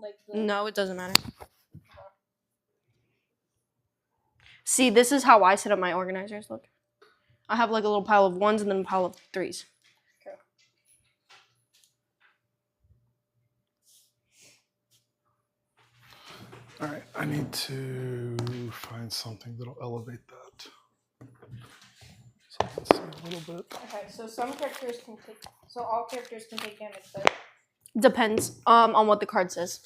like the... No, it doesn't matter. See, this is how I set up my organizers. Look, I have like a little pile of 1s and then a pile of 3s. Okay. All right, I need to find something that'll elevate that. So I can see a little bit. Okay, so some characters can take... So all characters can take damage, but... Depends on what the card says.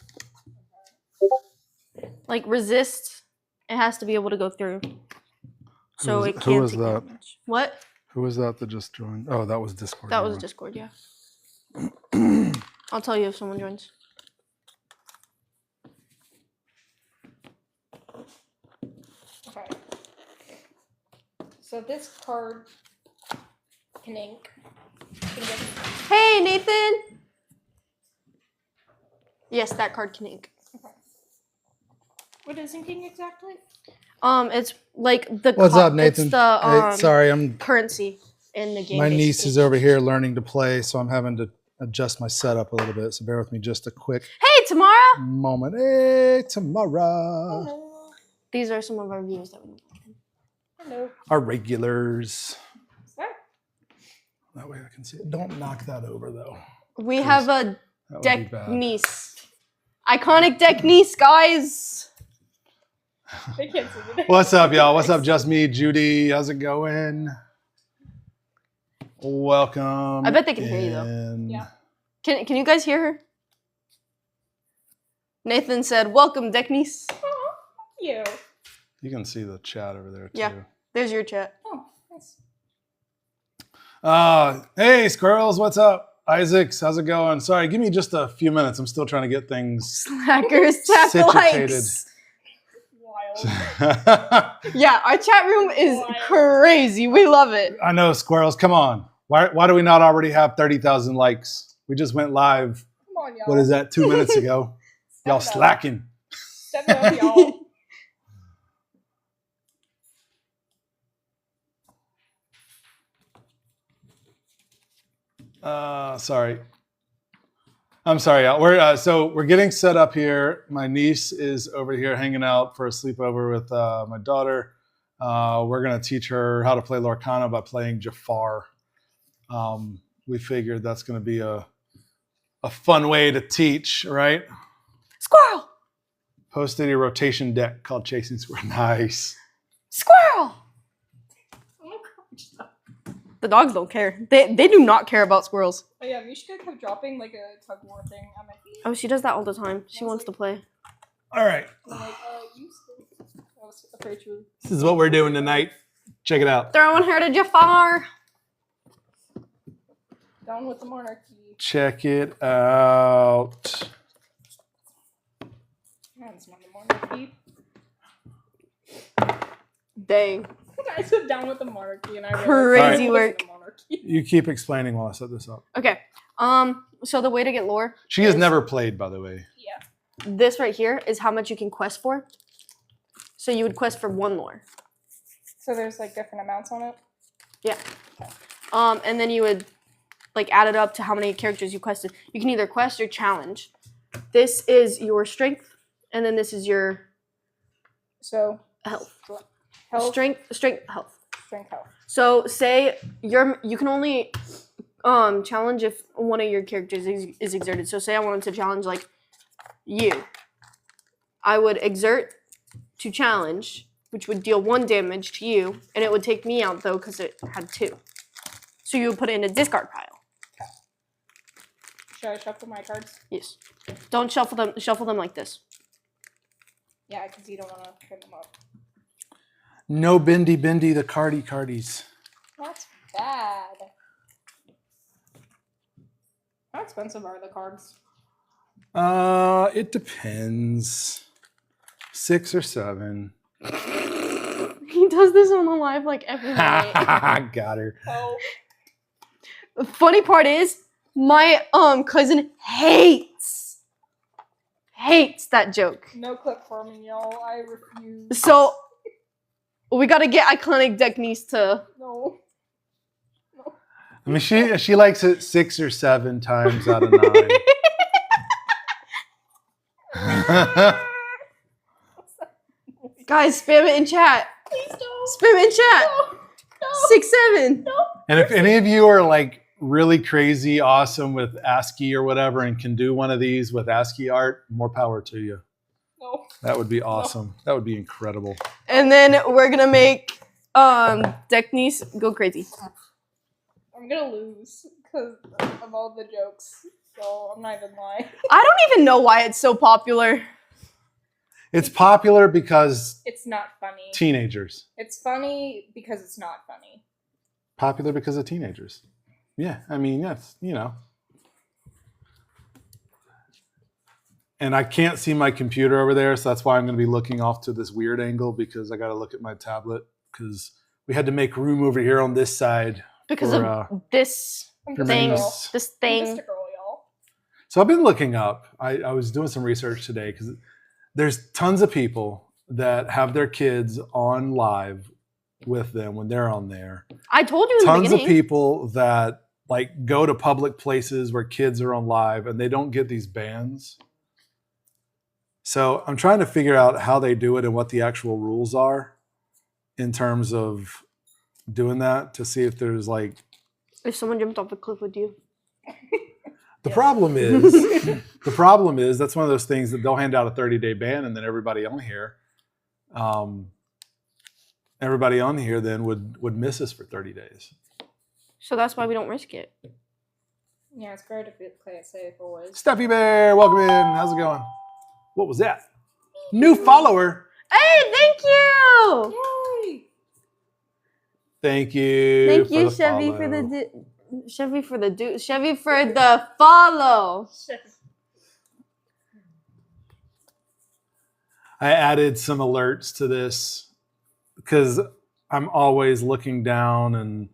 Like resist, it has to be able to go through. So it can't take damage. What? Who was that just joined? Oh, that was Discord. That was Discord, yeah. I'll tell you if someone joins. Okay. So this card can ink. Can get... Hey, Nathan! Yes, that card can ink. Okay. What is inking exactly? It's like the... What's up, Nathan? It's the, hey, sorry, I'm... currency in the game. My niece is over here learning to play, so I'm having to adjust my setup a little bit. So bear with me just a quick Hey, Tamara! moment. Hey, Tamara. Hello. These are some of our views that we Hello. Our regulars. Sorry. That way I can see it. Don't knock that over, though. We have a That would be deck bad. niece. Iconic deck niece, guys! They can't see me. What's up, y'all? What's up, Just Me, Judy? How's it going? Welcome. I bet they can hear you, though. in. Yeah. Can you guys hear her? Nathan said, welcome, deck niece. Oh, thank you. You can see the chat over there, too. Yeah. There's your chat. Oh, nice. Hey, squirrels, what's up? Isaacs, how's it going? Sorry, give me just a few minutes. I'm still trying to get things Slackers, tap the likes. Wild. Yeah, our chat room is Wild. crazy. We love it. I know, squirrels, come on. Why do we not already have 30,000 likes? We just went live, Come on, y'all. what is that, 2 minutes ago? Y'all Step it up. slacking. Step it up, y'all. Sorry. I'm sorry, y'all. We're getting set up here. My niece is over here hanging out for a sleepover with my daughter. We're gonna teach her how to play Lorcana by playing Jafar. We figured that's gonna be a fun way to teach, right? Squirrel! Posted a rotation deck called Chasing Squirrel. Nice. Squirrel! Oh my gosh. The dogs don't care. They do not care about squirrels. Oh yeah, Mishka kept dropping like a tug war thing on my feet. Oh, she does that all the time. She wants to play. All right. I'm like, you still... I was afraid she was... This is what we're doing tonight. Check it out. Throwing her to Jafar. Down with the monarchy. Check it out. Man, it's not the monarchy. Dang. I said down with the monarchy and I realized Crazy it wasn't work. the monarchy. You keep explaining while I set this up. Okay. So the way to get lore, She has is- never played, by the way. Yeah. this right here is how much you can quest for. So you would quest for 1 lore. So there's like different amounts on it? Yeah. And then you would like add it up to how many characters you quested. You can either quest or challenge. This is your strength, and then this is your So health. health, Strength, health. strength, health. So say you can only challenge if one of your characters is exerted. So say I wanted to challenge like you. I would exert to challenge, which would deal 1 damage to you, and it would take me out though because it had 2. So you would put it in a discard pile. Should I shuffle my cards? Yes. Don't shuffle them. Shuffle them like this. Yeah, because you don't want to turn them up. No bendy the cardies. That's bad. How expensive are the cards? It depends. 6 or 7. He does this on the live like every night. Got her. Oh, The funny part is my cousin hates that joke. no clip for me, y'all. I refuse. So we gotta get iconic deck niece to. No. I mean, she likes it 6 or 7 times out of 9. Guys, spam it in chat. Please don't. Spam it in chat. No. No. 6, 7. No. And if any of you are like really crazy awesome with ASCII or whatever and can do one of these with ASCII art, more power to you. No. That would be awesome. That would be incredible. And then we're gonna make Technice go crazy. I'm gonna lose because of all the jokes. So I'm not even lying. I don't even know why it's so popular. It's popular because It's not funny. teenagers. It's funny because it's not funny. Popular because of teenagers. Yeah, I mean, that's, you know. And I can't see my computer over there, so that's why I'm going to be looking off to this weird angle because I got to look at my tablet because we had to make room over here on this side. Because for, of this I'm for just a thing. girl. memes. This I'm thing. just a girl, y'all. So I've been looking up. I was doing some research today because there's tons of people that have their kids on live with them when they're on there. I told you in the Tons of beginning. people that like go to public places where kids are on live and they don't get these bans. So I'm trying to figure out how they do it and what the actual rules are in terms of doing that to see if there's like If someone jumped off the cliff with you. the problem is that's one of those things that they'll hand out a 30-day ban and then everybody on here then would miss us for 30 days. So that's why we don't risk it. Yeah, it's great to play it safe always. Steffi Bear, welcome in. How's it going? What was that? New follower. Hey, thank you! Yay! Thank you. Thank you, the Chevy, follow. for the Chevy for the follow. I added some alerts to this because I'm always looking down and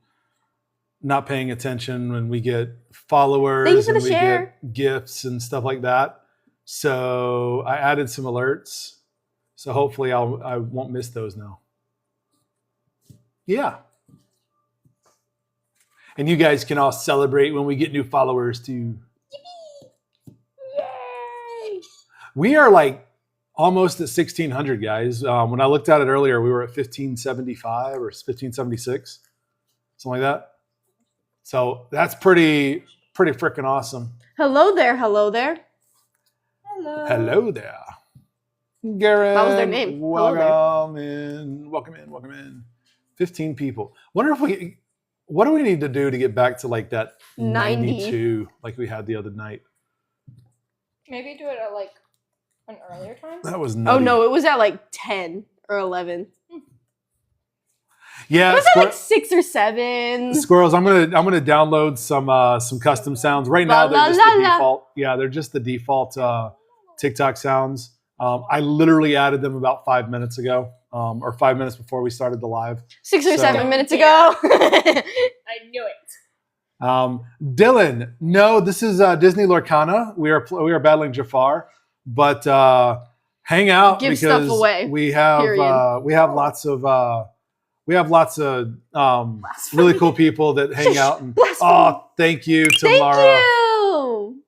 not paying attention when we get followers Thank you for and the we share. get gifts and stuff like that. So I added some alerts. So hopefully I won't miss those now. Yeah. And you guys can all celebrate when we get new followers too. Yay! We are like almost at 1,600 guys. When I looked at it earlier, we were at 1,575 or 1,576, something like that. So that's pretty freaking awesome. Hello there, hello there. Hello. Hello there, Garen. That was their name. Hello there. Welcome in. 15 people. What do we need to do to get back to like that 90. 92 like we had the other night? Maybe do it at like an earlier time. That was Oh nutty. no, it was at like 10 or 11. Yeah, It was at like 6 or 7. Squirrels, I'm gonna download some custom sounds. Right now they're La, just la, the la. default. Yeah, they're just the default TikTok sounds. I literally added them about 5 minutes ago, or 5 minutes before we started the live. 6 or So- 7 minutes Yeah. ago. I knew it. Dylan, no, this is Disney Lorcana. We are battling Jafar, but hang out Give because stuff away, we have period. lots of really cool people that hang out. And Blasphemy. oh, thank you, Thank Tamara. you.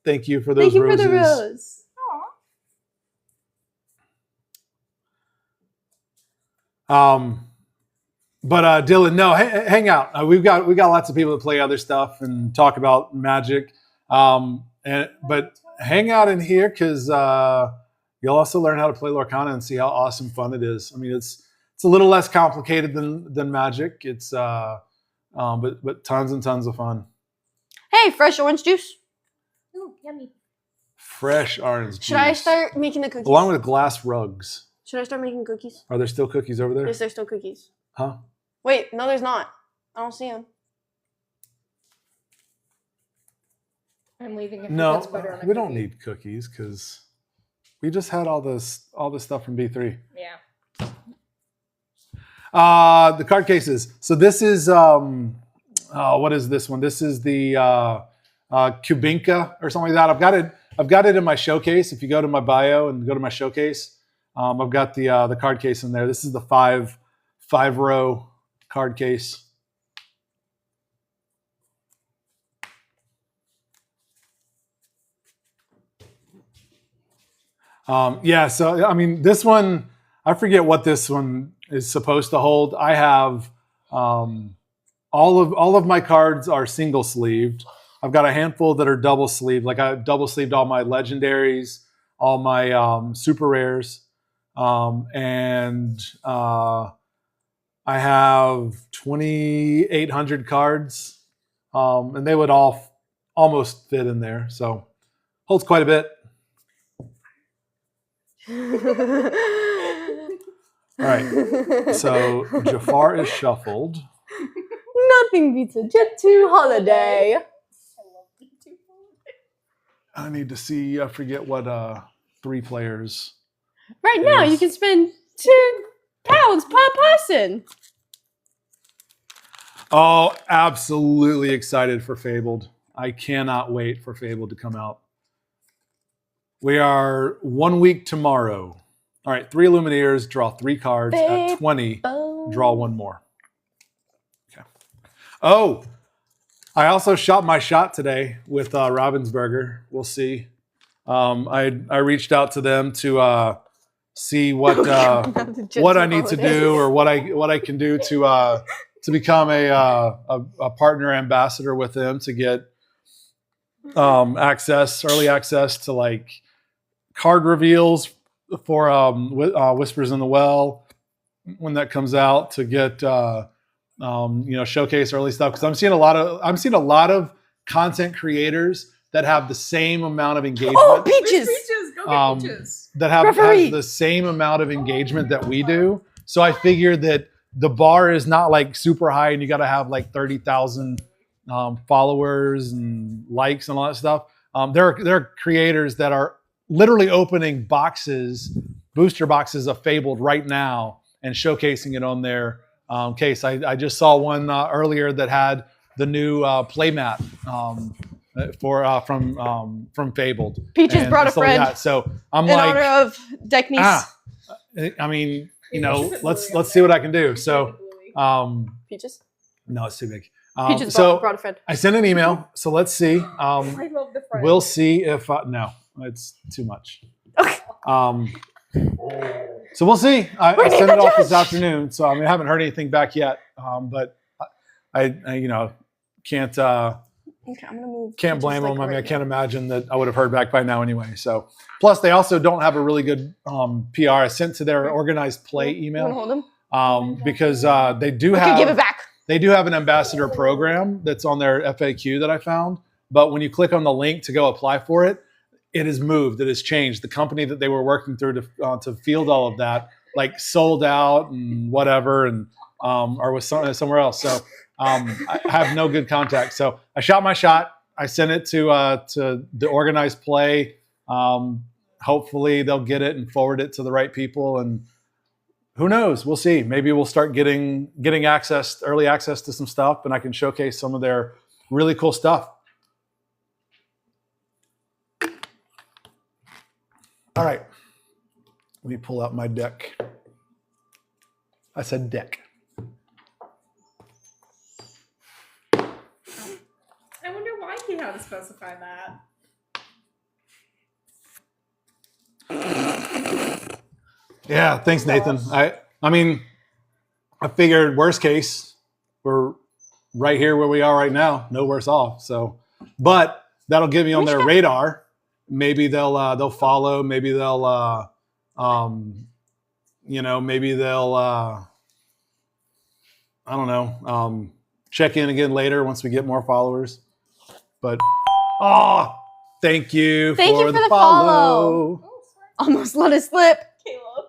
Thank you for those Thank you roses. for the rose. Aw. But Dylan, no, hang out. We got lots of people that play other stuff and talk about Magic. But hang out in here because you'll also learn how to play Lorcana and see how awesome fun it is. I mean, it's a little less complicated than Magic. It's but tons and tons of fun. Hey, fresh orange juice. Ooh, yummy. Fresh orange juice. Should I start making the cookies? Along with glass rugs. Should I start making cookies? Are there still cookies over there? Yes, there's still cookies. Huh? Wait, no, there's not. I don't see them. I'm leaving it. No, That's butter on a we don't cookie. need cookies because we just had all this stuff from B3. Yeah. The card cases. So this is what is this one? This is the Kubinka or something like that. I've got it in my showcase. If you go to my bio and go to my showcase, I've got the card case in there. This is the five row card case. Yeah, so I mean, this one, I forget what this one is supposed to hold. I have all of my cards are single sleeved. I've got a handful that are double sleeved. Like I double sleeved all my legendaries, all my super rares, and I have 2,800 cards, and they would all almost fit in there. So holds quite a bit. All right. So Jafar is shuffled. Nothing beats a Jet 2 holiday. I love you too. I need to see. I forget what 3 players. Right now, you can spend £2 per person. Oh, absolutely excited for Fabled. I cannot wait for Fabled to come out. We are 1 week tomorrow. All right, 3 Lumineers, draw 3 cards. At 20, draw 1 more. Okay. Oh, I also shot my shot today with Ravensburger. We'll see. I reached out to them to see what what I need to do or what I can do to become a partner ambassador with them to get early access to like card reveals for Whispers in the Well when that comes out, to get showcase early stuff, because I'm seeing a lot of content creators that have the same amount of engagement. Oh, Peaches! Go get Peaches. That has the same amount of engagement that we do. So I figured that the bar is not like super high and you got to have like 30,000 followers and likes and all that stuff. There are creators that are literally opening booster boxes of Fabled right now and showcasing it on their case. I just saw one earlier that had the new playmat from Fabled. Peaches and brought a stuff like friend. that. So I'm in like, honor of Deckniece. I mean, let's see what I can do. So, Peaches? no, it's too big. Peaches so brought a friend. I sent an email. So let's see. I love the friend. We'll see if no, it's too much. Okay. So we'll see. I We're sent gonna it off this judge. afternoon. So I haven't heard anything back yet. But I can't. Okay, I'm gonna move. Can't Peaches, blame like, them. I mean, I right can't imagine that I would have heard back by now anyway. So, plus they also don't have a really good PR. I sent to their organized play now. You wanna email hold him? because they do We can give it have back. an ambassador program that's on their FAQ that I found. But when you click on the link to go apply for it, it has moved. It has changed. The company that they were working through to field all of that like sold out and whatever, and or was somewhere else. So. I have no good contact. So I shot my shot. I sent it to the organized play. Hopefully they'll get it and forward it to the right people. And who knows? We'll see. Maybe we'll start getting early access to some stuff, and I can showcase some of their really cool stuff. All right. Let me pull out my deck. I said deck. I wonder why he had to specify that. Yeah, thanks, Nathan. I mean, I figured worst case, we're right here where we are right now, no worse off. So, but that'll get me on their radar. Maybe they'll follow. Maybe they'll maybe they'll I don't know, check in again later once we get more followers. But thank you Thank you for the follow. Oh, sorry, Almost let it slip. Caleb.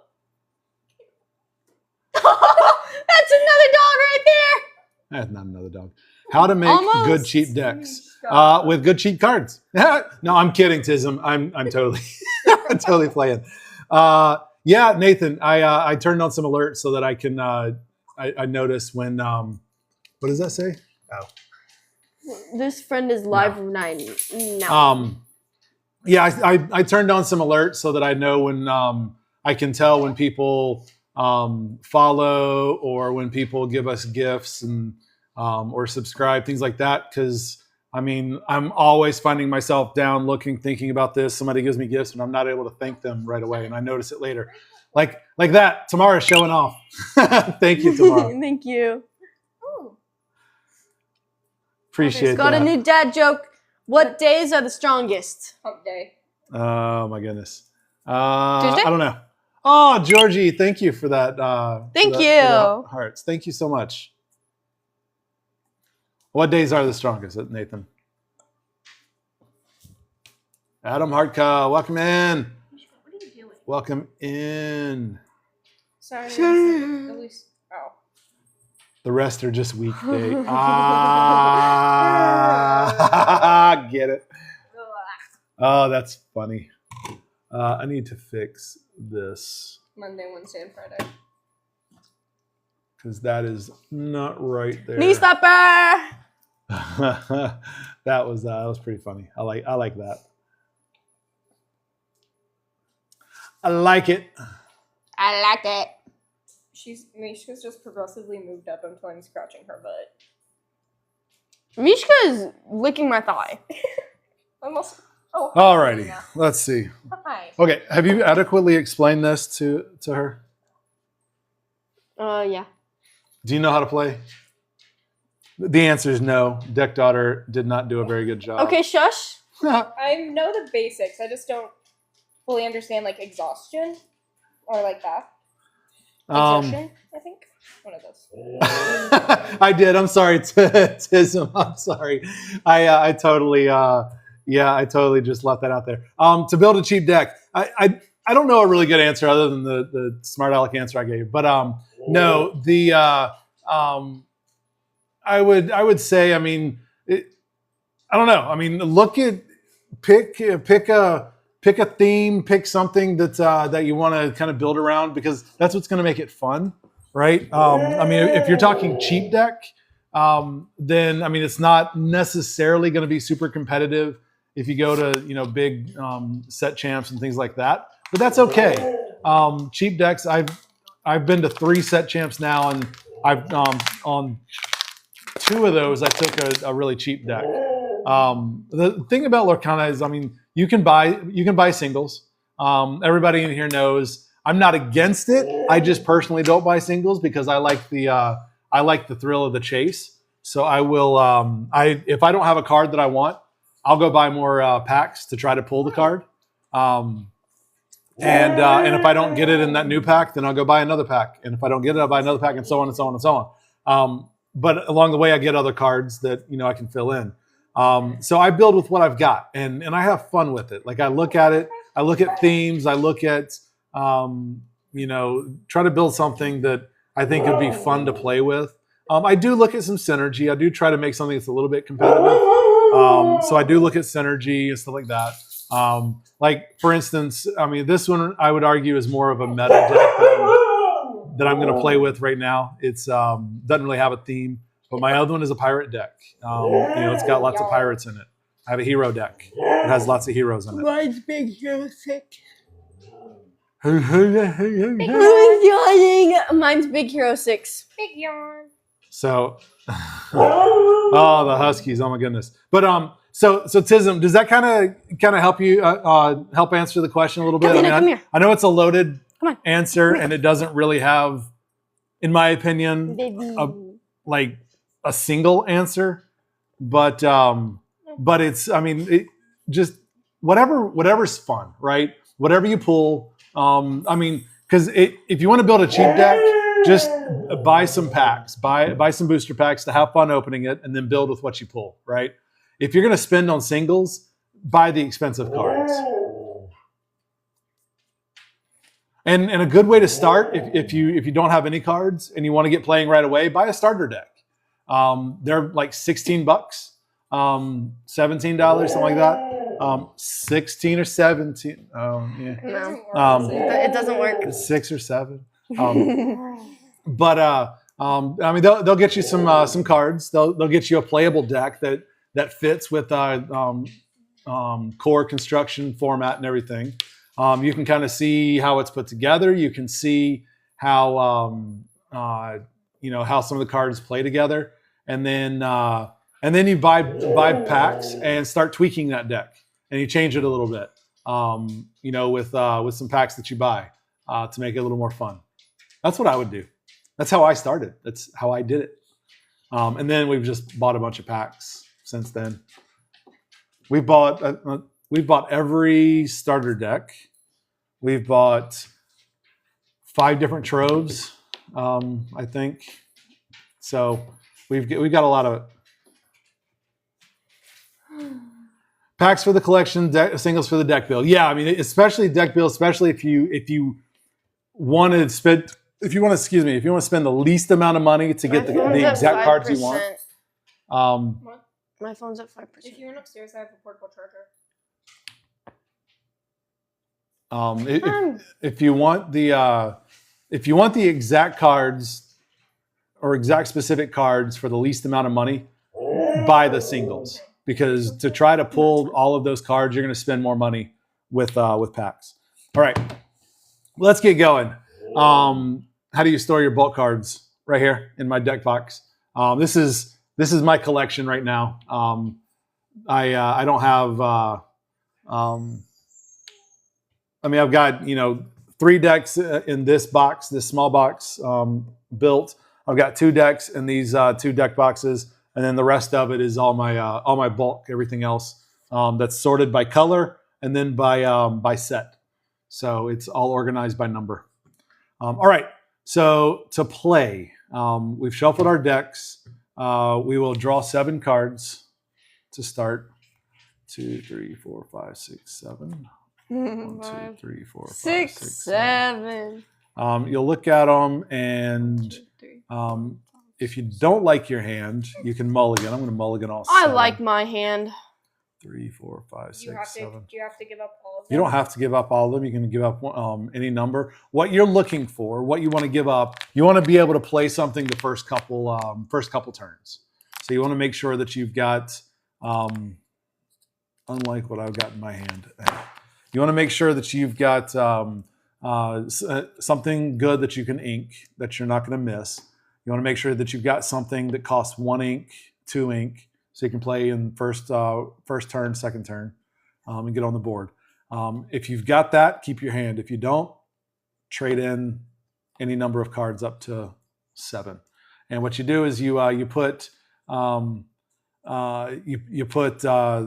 That's another dog right there. That's not another dog. How to make Almost. good cheap decks Stop. with good cheap cards. No, I'm kidding, Tism. I'm totally I'm totally playing. Yeah, Nathan, I turned on some alerts so that I can I notice when what does that say? Oh. This friend is live now. Yeah, I turned on some alerts so that I know when I can tell when people follow or when people give us gifts and or subscribe, things like that, because I mean, I'm always finding myself down looking, thinking about this. Somebody gives me gifts and I'm not able to thank them right away. And I notice it later. Like that. Tamara's showing off. Thank you, Tamara. Thank you. Oh, Appreciate Got that. a new dad joke. What days are the strongest? hump day. Oh my goodness. Tuesday? I don't know. Oh, Georgie, thank you for that. Thank for the hearts. Thank you so much. What days are the strongest, Nathan? Adam Hartka, welcome in. What are you doing? Welcome in. Sorry. At least. Oh. The rest are just weekday. Get it. Oh, that's funny. I need to fix this Monday, Wednesday, and Friday. because that is not right there. Knee slapper. that was pretty funny. I like that. I like it. I like it. Mishka's just progressively moved up until I'm scratching her butt. Mishka is licking my thigh. I'm also. Oh. Alrighty, Hi. let's see. Hi. Okay, have you adequately explained this to her? Yeah. Do you know how to play? The answer is no. Deck Daughter did not do a very good job. Okay, shush. I know the basics. I just don't fully understand like exhaustion or like that. Exertion, I think. One of those. I did. I'm sorry, Tism. I'm sorry. I totally I totally just left that out there. To build a cheap deck, I don't know a really good answer other than the smart aleck answer I gave. But no, I would say, I mean, I don't know. I mean, pick a theme, pick something that you want to kind of build around, because that's what's going to make it fun, right? I mean, if you're talking cheap deck, then I mean, it's not necessarily going to be super competitive if you go to big set champs and things like that, but that's okay. Cheap decks, I've been to 3 set champs now, and I've on 2 of those I took a really cheap deck. The thing about Lorcana is, I mean, you can buy singles. Everybody in here knows I'm not against it. I just personally don't buy singles because I like the thrill of the chase. So I will if I don't have a card that I want, I'll go buy more packs to try to pull the card. And if I don't get it in that new pack, then I'll go buy another pack. And if I don't get it, I'll buy another pack, and so on and so on and so on. But along the way, I get other cards that I can fill in. So I build with what I've got, and I have fun with it. Like I look at it, I look at themes, I look at try to build something that I think would be fun to play with. I do look at some synergy. I do try to make something that's a little bit competitive. So I do look at synergy and stuff like that. Like for instance, I mean, this one I would argue is more of a meta deck that I'm going to play with right now. It's doesn't really have a theme, but my other one is a pirate deck. It's got lots of pirates in it. I have a hero deck. It has lots of heroes in it. Mine's Big Hero 6. Who's Who's yawning? Mine's Big Hero 6. Big yawn. So, the Huskies. Oh my goodness. But so Tism, does that kind of help you help answer the question a little bit? Come here. I know it's a loaded Come on. answer, and it doesn't really have, in my opinion, Baby. a single answer. But it's, I mean, it just whatever's fun, right? Whatever you pull. I mean, because if you want to build a cheap deck, just buy some packs, buy some booster packs to have fun opening it, and then build with what you pull, right? If you're going to spend on singles, buy the expensive cards. And a good way to start, if you don't have any cards and you want to get playing right away, buy a starter deck. They're like $16, $17, something like that. 16 or 17. Oh, yeah. No. It doesn't work. 6 or 7. But I mean, they'll get you some cards. They'll get you a playable deck that fits with core construction format and everything. You can kind of see how it's put together. You can see how how some of the cards play together, and then And then you buy packs and start tweaking that deck, and you change it a little bit. With some packs that you buy to make it a little more fun. That's what I would do. That's how I started. That's how I did it. And then we've just bought a bunch of packs since then. We've bought every starter deck. We've bought 5 different troves, I think. So we've got a lot of it. Packs for the collection, singles for the deck build. Yeah, I mean, especially deck build, especially if you want to spend the least amount of money to get the exact cards you want. What? My phone's at 5%. If you went upstairs, I have a portable charger. If you want the exact cards or exact specific cards for the least amount of money, buy the singles, because to try to pull all of those cards, you're going to spend more money with packs. All right, let's get going. How do you store your bulk cards? Right here in my deck box. This is my collection right now. I don't have. I've got 3 decks in this box, this small box built. I've got 2 decks in these 2 deck boxes, and then the rest of it is all my bulk, everything else that's sorted by color and then by set. So it's all organized by number. All right, so to play, we've shuffled our decks. We will draw 7 cards to start. 2, 3, 4, 5, 6, 7. 1, 2, 3, 4, 5, 6, 7. You'll look at them, and if you don't like your hand, you can mulligan. I'm going to mulligan all 7. I like my hand. 3, 4, 5, 6, 7. Do you have to give up all of them? You don't have to give up all of them. You can give up any number. What you're looking for, what you want to give up, you want to be able to play something the first couple turns. So you want to make sure that you've got, unlike what I've got in my hand, you want to make sure that you've got something good that you can ink that you're not going to miss. You want to make sure that you've got something that costs 1 ink, 2 ink, so you can play in first turn, second turn, and get on the board. If you've got that, keep your hand. If you don't, trade in any number of cards up to 7. And what you do is you put the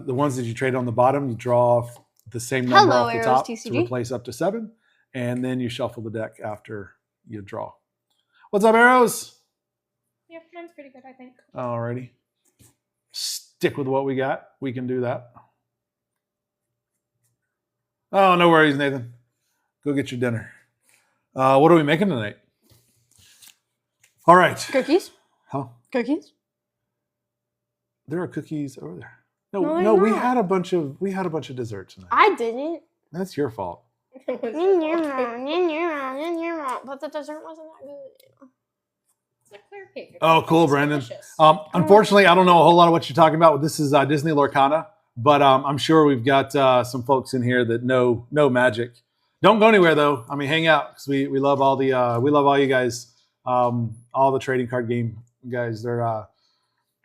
ones that you trade on the bottom. You draw the same number off the top to replace up to 7, and then you shuffle the deck after you draw. What's up, Arrows? Yeah, mine's pretty good, I think. Alrighty. Stick with what we got. We can do that. Oh, no worries, Nathan. Go get your dinner. What are we making tonight? All right. Cookies? Huh? Cookies? There are cookies over there. No, we had a bunch of desserts tonight. I didn't. That's your fault. But the dessert wasn't that good. It's a clear cake. Oh, cool, Brandon. Delicious. Unfortunately, I don't know a whole lot of what you're talking about. This is Disney Lorcana, but I'm sure we've got some folks in here that know magic. Don't go anywhere though. I mean, hang out, because we love all you guys, all the trading card game guys. They're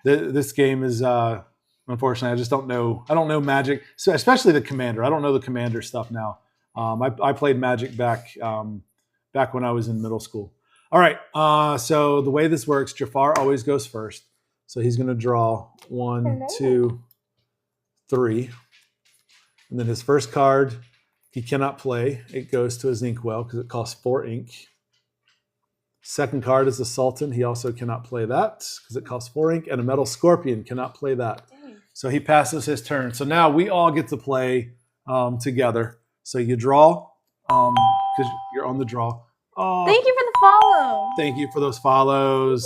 this game is unfortunately, I just don't know. I don't know magic, so especially the Commander. I don't know the Commander stuff now. I played Magic back when I was in middle school. All right, so the way this works, Jafar always goes first. So he's going to draw 1, 2, 3. And then his first card, he cannot play. It goes to his inkwell because it costs 4 ink. Second card is the Sultan. He also cannot play that because it costs 4 ink. And a Metal Scorpion cannot play that. Dang. So he passes his turn. So now we all get to play together. So you draw because you're on the draw. Oh, Thank you for the follow. thank you for those follows.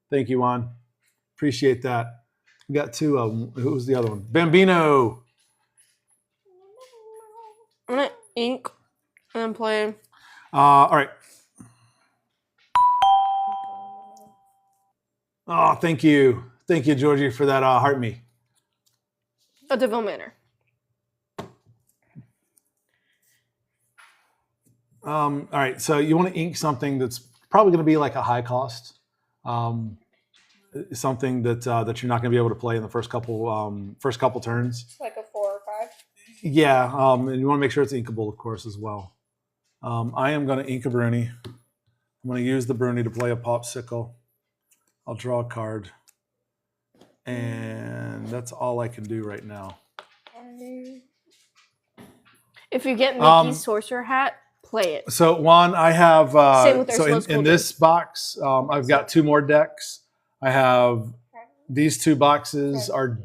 Thank you, Juan. Appreciate that. We got 2 of them. Who was the other one? Bambino. I'm going to ink and then play. All right. Oh, thank you. Thank you, Georgie, for that heart me. A Devil Manor. All right, so you want to ink something that's probably going to be like a high cost. something that that you're not going to be able to play in the first couple turns. It's like a 4 or 5. Yeah, and you want to make sure it's inkable, of course, as well. I am going to ink a Bruni. I'm going to use the Bruni to play a Popsicle. I'll draw a card. And that's all I can do right now. If you get Mickey's sorcerer hat, play it. So Juan, I have Same with so Ursula's in this box, I've got 2 more decks. I have these 2 boxes are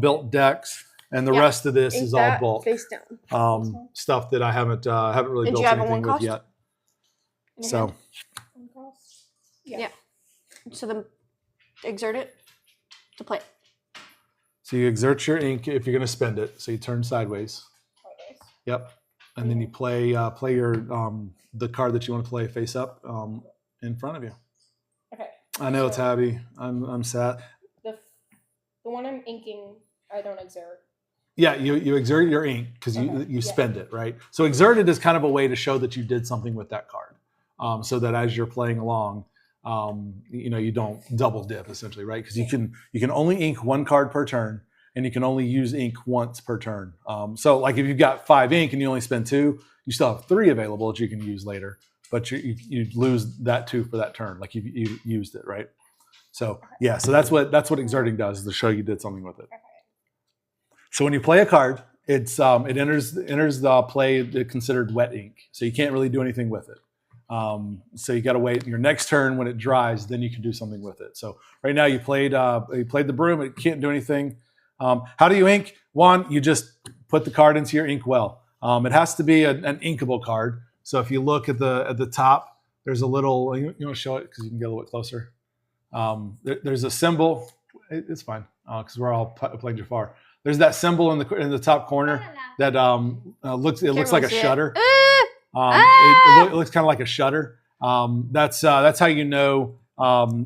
built decks, and the rest of this is all bulk face down. stuff that I haven't really Did built you have a anything with one-cost? yet. So Yeah. So then exert it to play it. so you exert your ink if you're going to spend it. So you turn sideways. Yep, and then you play your the card that you want to play face up in front of you. Okay. I know it's So heavy. I'm sad. The one I'm inking, I don't exert. Yeah, you exert your ink because you spend it, right? So exerted is kind of a way to show that you did something with that card, so that as you're playing along, you don't double dip essentially, right? Because you can only ink 1 card per turn, and you can only use ink once per turn. So like if you've got 5 ink and you only spend 2, you still have 3 available that you can use later, but you lose that 2 for that turn, like you used it, right? So yeah, so that's what exerting does, is to show you did something with it. So when you play a card, it enters the play considered wet ink, so you can't really do anything with it. So you got to wait your next turn when it dries, then you can do something with it. So right now you played the broom, it can't do anything. How do you ink? One, you just put the card into your ink well. It has to be an inkable card. So if you look at the top, there's a little. You want to show it because you can get a little bit closer. There's a symbol. It's fine because we're all playing Jafar. There's that symbol in the top corner that looks like a shutter. It looks kind of like a shutter. That's how you know.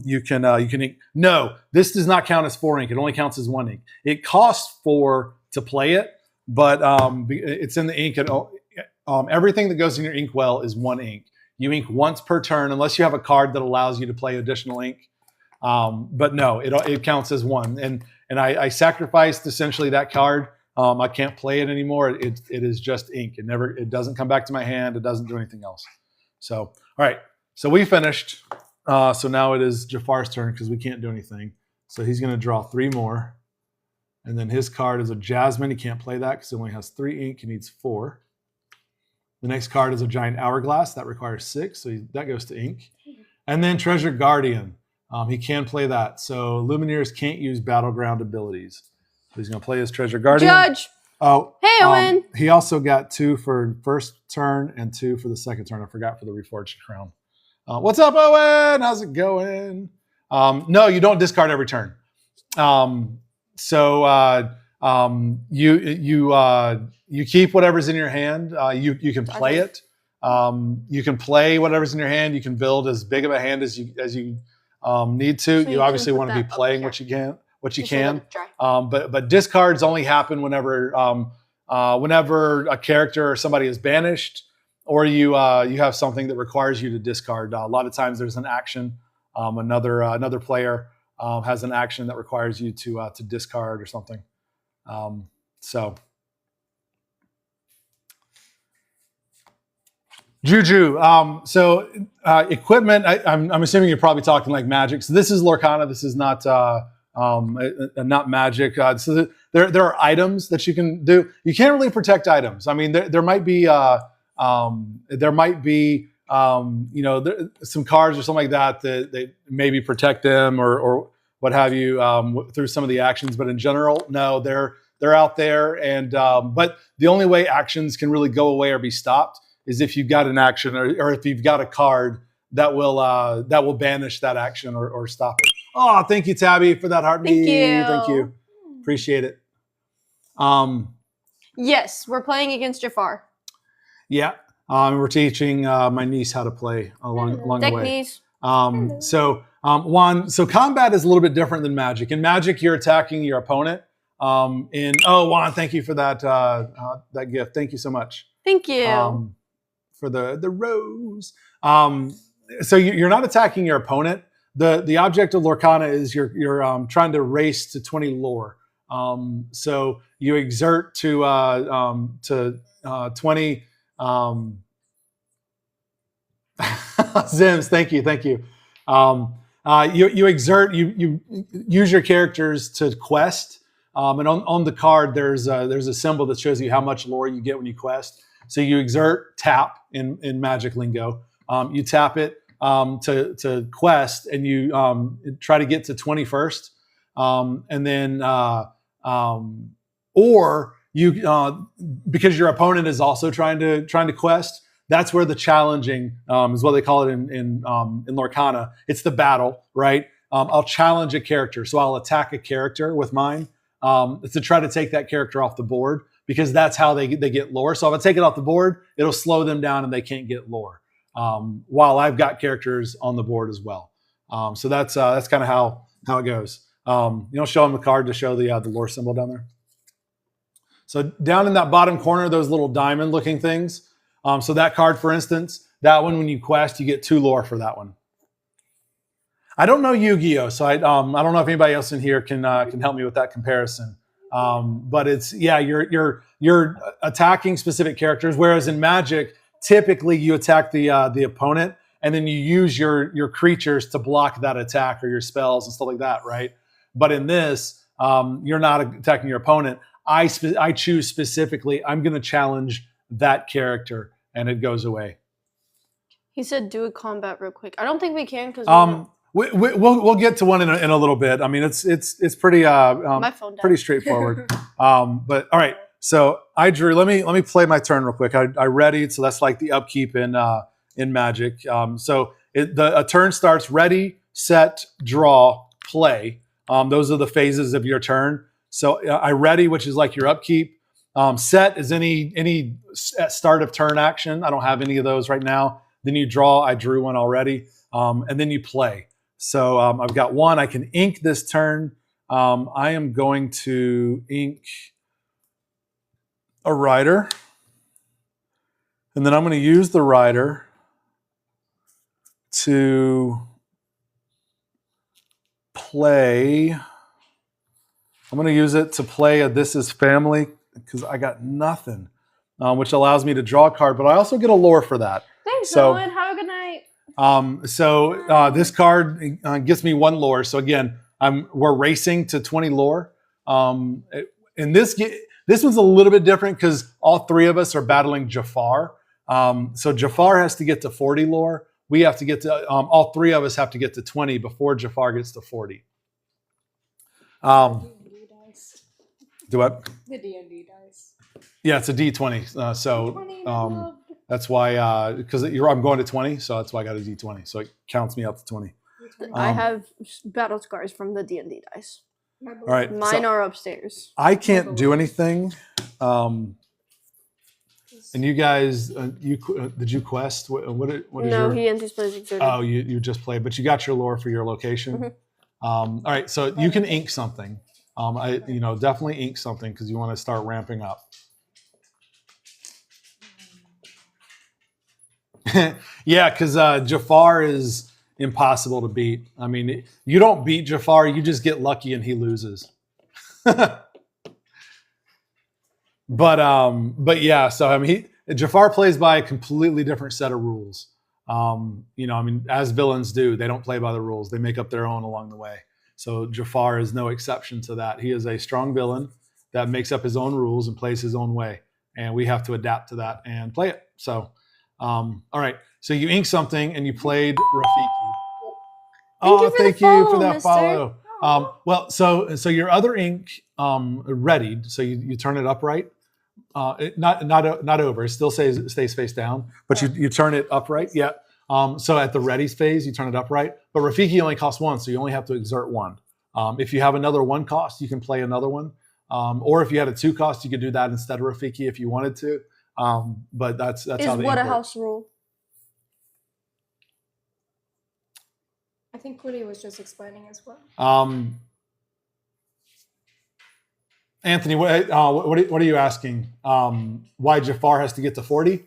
You can ink. No, this does not count as 4 ink. It only counts as 1 ink. It costs 4 to play it, but it's in the ink. Everything that goes in your ink well is 1 ink. You ink once per turn, unless you have a card that allows you to play additional ink. But no, it counts as 1. And I sacrificed essentially that card. I can't play it anymore. It is just ink. It doesn't come back to my hand. It doesn't do anything else. So all right. So we finished. So now it is Jafar's turn because we can't do anything. So he's going to draw 3 more. And then his card is a Jasmine. He can't play that because he only has 3 ink. He needs 4. The next card is a Giant Hourglass. That requires 6. So that goes to ink. And then Treasure Guardian. He can play that. So Lumineers can't use Battleground abilities. So he's going to play his Treasure Guardian. Judge. Oh, hey, Owen. He also got 2 for first turn and 2 for the second turn. I forgot for the Reforged Crown. What's up, Owen? How's it going? No, you don't discard every turn. You keep whatever's in your hand. You can play it. You can play whatever's in your hand. You can build as big of a hand as you need to. So you obviously want to be that playing up what you can. Just so that it's dry. But discards only happen whenever a character or somebody is banished, or you have something that requires you to discard. A lot of times there's an action. Another player has an action that requires you to discard or something. Juju. Equipment. I'm assuming you're probably talking like Magic. So this is Lorcana. This is not Magic. So there are items that you can do. You can't really protect items. I mean, there might be some cards or something like that that maybe protect them or what have you through some of the actions. But in general, no, they're out there. And but the only way actions can really go away or be stopped is if you've got an action or if you've got a card that will banish that action or stop it. Oh, thank you, Tabby, for that heartbeat. Thank you. Appreciate it. Yes, we're playing against Jafar. Yeah. We're teaching my niece how to play along the way. Niece. Juan, so combat is a little bit different than Magic. In Magic, you're attacking your opponent. Juan, thank you for that gift. Thank you so much. Thank you. For the rose. So you're not attacking your opponent, the object of Lorcana is you're trying to race to 20 lore. So you exert to 20. Zims, thank you. You exert, you use your characters to quest, and on the card there's a symbol that shows you how much lore you get when you quest. So you exert tap in Magic lingo. You tap it to quest, and you try to get to 20 first, and then or you because your opponent is also trying to quest. That's where the challenging is what they call it in Lorcana. It's the battle, right? I'll challenge a character, so I'll attack a character with mine to try to take that character off the board, because that's how they get lore. So if I take it off the board, it'll slow them down and they can't get lore. While I've got characters on the board as well. So that's kind of how it goes. Show them the card to show the lore symbol down there. So down in that bottom corner, those little diamond looking things. So that card, for instance, that one, when you quest, you get 2 lore for that one. I don't know Yu-Gi-Oh, so I don't know if anybody else in here can help me with that comparison. But it's you're attacking specific characters, whereas in Magic, typically you attack the opponent, and then you use your creatures to block that attack, or your spells and stuff like that, right? But in this, you're not attacking your opponent. I choose specifically, I'm going to challenge that character, and it goes away. He said do a combat real quick. I don't think we can because we'll get to one in a little bit. I mean, it's pretty my phone died. Pretty straightforward. But all right, so I drew. Let me play my turn real quick. I readied, so that's like the upkeep in Magic. So a turn starts ready, set, draw, play. Those are the phases of your turn. So I ready, which is like your upkeep. Set is any start of turn action. I don't have any of those right now. Then you draw. I drew one already. And then you play. So I've got one. I can ink this turn. I am going to ink a rider. And then I'm going to use the rider to play. I'm going to use it to play a This Is Family, because I got nothing, which allows me to draw a card, but I also get a lore for that. Thanks, so, Owen. Have a good night. This card gives me 1 lore. So again, we're racing to 20 lore. In this one's a little bit different because all 3 of us are battling Jafar. So Jafar has to get to 40 lore. We have to get to all 3 of us have to get to 20 before Jafar gets to 40. Do what? The D&D dice. Yeah, it's a D20. So that's why, because I'm going to 20, so that's why I got a D20. So it counts me up to 20. I have battle scars from the D&D dice. All right. Mine are upstairs. I can't do anything. And you guys, did you quest? What is no, your... he enters plays exerted. Oh, you just played, but you got your lore for your location. Mm-hmm. All right, so you can ink something. Definitely ink something because you want to start ramping up. Yeah, because Jafar is impossible to beat. I mean, you don't beat Jafar, you just get lucky and he loses. But yeah, so I mean, Jafar plays by a completely different set of rules. As villains do, they don't play by the rules. They make up their own along the way. So Jafar is no exception to that. He is a strong villain that makes up his own rules and plays his own way. And we have to adapt to that and play it. So, all right. So you ink something and you played Rafiki. Thank you for that follow. So your other ink readied. So you turn it upright. Not over. It still stays face down, but you turn it upright. Yeah. So at the ready phase, you turn it upright. But Rafiki only costs 1, so you only have to exert 1. If you have another 1 cost, you can play another one. Or if you had a 2 cost, you could do that instead of Rafiki if you wanted to. But that's how the what a ink house rule. I think Woody was just explaining as well. Anthony, what are you asking? Why Jafar has to get to 40?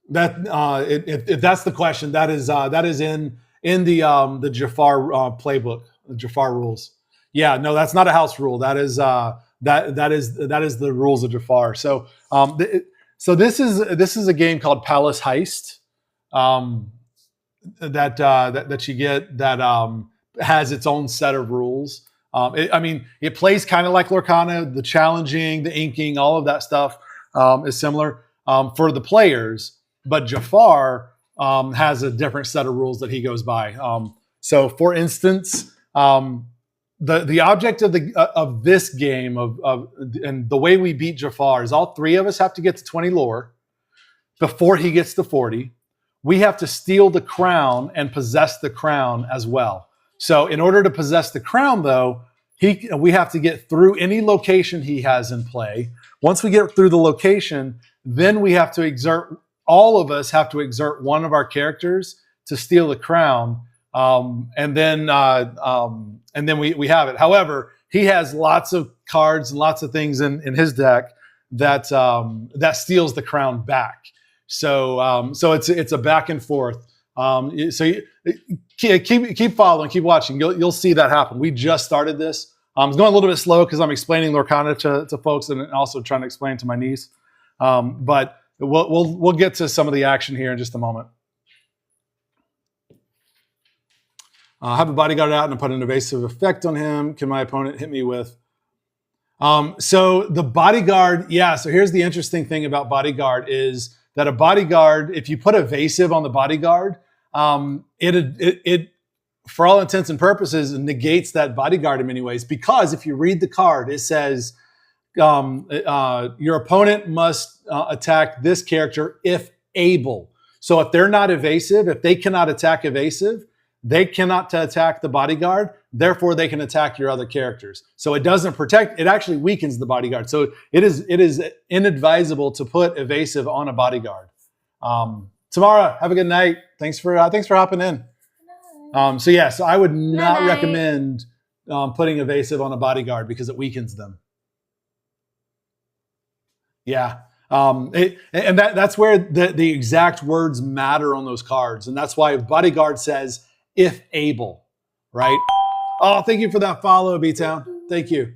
That if that's the question, that is in the Jafar playbook, the Jafar rules. Yeah, no, that's not a house rule. That is that is the rules of Jafar. So so this is a game called Palace Heist that you get that has its own set of rules. It plays kind of like Lorcana. The challenging, the inking, all of that stuff is similar for the players. But Jafar has a different set of rules that he goes by. So, for instance, the object of this game and the way we beat Jafar is all three of us have to get to 20 lore before he gets to 40. We have to steal the crown and possess the crown as well. So, in order to possess the crown, though, we have to get through any location he has in play. Once we get through the location, then we have to exert. All of us have to exert one of our characters to steal the crown, and then we have it. However, he has lots of cards and lots of things in his deck that steals the crown back. So it's a back and forth. Keep following, keep watching. You'll see that happen. We just started this. It's going a little bit slow because I'm explaining Lorcana to folks and also trying to explain to my niece. But we'll get to some of the action here in just a moment. I have a bodyguard out and I put an evasive effect on him. Can my opponent hit me with? So the bodyguard, yeah. So here's the interesting thing about bodyguard is that a bodyguard, if you put evasive on the bodyguard, it for all intents and purposes negates that bodyguard in many ways. Because if you read the card, it says your opponent must attack this character if able. So if they're not evasive, if they cannot attack evasive, they cannot attack the bodyguard. Therefore, they can attack your other characters. So it doesn't protect, it actually weakens the bodyguard. So it is inadvisable to put evasive on a bodyguard. Tamara, have a good night. Thanks for hopping in. So I would not recommend putting evasive on a bodyguard because it weakens them. Yeah. That's where the exact words matter on those cards. And that's why bodyguard says, if able, right? Oh, thank you for that follow, B-Town. Thank you.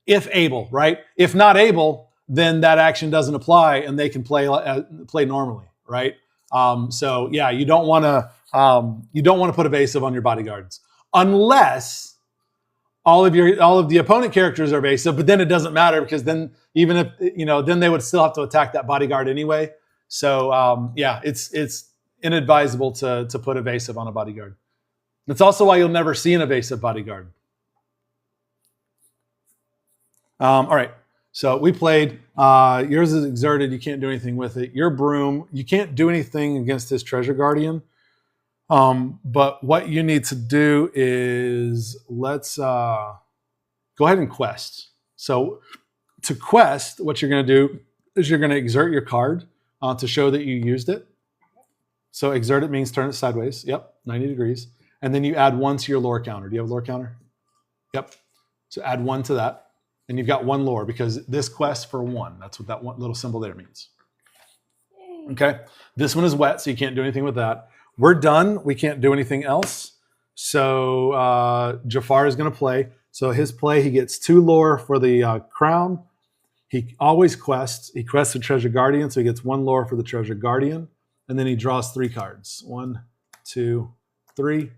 If able, right? If not able, then that action doesn't apply and they can play normally, right? You don't want to put evasive on your bodyguards unless all of the opponent characters are evasive, but then it doesn't matter because then even if then they would still have to attack that bodyguard anyway. So it's inadvisable to put evasive on a bodyguard. That's also why you'll never see an evasive bodyguard. All right. So we played. Yours is exerted. You can't do anything with it. Your broom. You can't do anything against this treasure guardian. But what you need to do is let's go ahead and quest. So to quest, what you're going to do is you're going to exert your card to show that you used it. So exert it means turn it sideways. Yep, 90 degrees. And then you add 1 to your lore counter. Do you have a lore counter? Yep. So add 1 to that. And you've got 1 lore because this quest for 1. That's what that one little symbol there means. Okay. This one is wet, so you can't do anything with that. We're done. We can't do anything else. So Jafar is going to play. So his play, he gets 2 lore for the crown. He always quests. He quests the treasure guardian, so he gets 1 lore for the treasure guardian. And then he draws 3 cards. 1, 2, 3.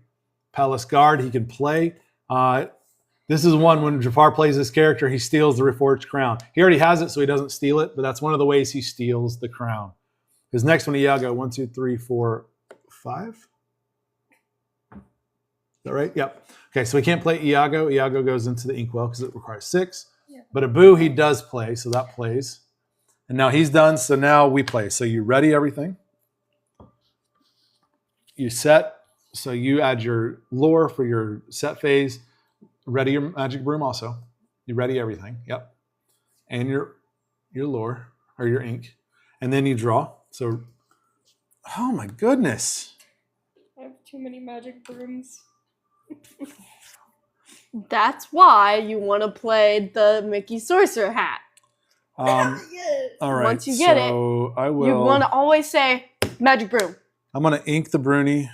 Palace guard, he can play. This is one when Jafar plays this character, he steals the reforged crown. He already has it, so he doesn't steal it, but that's one of the ways he steals the crown. His next one, Iago, 1, 2, 3, 4, 5. Is that right? Yep. Okay, so we can't play Iago. Iago goes into the inkwell because it requires 6. Yeah. But Abu, he does play, so that plays. And now he's done, so now we play. So you ready everything? You set, so you add your lore for your set phase. Ready your magic broom also. You ready everything. Yep. And your lore or your ink. And then you draw. So, oh my goodness. I have too many magic brooms. That's why you want to play the Mickey Sorcerer hat. Yes. All right. Once you get it, I will. You want to always say magic broom. I'm gonna ink the Bruni.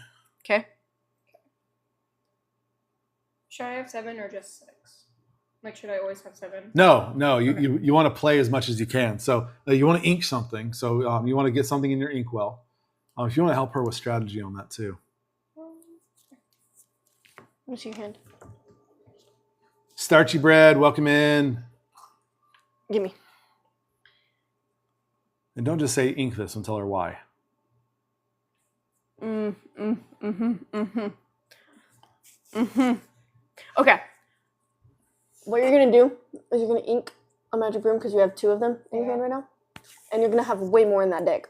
Okay. Should I have 7 or just 6? Like, should I always have 7? No. You want to play as much as you can. So you want to ink something. So you want to get something in your inkwell. If you want to help her with strategy on that too. What's your hand? Starchy bread, welcome in. Give me. And don't just say ink this and tell her why. Okay. What you're gonna do is you're gonna ink a magic broom because you have 2 of them in your hand right now, and you're gonna have way more in that deck.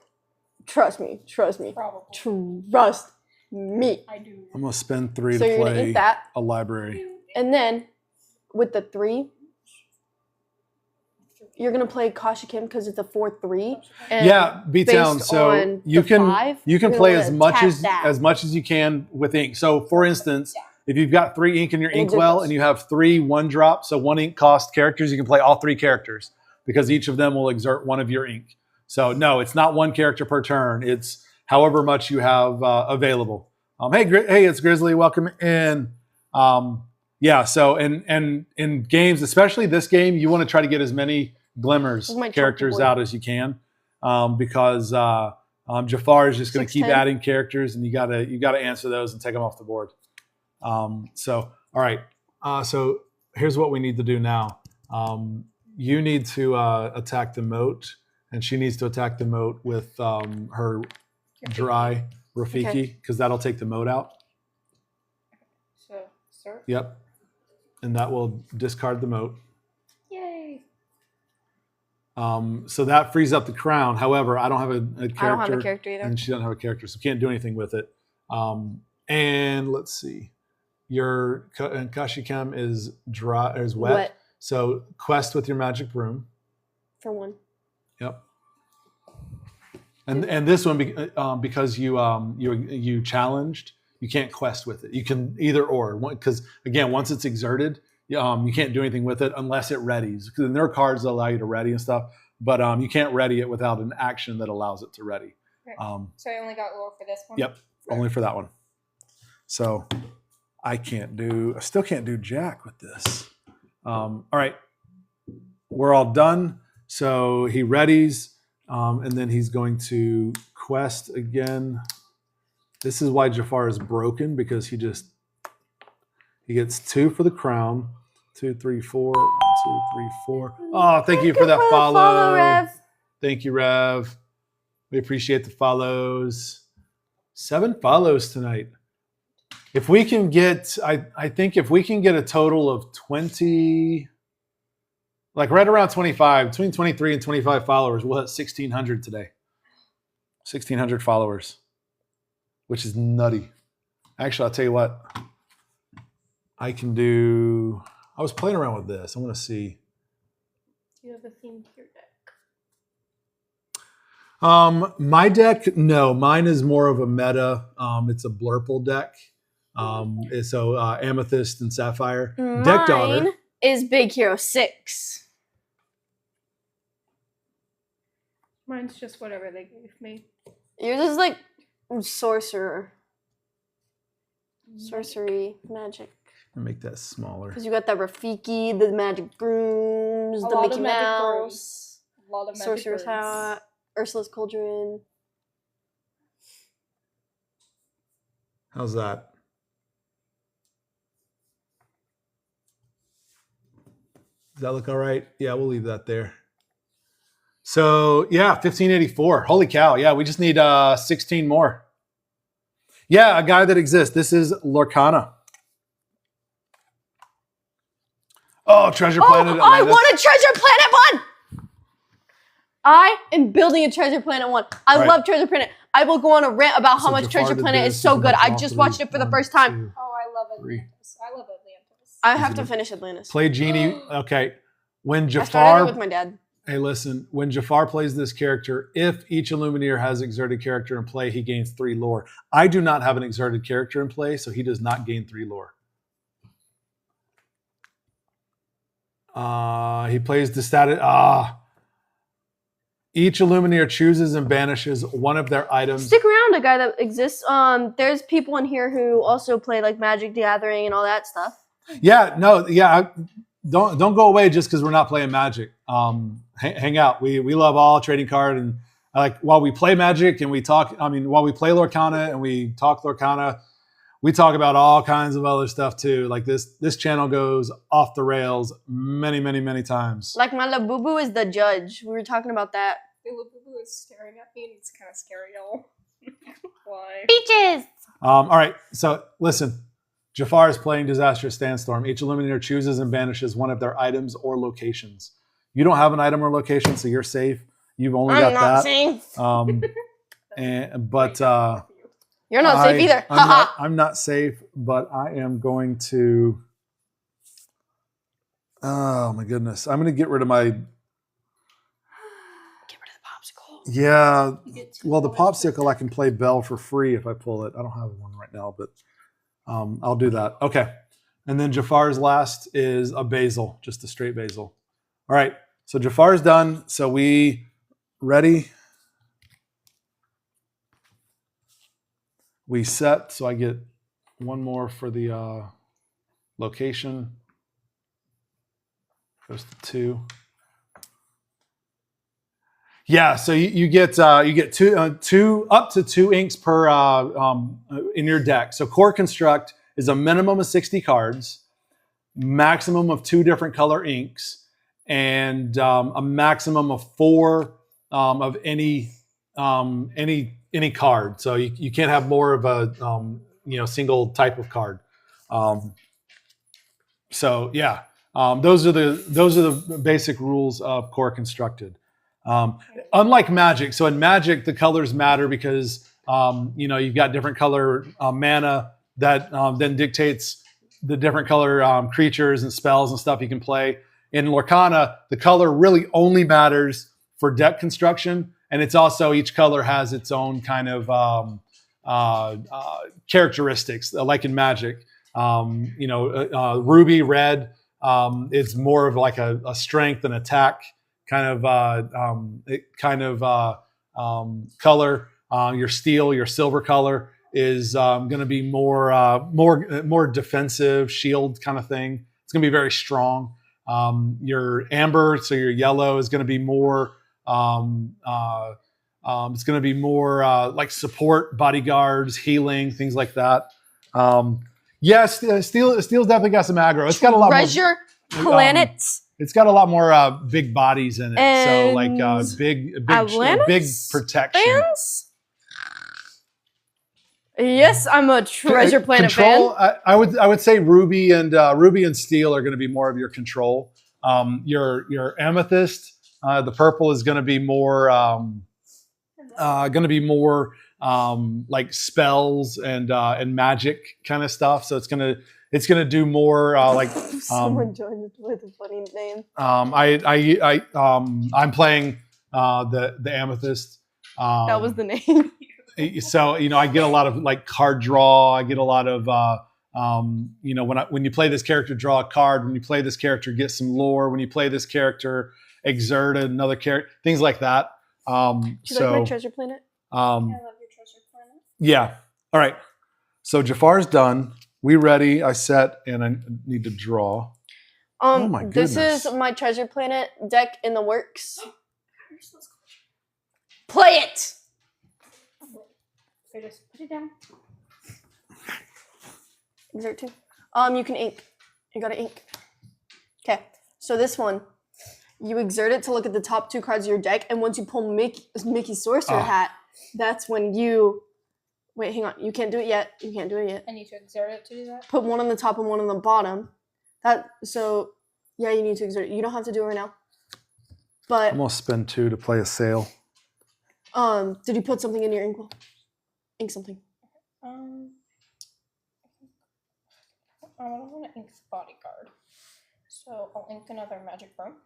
Trust me. Probably. Trust me. I do. I'm gonna spend 3 So to you're gonna play ink that, a library. and then with the 3, you're gonna play Kashikim because it's a 4/3. And Yeah, B-Town. based So on you the can 5, you can you're play gonna as much tap as that. much as you can with ink. So for instance, if you've got 3 ink in your And exert inkwell those. and you have 3 1-drop, so 1 ink cost characters, you can play all 3 characters because each of them will exert 1 of your ink. So no, it's not 1 character per turn. It's however much you have available. Hey, it's Grizzly. Welcome in. Yeah. So and in games, especially this game, you want to try to get as many Glimmers This is my characters chalkboard. out as you can, because Jafar is just going to keep 610. adding characters, and you gotta answer those and take them off the board. So all right. So here's what we need to do now. You need to attack the moat, and she needs to attack the moat with her dry Rafiki, because that'll take the moat out. So, sir. Yep. And that will discard the moat. Yay. So that frees up the crown. However, I don't have a character. I don't have a character either. And she doesn't have a character, so can't do anything with it. And let's see. Your Kashikem is dry, is wet. So quest with your magic broom. For 1. Yep. And this one, because you challenged, you can't quest with it. You can either or, because again, once it's exerted, you can't do anything with it unless it readies. Because there are cards that allow you to ready and stuff, but you can't ready it without an action that allows it to ready. Right. So I only got lore for this one? Yep, only for that one. So I still can't do jack with this. All right, we're all done. So he readies, and then he's going to quest again. This is why Jafar is broken, because he gets 2 for the crown. 2, 3, 4. 1, 2, 3, 4. Oh, thank you for that follow. Rev. Thank you, Rev. We appreciate the follows. 7 follows tonight. If we can get, I think if we can get a total of 20, like right around 25, between 23 and 25 followers, we'll hit 1,600 today. 1,600 followers, which is nutty. Actually, I'll tell you what. I was playing around with this. I want to see. Do you have a theme to your deck? My deck, no. Mine is more of a meta. It's a Blurple deck. So Amethyst and Sapphire. Deck Daughter. Mine is Big Hero 6. Mine's just whatever they gave me. Yours is like sorcerer. Sorcery, magic. I'll make that smaller. Because you got that Rafiki, the magic brooms, A the lot of Mickey magic Mouse, A lot of magic Sorcerer's birds. Hat, Ursula's Cauldron. How's that? Does that look all right? Yeah, we'll leave that there. So, yeah, 1584. Holy cow. Yeah, we just need 16 more. Yeah, a guy that exists. This is Lorcana. Oh, Treasure Planet. I Atlantis. want a Treasure Planet 1! I am building a Treasure Planet 1. I Right. love Treasure Planet. I will go on a rant about how So much Jafar Treasure did Planet this. is so This good. my I top just 3. watched it for the 1, first time. 2. Oh, I love 3. Atlantis. I love Atlantis. I have to finish Atlantis. Play Genie. Okay. When I started Jafar. it with my dad. Hey, listen, when Jafar plays this character, if each Illumineer has exerted character in play, he gains 3 lore. I do not have an exerted character in play, so he does not gain 3 lore. He plays the status. Each Illuminator chooses and banishes one of their items. Stick around, a guy that exists. There's people in here who also play like Magic the Gathering and all that stuff. Yeah, no, yeah. Don't go away just because we're not playing Magic. Hang out. We love all trading card, and while we play Magic and we talk. I mean, while we play Lorcana and we talk Lorcana, we talk about all kinds of other stuff too. Like this channel goes off the rails many times. Like my Labubu is the judge. We were talking about that. The Labubu is staring at me and it's kind of scary, y'all. Why? Beaches! All right, so listen. Jafar is playing Disastrous Sandstorm. Each Illuminator chooses and banishes one of their items or locations. You don't have an item or location, so you're safe. You've only got that. I'm not safe. But You're not safe either. I'm not safe, but I am going to. Oh my goodness! I'm going to get rid of my. Get rid of the popsicle. Yeah, well, the popsicle I can play Bell for free if I pull it. I don't have one right now, but I'll do that. Okay, and then Jafar's last is a basil, just a straight basil. All right, so Jafar's done. So we ready. We set, so I get one more for the location. Goes to 2. Yeah, so you get two up to 2 inks per in your deck. So Core Construct is a minimum of 60 cards, maximum of 2 different color inks, and a maximum of 4 of any card. So you can't have more of a single type of card. So yeah, those are the basic rules of Core Constructed. Unlike Magic, so in Magic the colors matter because you've got different color mana that then dictates the different color creatures and spells and stuff you can play. In Lorcana, the color really only matters for deck construction. And it's also, each color has its own kind of characteristics, like in Magic. Ruby red is more of like a strength and attack kind of color. Your steel, your silver color is going to be more defensive, shield kind of thing. It's going to be very strong. Your amber, so your yellow, is going to be more. It's going to be more like support, bodyguards, healing, things like that. Yes, Steel's definitely got some aggro. It's got a lot Treasure more planets. It's got a lot more big bodies in it, And so like big protection. Fans? Yes, I'm a Treasure Planet control, fan. I would say Ruby and Steel are going to be more of your control. Your Amethyst. The purple is going to be more like spells and magic kind of stuff. So it's gonna do more like. Someone joined with a funny name. I'm playing the Amethyst. That was the name. So I get a lot of like card draw. I get a lot of when you play this character, draw a card. When you play this character, get some lore. When you play this character, exert another character, things like that. Do you like my Treasure Planet? I love your Treasure Planet. Yeah. All right. So Jafar's done. We ready. I set, and I need to draw. Oh my goodness. This is my Treasure Planet deck in the works. Play it. So just put it down. Exert 2. You can ink. You gotta ink. Okay. So this one. You exert it to look at the top 2 cards of your deck, and once you pull Mickey's Sorcerer Hat, that's when you... Wait, hang on. You can't do it yet. You can't do it yet. I need to exert it to do that? Put one on the top and one on the bottom. Yeah, you need to exert it. You don't have to do it right now. But... I'm going to spend 2 to play a sail. Did you put something in your ink? Ink something. I don't want to ink Bodyguard. So I'll ink another Magic Room.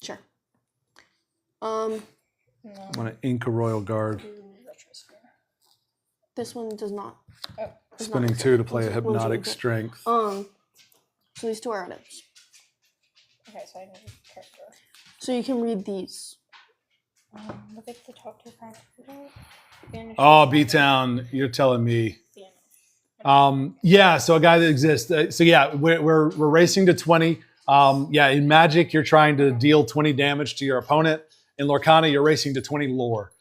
Sure. I'm going to ink a Royal Guard. This one does not. Oh. Spending 2 to play a Hypnotic Strength. So these 2 are items. Okay, so I need a character. So you can read these. Look at the top 2 cards. Oh, B-Town, you're telling me. Yeah, so a guy that exists. So yeah, we're racing to 20. Yeah, in Magic, you're trying to deal 20 damage to your opponent. In Lorcana, you're racing to 20 lore.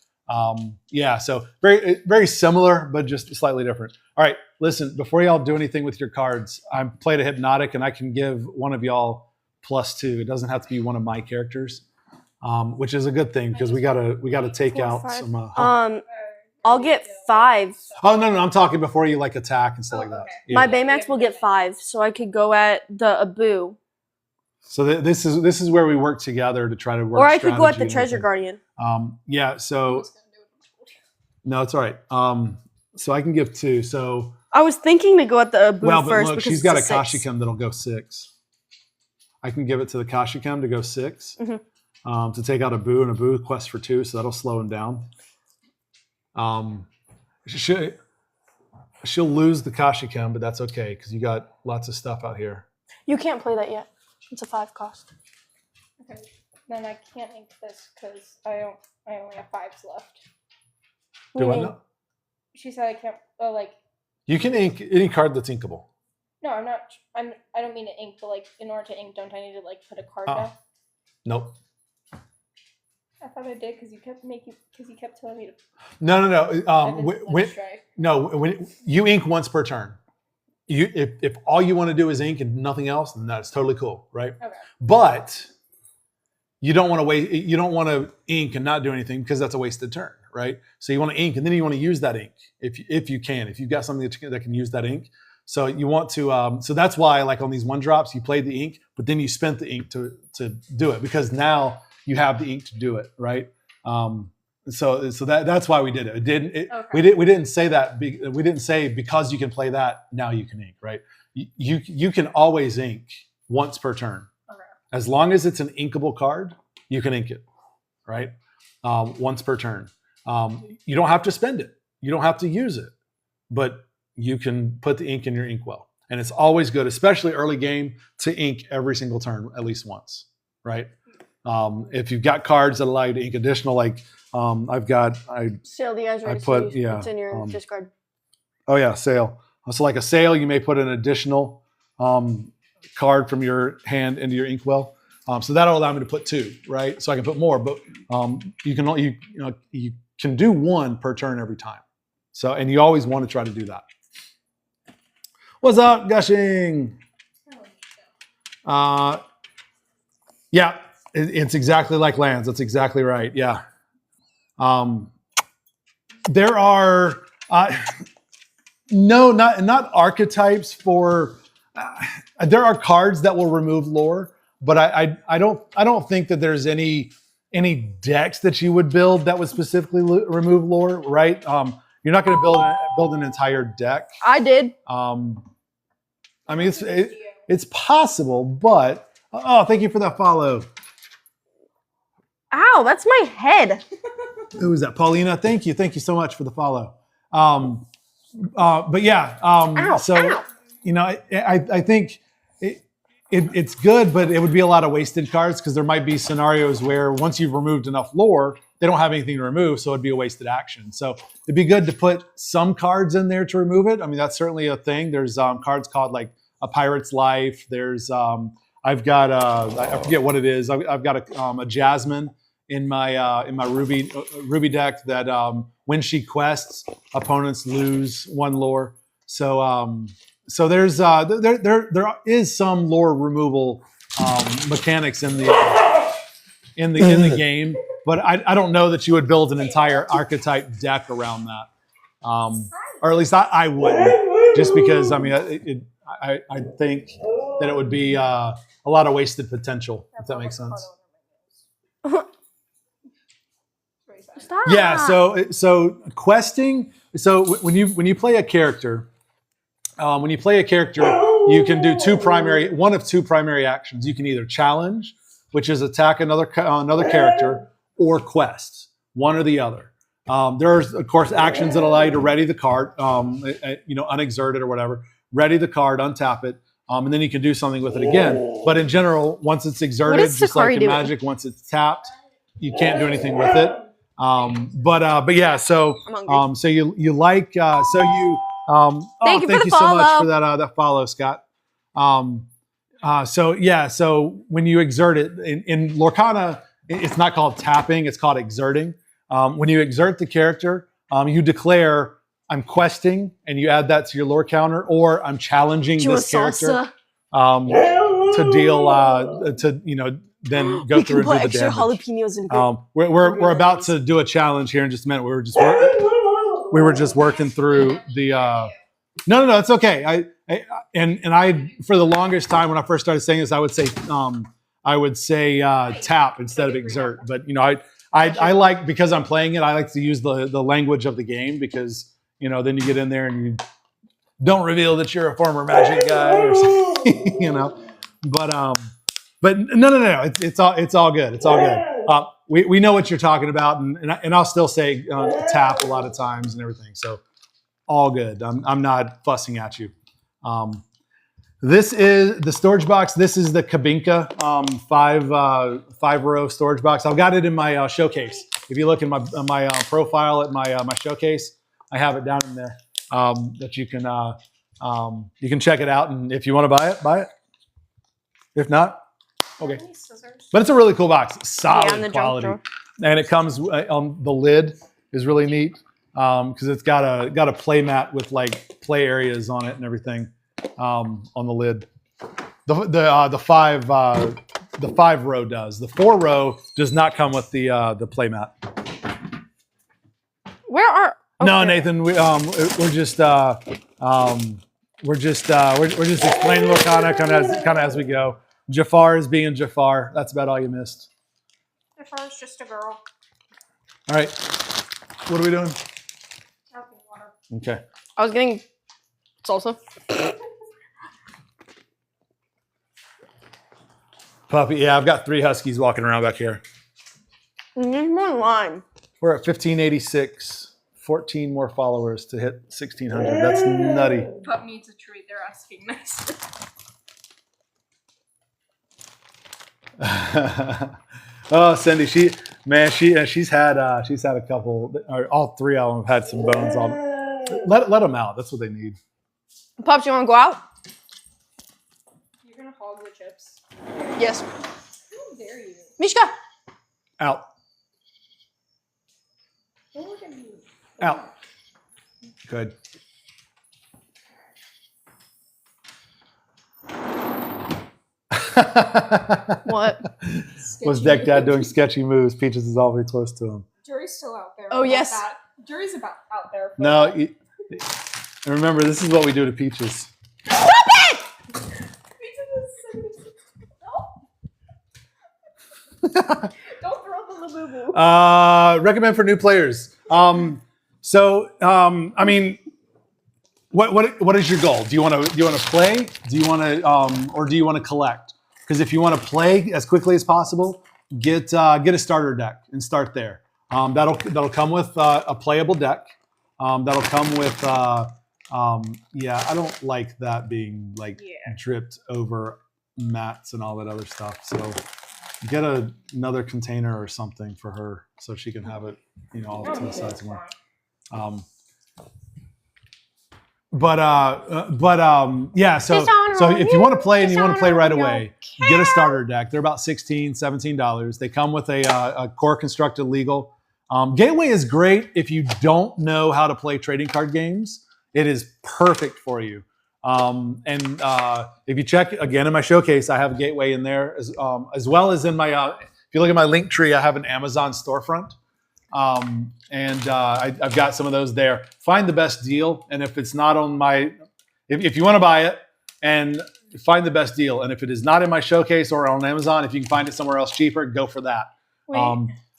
Yeah, so very similar, but just slightly different. All right, listen, before y'all do anything with your cards, I played a Hypnotic, and I can give one of y'all +2. It doesn't have to be one of my characters, which is a good thing because we gotta take out some. I'll get 5. Oh no, I'm talking before you like attack and stuff like that. Okay. Yeah. My Baymax will get 5, so I could go at the Abu. So this is where we work together to try to work. Or I could go at strategy the and Treasure everything. Guardian. Yeah. So no, it's all right. So I can give 2. So I was thinking to go at the Abu well, but first look, because she's got a it's 6. Kashikem that'll go 6. I can give it to the Kashikem to go 6 to take out Abu, and Abu quest for 2, so that'll slow him down. She'll lose the Kashikem, but that's okay because you got lots of stuff out here. You can't play that yet. It's a 5 cost. Okay. Then I can't ink this because I only have 5s left. Do I know? She said I can't. Oh, like You can ink any card that's inkable. no, I'm not. I don't mean to ink, but like in order to ink, don't I need to like put a card Oh. down? Nope. I thought I did because you kept telling me to. No. No. When you ink once per turn, if all you want to do is ink and nothing else, then that's totally cool, right? Okay. But you don't want to wait. You don't want to ink and not do anything because that's a wasted turn, right? So you want to ink and then you want to use that ink if you can. If you've got something that can use that ink, so you want to. So that's why, like on these 1-drops, you played the ink, but then you spent the ink to do it because now you have the ink to do it, right? So that's why we did it. Okay. We didn't say that. We didn't say because you can play that now you can ink, right? You can always ink once per turn. Okay. As long as it's an inkable card, you can ink it, right? Once per turn. You don't have to spend it. You don't have to use it, but you can put the ink in your inkwell, and it's always good, especially early game, to ink every single turn at least once, right? If you've got cards that allow you to ink additional, like Sail the Azure. It's in your discard. Oh yeah, sail. So like a sail, you may put an additional card from your hand into your inkwell. So that'll allow me to put 2, right? So I can put more, but you can do 1 per turn every time. So and you always want to try to do that. What's up, Gushing? Yeah, it's exactly like lands. That's exactly right. Yeah. There are not archetypes for. There are cards that will remove lore, but I don't think that there's any decks that you would build that would specifically remove lore, right? You're not going to build an entire deck. I did. I mean, it's possible, but thank you for that follow. Ow, that's my head. Who is that? Paulina, thank you so much for the follow. But yeah, Ow, so ow. I think it's good, but it would be a lot of wasted cards because there might be scenarios where once you've removed enough lore, they don't have anything to remove, so it'd be a wasted action. So it'd be good to put some cards in there to remove it. I mean, that's certainly a thing. There's cards called like a Pirate's Life. There's I've got I forget what it is. I've got a Jasmine in my Ruby deck that when she quests, opponents lose 1 lore. So so there is some lore removal mechanics in the game, but I don't know that you would build an entire archetype deck around that, or at least I wouldn't, just because I mean I think that it would be a lot of wasted potential, if that makes sense. Stop. Yeah, so questing. So when you play a character, you can do one of two primary actions. You can either challenge, which is attack another character, or quest, one or the other. There's of course actions that allow you to ready the card, unexert it or whatever. Ready the card, untap it, and then you can do something with it again. But in general, once it's exerted, just like in Magic, once it's tapped, you can't do anything with it. But yeah, so I'm hungry. so you like Thank you for the so much follow. for that follow, Scott. So yeah, so when you exert it in Lorcana, it's not called tapping; it's called exerting. When you exert the character, you declare I'm questing, and you add that to your lore counter, or I'm challenging Do you this want character salsa? to deal then go We through can and do put the extra damage. jalapenos in. We're about to do a challenge here in just a minute. We were just working through the. No, it's okay. I for the longest time when I first started saying this, I would say tap instead of exert. But I like, because I'm playing it, I like to use the language of the game, because then you get in there and you don't reveal that you're a former Magic guy or something, But no. It's all good. It's all good. We know what you're talking about, and I'll still say tap a lot of times and everything. So all good. I'm not fussing at you. This is the storage box. This is the Kabinka 5-row storage box. I've got it in my showcase. If you look in my profile at my showcase, I have it down in there that you can check it out. And if you want to buy it. If not, okay. But it's a really cool box. Solid quality. And it comes on the lid is really neat because it's got a play mat with like play areas on it and everything on the lid. The 5-row does. The 4-row does not come with the play mat. Where are? Okay. No, Nathan. We're just explaining Lorcana kind of as we go. Jafar is being Jafar. That's about all you missed. Jafar's just a girl. All right. What are we doing? Drinking water. Okay. I was getting salsa. Puppy. Yeah, I've got 3 huskies walking around back here. There's more lime. We're at 1586. 14 more followers to hit 1600. That's nutty. Pup needs a treat. They're asking this. Oh, Cindy, she's had a couple, or all 3 of them have had some bones on. Let them out. That's what they need. Pops, you want to go out? You're gonna hog the chips. Yes. How dare you? Mishka. Out. Don't look at me. Out. Good. What? Was Deck Dad doing sketchy moves? Peaches is awfully close to him. Jury's still out there. Oh, yes. That. Jury's out there. No, remember, this is what we do to Peaches. Stop it! Don't throw the Labubu. Recommend for new players. I mean, what is your goal? Do you want to play? Do you want to or do you want to collect? Because if you want to play as quickly as possible, get a starter deck and start there. That'll come with a playable deck. That'll come with I don't like that being like dripped over mats and all that other stuff. So get another container or something for her so she can have it, all to the side somewhere. So if you want to play and you want to play right away, get a starter deck. They're about $16, $17. They come with a core constructed legal. Gateway is great if you don't know how to play trading card games. It is perfect for you. If you check again in my showcase, I have a Gateway in there as well as in my. If you look at my link tree, I have an Amazon storefront. I've got some of those there. Find the best deal, and if it's not on if you want to buy it, and find the best deal, and if it is not in my showcase or on Amazon, if you can find it somewhere else cheaper, go for that.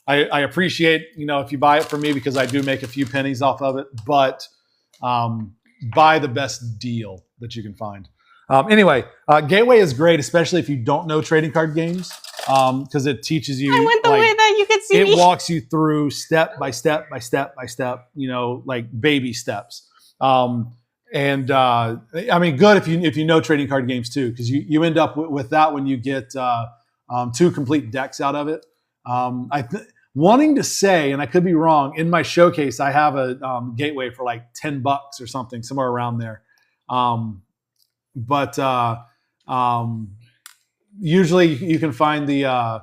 I appreciate if you buy it from me because I do make a few pennies off of it, but buy the best deal that you can find. Gateway is great, especially if you don't know trading card games. Because it teaches you. I went the way that you could see me. It walks you through step by step by step by step. Like baby steps. Good if you know trading card games too, because you end up with that when you get 2 complete decks out of it. wanting to say, and I could be wrong, in my showcase, I have a gateway for like $10 or something, somewhere around there. But usually you can find the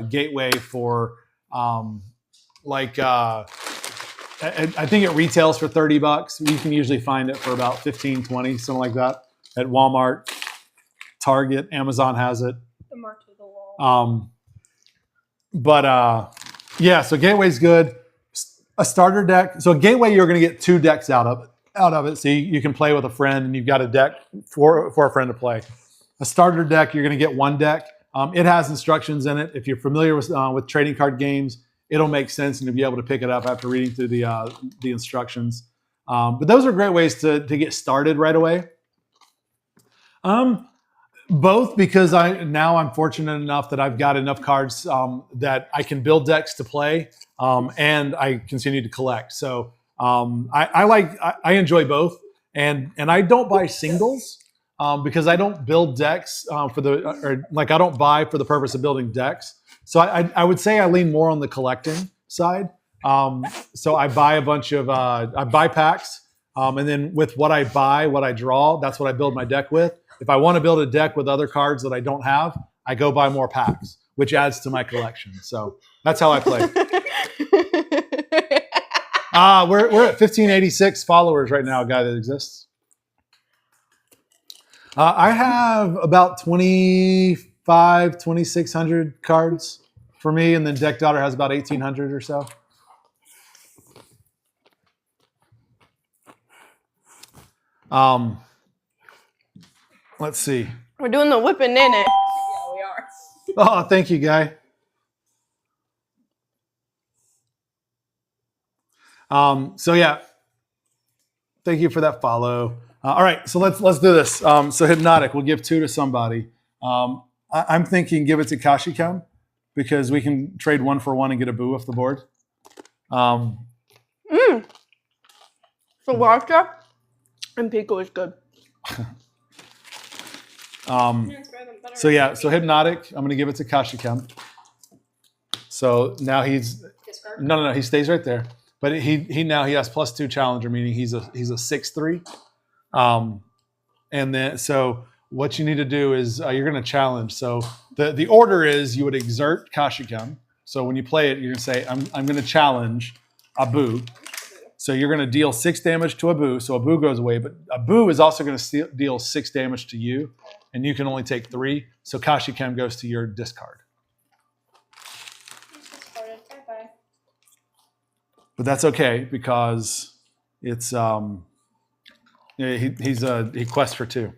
gateway for I think it retails for $30. You can usually find it for about 15, 20, something like that at Walmart, Target, Amazon has it. The mark to the wall. Yeah, so gateway's good. A starter deck. So a gateway, you're going to get 2 decks out of it. So you can play with a friend, and you've got a deck for a friend to play. A starter deck, you're going to get 1 deck. It has instructions in it. If you're familiar with trading card games, it'll make sense, and you'll be able to pick it up after reading through the instructions. But those are great ways to get started right away. Both because I'm fortunate enough that I've got enough cards that I can build decks to play, and I continue to collect. So I enjoy both, and I don't buy singles because I don't build decks I don't buy for the purpose of building decks. So I would say I lean more on the collecting side. So I buy a bunch of I buy packs, and then with what I buy, what I draw, that's what I build my deck with. If I want to build a deck with other cards that I don't have, I go buy more packs, which adds to my collection. So that's how I play. We're at 1586 followers right now, a guy that exists. I have about 2,600 cards for me, and then Deck Daughter has about 1,800 or so. Let's see. We're doing the whipping in it. Yeah, we are. Oh, thank you, Guy. So yeah, thank you for that follow. All right, so let's do this. So Hypnotic, we'll give 2 to somebody. I'm thinking give it to Kashikam because we can trade 1 for 1 and get a boo off the board. So vodka and pico is good. So yeah, so Hypnotic, I'm going to give it to Kashikam. So now he's Discard. no, he stays right there. But he has +2 challenger, meaning he's a 6/3. And then so what you need to do is you're going to challenge. So the order is you would exert Kashikam. So when you play it, you're going to say I'm going to challenge Abu. So you're going to deal 6 damage to Abu. So Abu goes away, but Abu is also going to deal 6 damage to you, and you can only take 3. So Kashikam goes to your discard. Discarded. Bye-bye. But that's okay because it's he quests for 2.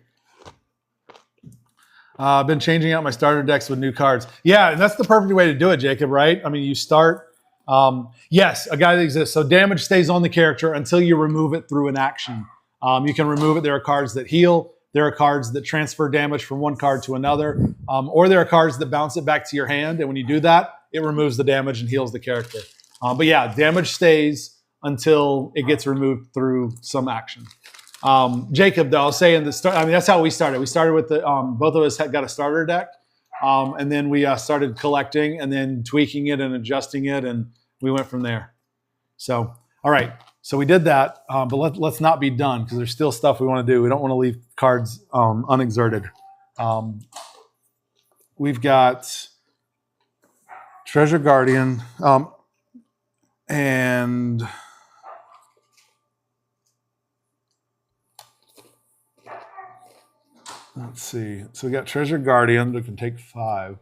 I've been changing out my starter decks with new cards. Yeah, and that's the perfect way to do it, Jacob, right? I mean, you start. Yes, a guy that exists. So damage stays on the character until you remove it through an action. You can remove it. There are cards that heal. There are cards that transfer damage from one card to another. Or there are cards that bounce it back to your hand. And when you do that, it removes the damage and heals the character. But yeah, damage stays until it gets removed through some action. Jacob, though, I'll say in the start, I mean, that's how we started. We started with both of us had got a starter deck. And then we started collecting and then tweaking it and adjusting it. And we went from there. So, all right. So we did that, but let's not be done because there's still stuff we want to do. We don't want to leave cards unexerted. We've got Treasure Guardian and let's see. So we got Treasure Guardian that can take 5.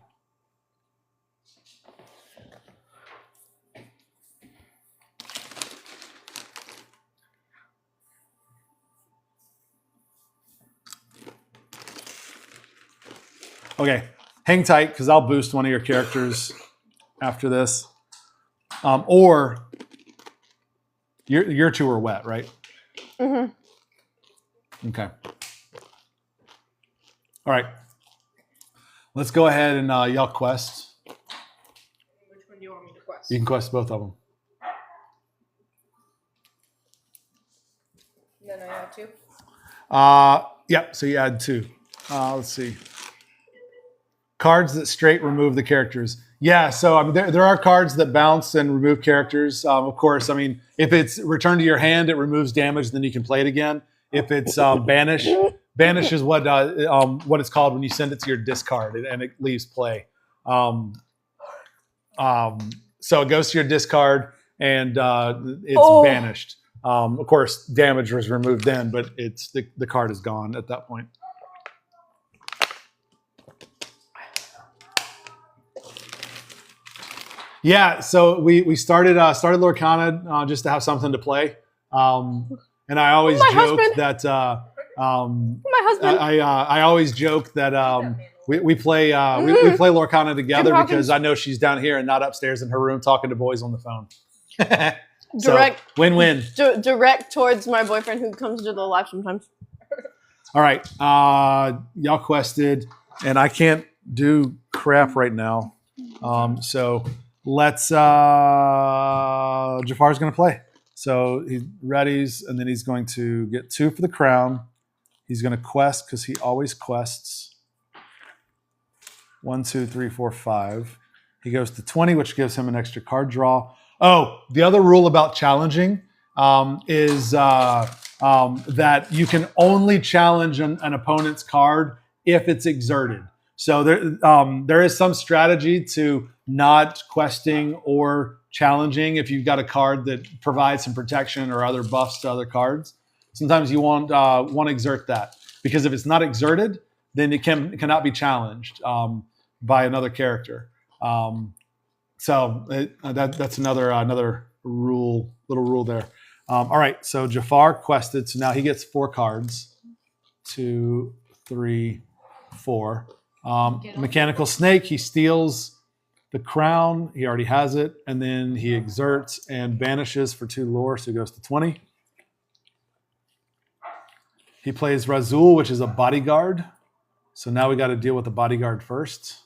Okay, hang tight because I'll boost one of your characters after this. Or your 2 are wet, right? Mm-hmm. Okay. All right. Let's go ahead and y'all quest. Which one do you want me to quest? You can quest both of them. Then I have 2. Yeah, so you add 2. Let's see. Cards that straight remove the characters. Yeah, so I mean, there are cards that bounce and remove characters. Of course, I mean, if it's returned to your hand, it removes damage, then you can play it again. If it's banish is what it's called when you send it to your discard and it leaves play. So it goes to your discard and it's banished. Of course, damage was removed then, but it's the card is gone at that point. Yeah, so we started Lorcana just to have something to play, and I always joke that My husband. I always joke that we play Lorcana together because I know she's down here and not upstairs in her room talking to boys on the phone. So, Direct win-win. Direct towards my boyfriend who comes to the live sometimes. All right, y'all quested, and I can't do crap right now, so. Let's Jafar's going to play. So he readies, and then he's going to get 2 for the crown. He's going to quest because he always quests. 1, 2, 3, 4, 5. He goes to 20, which gives him an extra card draw. Oh, the other rule about challenging is that you can only challenge an opponent's card if it's exerted. So there is some strategy to not questing or challenging if you've got a card that provides some protection or other buffs to other cards. Sometimes you want to exert that because if it's not exerted, then it cannot be challenged by another character. So that's another rule, little rule there. All right, so Jafar quested, so now he gets 4 cards. 2, 3, 4. Mechanical Snake, he steals the crown. He already has it. And then he exerts and banishes for 2 lore, so he goes to 20. He plays Razul, which is a bodyguard. So now we got to deal with the bodyguard first.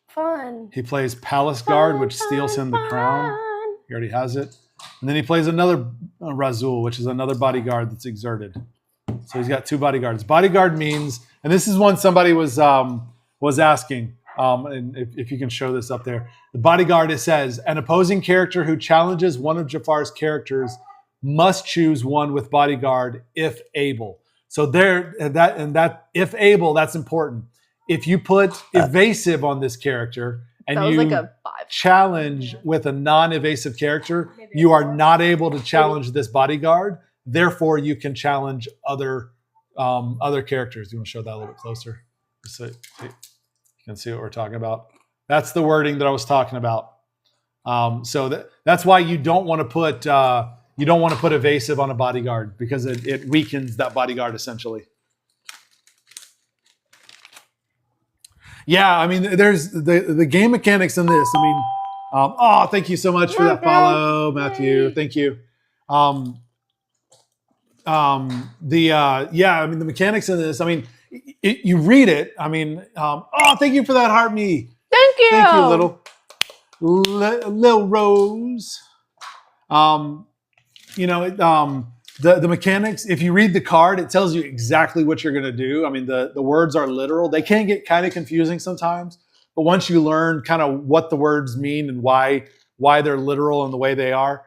Fun. He plays Palace Guard, which steals him the crown. He already has it. And then he plays another Razul, which is another bodyguard that's exerted. So he's got 2 bodyguards. Bodyguard means, and this is one somebody was asking, and if you can show this up there. The bodyguard, it says, an opposing character who challenges one of Jafar's characters must choose one with bodyguard if able. So that if able, that's important. If you put evasive on this character and you like a 5. challenge with a non-evasive character, you are not able to challenge this bodyguard. Therefore, you can challenge other characters. You want to show that a little bit closer, so you can see what we're talking about. That's the wording that I was talking about. So that's why you don't want to put evasive on a bodyguard because it weakens that bodyguard essentially. Yeah, I mean, there's the game mechanics in this. I mean, thank you so much for that follow, Matthew. Thank you. I mean, the mechanics in this, I mean, you read it. I mean, thank you for that, heart me. Thank you. Thank you, little Rose. The mechanics, if you read the card, it tells you exactly what you're going to do. I mean, the words are literal. They can get kind of confusing sometimes, but once you learn kind of what the words mean and why they're literal in the way they are,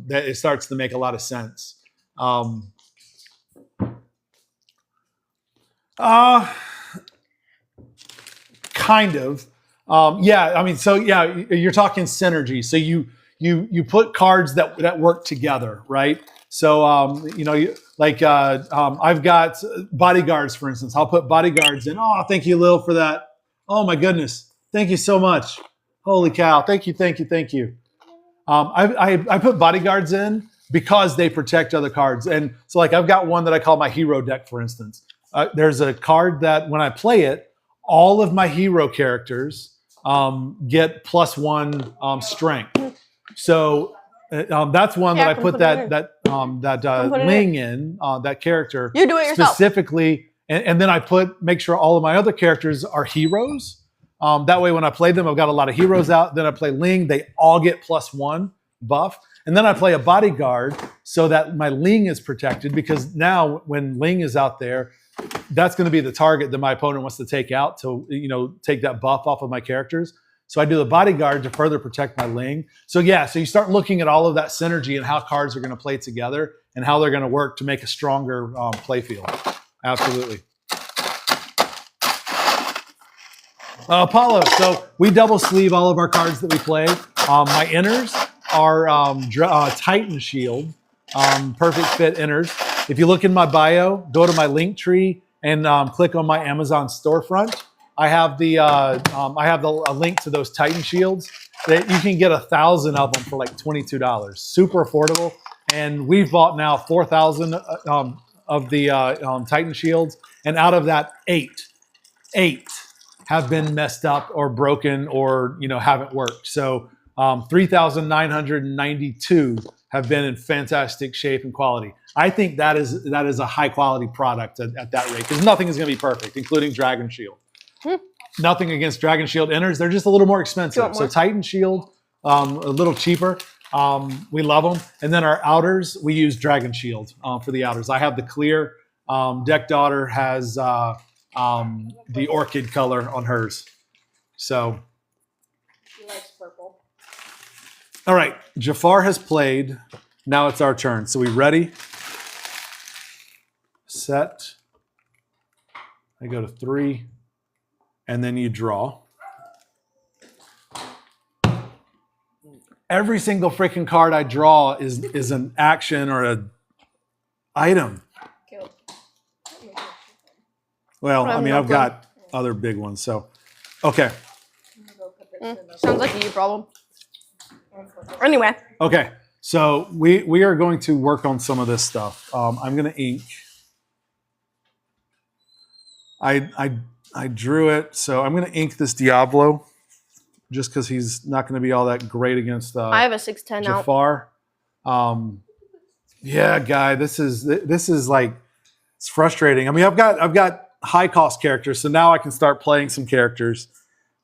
it starts to make a lot of sense. Kind of. I mean, so yeah, you're talking synergy. So you put cards that work together, right? So, I've got bodyguards, for instance. I'll put bodyguards in. Oh, thank you, Lil, for that. Oh my goodness. Thank you so much. Holy cow. Thank you. I put bodyguards in because they protect other cards. And so like I've got one that I call my hero deck, for instance. There's a card that when I play it, all of my hero characters get +1 strength. So that's one that I put that Ling in, that character. You do it yourself. Specifically, and then I make sure all of my other characters are heroes. That way when I play them, I've got a lot of heroes out. Then I play Ling, they all get +1 buff. And then I play a bodyguard so that my Ling is protected because now when Ling is out there, that's going to be the target that my opponent wants to take out to, take that buff off of my characters. So I do the bodyguard to further protect my Ling. So yeah, so you start looking at all of that synergy and how cards are going to play together and how they're going to work to make a stronger play field. Absolutely. Apollo. So we double sleeve all of our cards that we play. My inners are Titan Shield, perfect fit inners. If you look in my bio, go to my link tree and click on my Amazon storefront. I have a link to those Titan Shields that you can get 1,000 of them for like $22. Super affordable. And we've bought now 4,000 of the Titan Shields, and out of that, eight have been messed up or broken or haven't worked. So 3,992 have been in fantastic shape and quality. I think that is a high quality product at that rate, because nothing is going to be perfect, including Dragon Shield. Nothing against Dragon Shield inners; they're just a little more expensive. So Titan Shield, a little cheaper. We love them. And then our outers, we use Dragon Shield for the outers. I have the clear. Deck Daughter has the orchid color on hers. So. She likes purple. All right. Jafar has played. Now it's our turn. So we ready? Set. I go to 3. And then you draw. Every single freaking card I draw is an action or a item. Well, I mean, I've got other big ones, so okay. Sounds like a you problem. Anyway. Okay, so we are going to work on some of this stuff. I'm going to ink. I drew it, so I'm going to ink this Diablo. Just because he's not going to be all that great against I have a 6/10 out. Jafar. Yeah, guy, this is like, it's frustrating. I mean, I've got high cost characters, so now I can start playing some characters.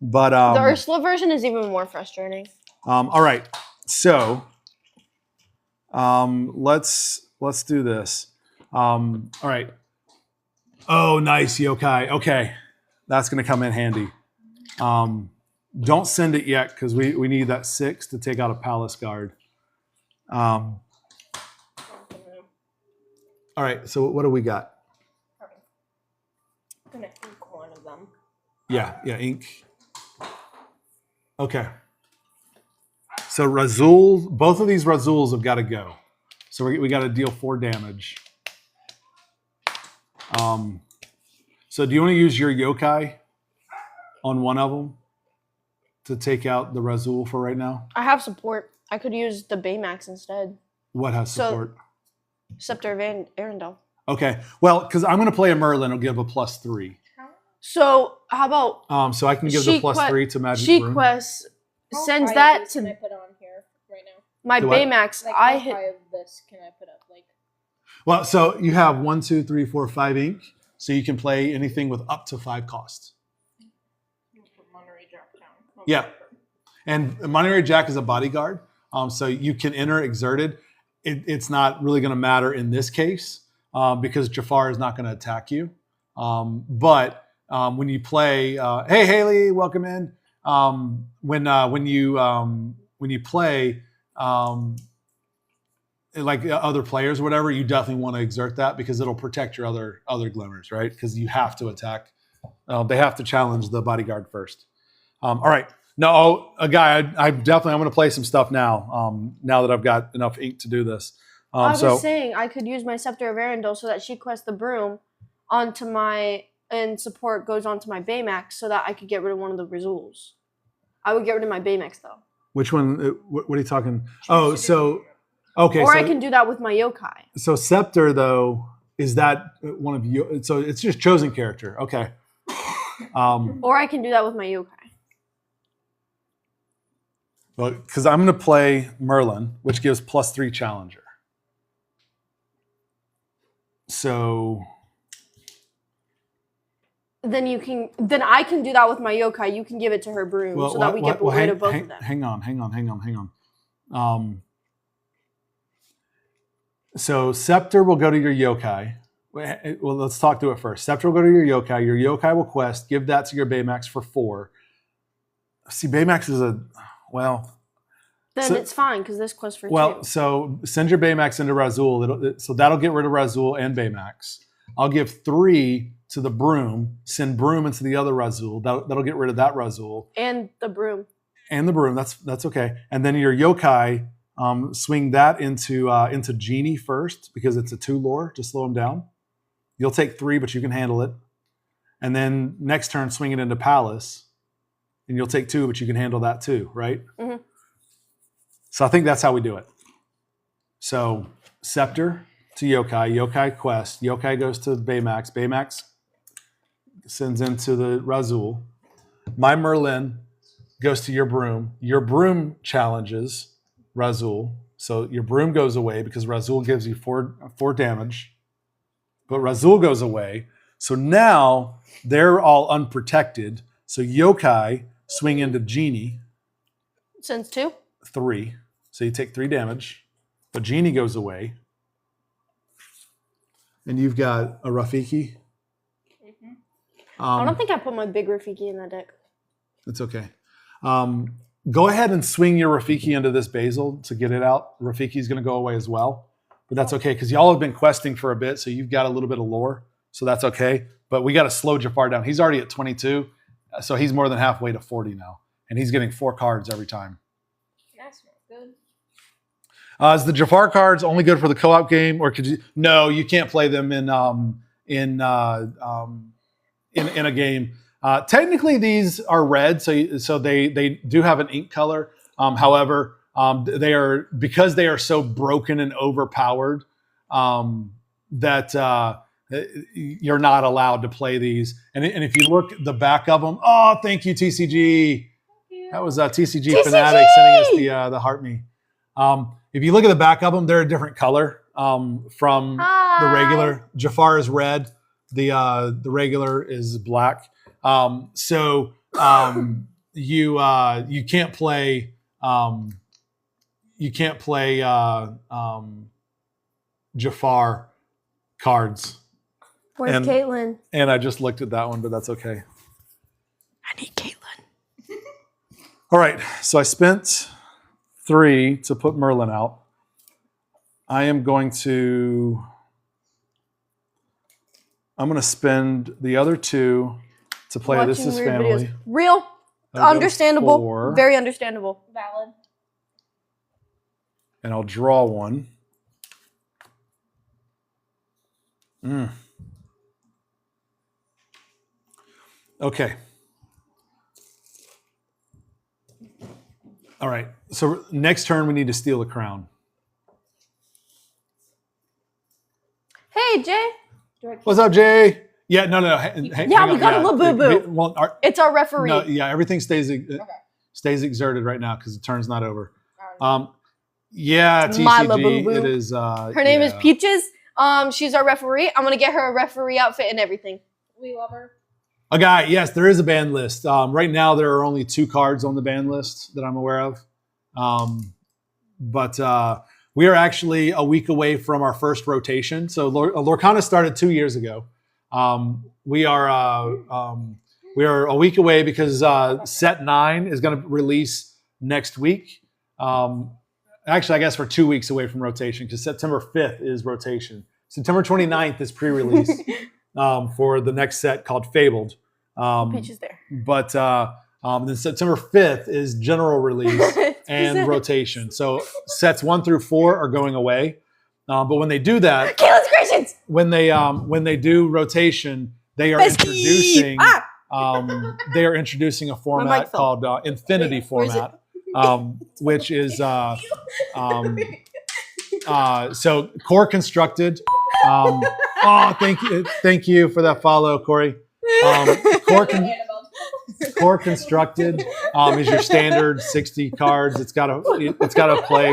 But the Ursula version is even more frustrating. All right, so let's do this. All right. Oh, nice yokai. Okay, that's going to come in handy. Don't send it yet because we need that 6 to take out a Palace Guard. All right, so what do we got? I'm gonna ink one of them. Yeah, ink. Okay. So Razul, both of these Razuls have got to go. So we got to deal 4 damage. So do you want to use your yokai on one of them to take out the Razul for right now? I have support. I could use the Baymax instead. What has support? Scepter of Arendelle. Okay. Well, because I'm going to play a Merlin, it'll give a +3. So how about so I can give the +3 to Magic She Rune. Quest How sends high that of these can I to put on here right now? my Do what? Baymax. Like, I how hit. high of this can I put up? Like, Well, so you have 1, 2, 3, 4, 5 ink. So you can play anything with up to 5 costs. Monterey Jack down. Yeah. And Monterey Jack is a bodyguard. So you can enter exerted. It's not really going to matter in this case because Jafar is not going to attack you. But when you play, hey Haley, welcome in. When you play like other players or whatever, you definitely want to exert that because it'll protect your other glimmers, right? Because you have to attack. They have to challenge the bodyguard first. All right. No, a guy. I'm going to play some stuff now. Now that I've got enough ink to do this. I was saying I could use my Scepter of Arendelle so that she quests the broom onto my and support goes onto my Baymax so that I could get rid of one of the Razuls. I would get rid of my Baymax though. Which one? What are you talking? Oh, so okay. Or so, I can do that with my yokai. So Scepter though, is that one of you? So it's just chosen character. Okay. Or I can do that with my yokai. Well, because I'm going to play Merlin, which gives +3 Challenger. So then I can do that with my yokai. You can give it to her broom so that we get rid of both of them. Hang on. So Scepter will go to your yokai, Well, let's talk through it first. Scepter will go to your yokai. Your yokai will quest. Give that to your Baymax for 4. See, Baymax is Then So- it's fine because this quest for well, 2. so send your Baymax into Razul. So that'll get rid of Razul and Baymax. I'll give 3 to the Broom. Send Broom into the other Razul. That'll get rid of that Razul And the broom. and the Broom. That's okay. And then your yokai, swing that into Genie first because it's a 2 lore to slow him down. You'll take 3, but you can handle it. And then next turn, swing it into Palace, and you'll take 2, but you can handle that too, right? Mhm. So I think that's how we do it. So Scepter to Yokai, Yokai quest, Yokai goes to Baymax, Baymax sends into the Razul. My Merlin goes to your Broom challenges Razul. So your Broom goes away because Razul gives you 4 damage. But Razul goes away. So now they're all unprotected. So Yokai swing into Genie, Sends 2. 3. So you take 3 damage. But Genie goes away. And you've got a Rafiki. I don't think I put my big Rafiki in that deck. It's okay. Go ahead and swing your Rafiki into this Basil to get it out. Rafiki's going to go away as well. But that's okay because y'all have been questing for a bit, so you've got a little bit of lore. So that's okay. But we got to slow Jafar down. He's already at 22, so he's more than halfway to 40 now. And he's getting 4 cards every time. That's not good. Is the Jafar cards only good for the co-op game, or could you? No, you can't play them in a game. Technically, these are red, so they do have an ink color. However, they are because they are so broken and overpowered that you're not allowed to play these. And if you look at the back of them, oh, thank you, TCG. That was TCG Fanatic sending us the Heart Me. If you look at the back of them, they're a different color from the regular. Jafar is red. The regular is black. So you can't play Jafar cards. Where's And- Caitlin? And I just looked at that one, but that's okay. I need Caitlin. All right, so I spent 3 to put Merlin out. I am going to spend the other 2 to play This Watching Is weird Family. videos. Real. I'll go Understandable. 4, Very understandable. Valid. and I'll draw 1. Okay. All right. So next turn we need to steal a crown. Hey, Jay. What's up, Jay? Yeah, no. Hang Yeah, on. we got a little boo-boo. Well, It's our referee. no, yeah, everything stays exerted right now because the turn's not over. Yeah, My TCG. la-boo-boo. It is. Her name is Peaches. She's our referee. I'm gonna get her a referee outfit and everything. We love her. A guy. Yes, there is a ban list. Right now, there are only 2 cards on the ban list that I'm aware of. But we are actually a week away from our first rotation. So Lorcana started 2 years ago. We are a week away because set 9 is going to release next week. Actually, I guess we're 2 weeks away from rotation because September 5th is rotation. September 29th is pre-release for the next set called Fabled. Peaches there. But then September 5th is general release and rotation. So sets 1 through 4 are going away. But when they do that, Caitlin's Creations. when they do rotation, they are introducing a format called Infinity format, which is so core constructed. Thank you for that follow, Corey. Core constructed is your standard 60 cards. It's got to play with it's got to play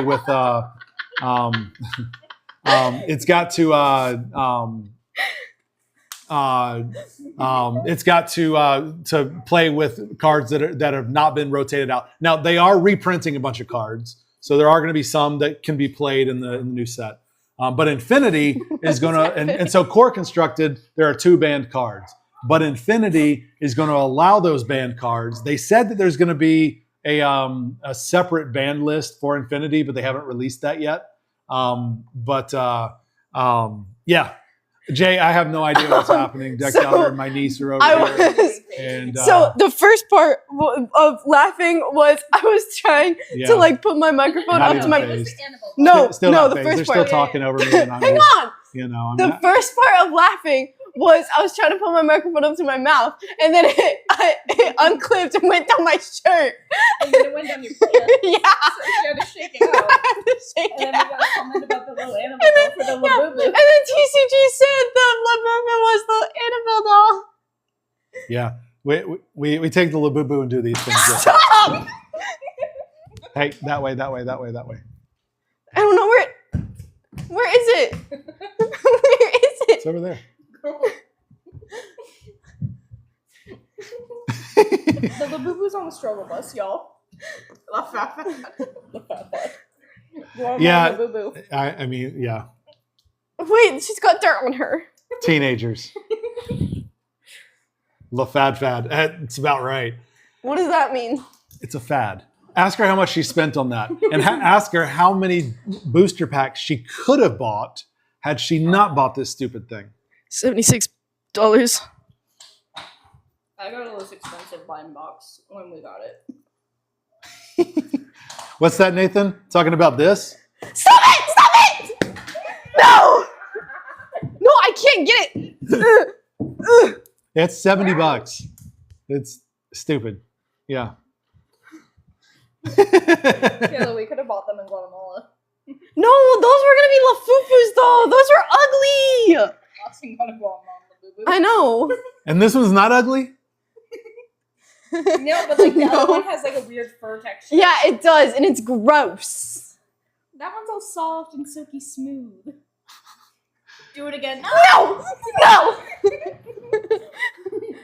with cards that have not been rotated out. Now they are reprinting a bunch of cards, so there are going to be some that can be played in the new set. But Infinity is going to, and so Core Constructed, there are 2 banned cards. But Infinity is going to allow those banned cards. They said that there's going to be a separate banned list for Infinity, but they haven't released that yet. Yeah. Jay, I have no idea what's happening. Dexter and my niece are over here. And, so the first part of laughing was I was trying to like put my microphone up to my face. No, Still no, not the phased. first They're part. still talking over me. And I'm Hang just, on. You know, The first part of laughing was I was trying to put my microphone up to my mouth, and then it unclipped and went down my shirt. And then it went down your pants. Yeah. So you had to shake it out. I had to shake And it then we out. got a comment about the little animal And then- doll for the yeah. Labubu. And then TCG said the Labubu was the Annabelle doll. yeah. We take the Labubu and do these things. Stop! Hey, that way. I don't know where is it? Where is it? It's over there. The Labubu's on the struggle bus, y'all. Yeah. Labubu. I mean, yeah. Wait, she's got dirt on her. Teenagers. Fad. It's about right. What does that mean? It's a fad. Ask her how much she spent on that. And ask her how many booster packs she could have bought had she not bought this stupid thing. $76. I got a less expensive blind box when we got it. What's that, Nathan? Talking about this? Stop it! Stop it! No! No, I can't get it. It's $70. It's stupid. Yeah. Kayla, we could have bought them in Guatemala. No, those were gonna be Lafufus though. Those were ugly. Austin got a Guatemala Labubu. I know. And this one's not ugly? No, but like the No. other one has like a weird fur texture. Yeah, it does, and it's gross. That one's all soft and silky smooth. Do it again. No! No!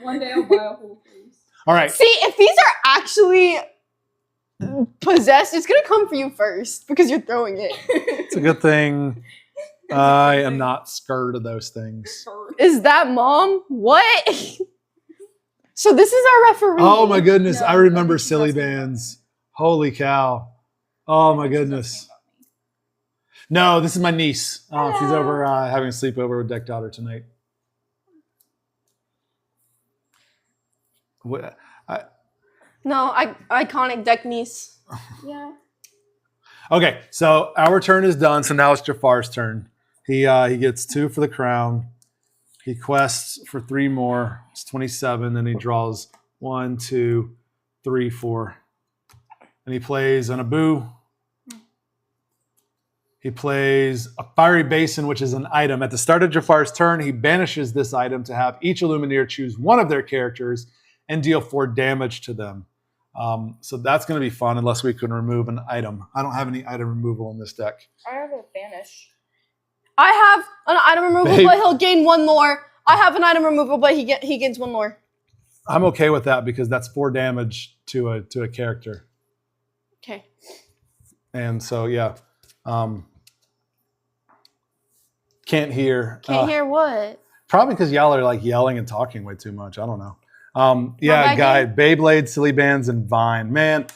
One day I'll buy a whole face. All right. See, if these are actually possessed, it's gonna come for you first because you're throwing it. It's a good thing I am not scared of those things. Is that mom? What? So this is our referee. Oh my goodness. No, I remember that's Silly disgusting. Bands. Holy cow. Oh my goodness. No, this is my niece. Oh, she's over having a sleepover with Deck Daughter tonight. What? No, iconic deck niece. Yeah. Okay, so our turn is done. So now it's Jafar's turn. He gets 2 for the crown. He quests for 3 more. It's 27. Then he draws 1, 2, 3, 4. And he plays an Abu. He plays a Fiery Basin, which is an item. At the start of Jafar's turn, he banishes this item to have each Illumineer choose one of their characters and deal 4 damage to them. So that's going to be fun unless we can remove an item. I don't have any item removal in this deck. I have a banish. I have an item removal, Babe. but he'll gain 1 more. I have an item removal, but he gains 1 more. I'm okay with that because that's 4 damage to a character. Okay. And so, yeah. Can't hear. Can't hear what? Probably because y'all are like yelling and talking way too much. I don't know. bad, Guy, Beyblade, Silly Bands, and Vine. Man,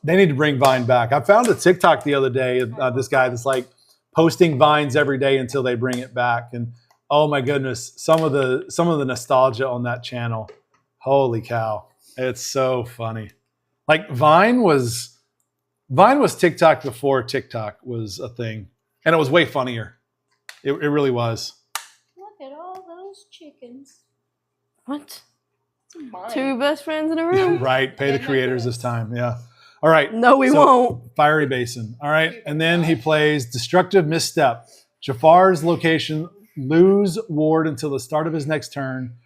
they need to bring Vine back. I found a TikTok the other day. This guy that's like posting Vines every day until they bring it back. And oh my goodness, some of the nostalgia on that channel. Holy cow. It's so funny. Like Vine was TikTok before TikTok was a thing. And it was way funnier. It really was. Look at all those chickens. What? It's mine. 2 best friends in a room? Right. Pay the creators this time. Yeah. All right. No, we So- won't. Fiery Basin. All right. And then he plays Destructive Misstep. Jafar's location, lose ward until the start of his next turn.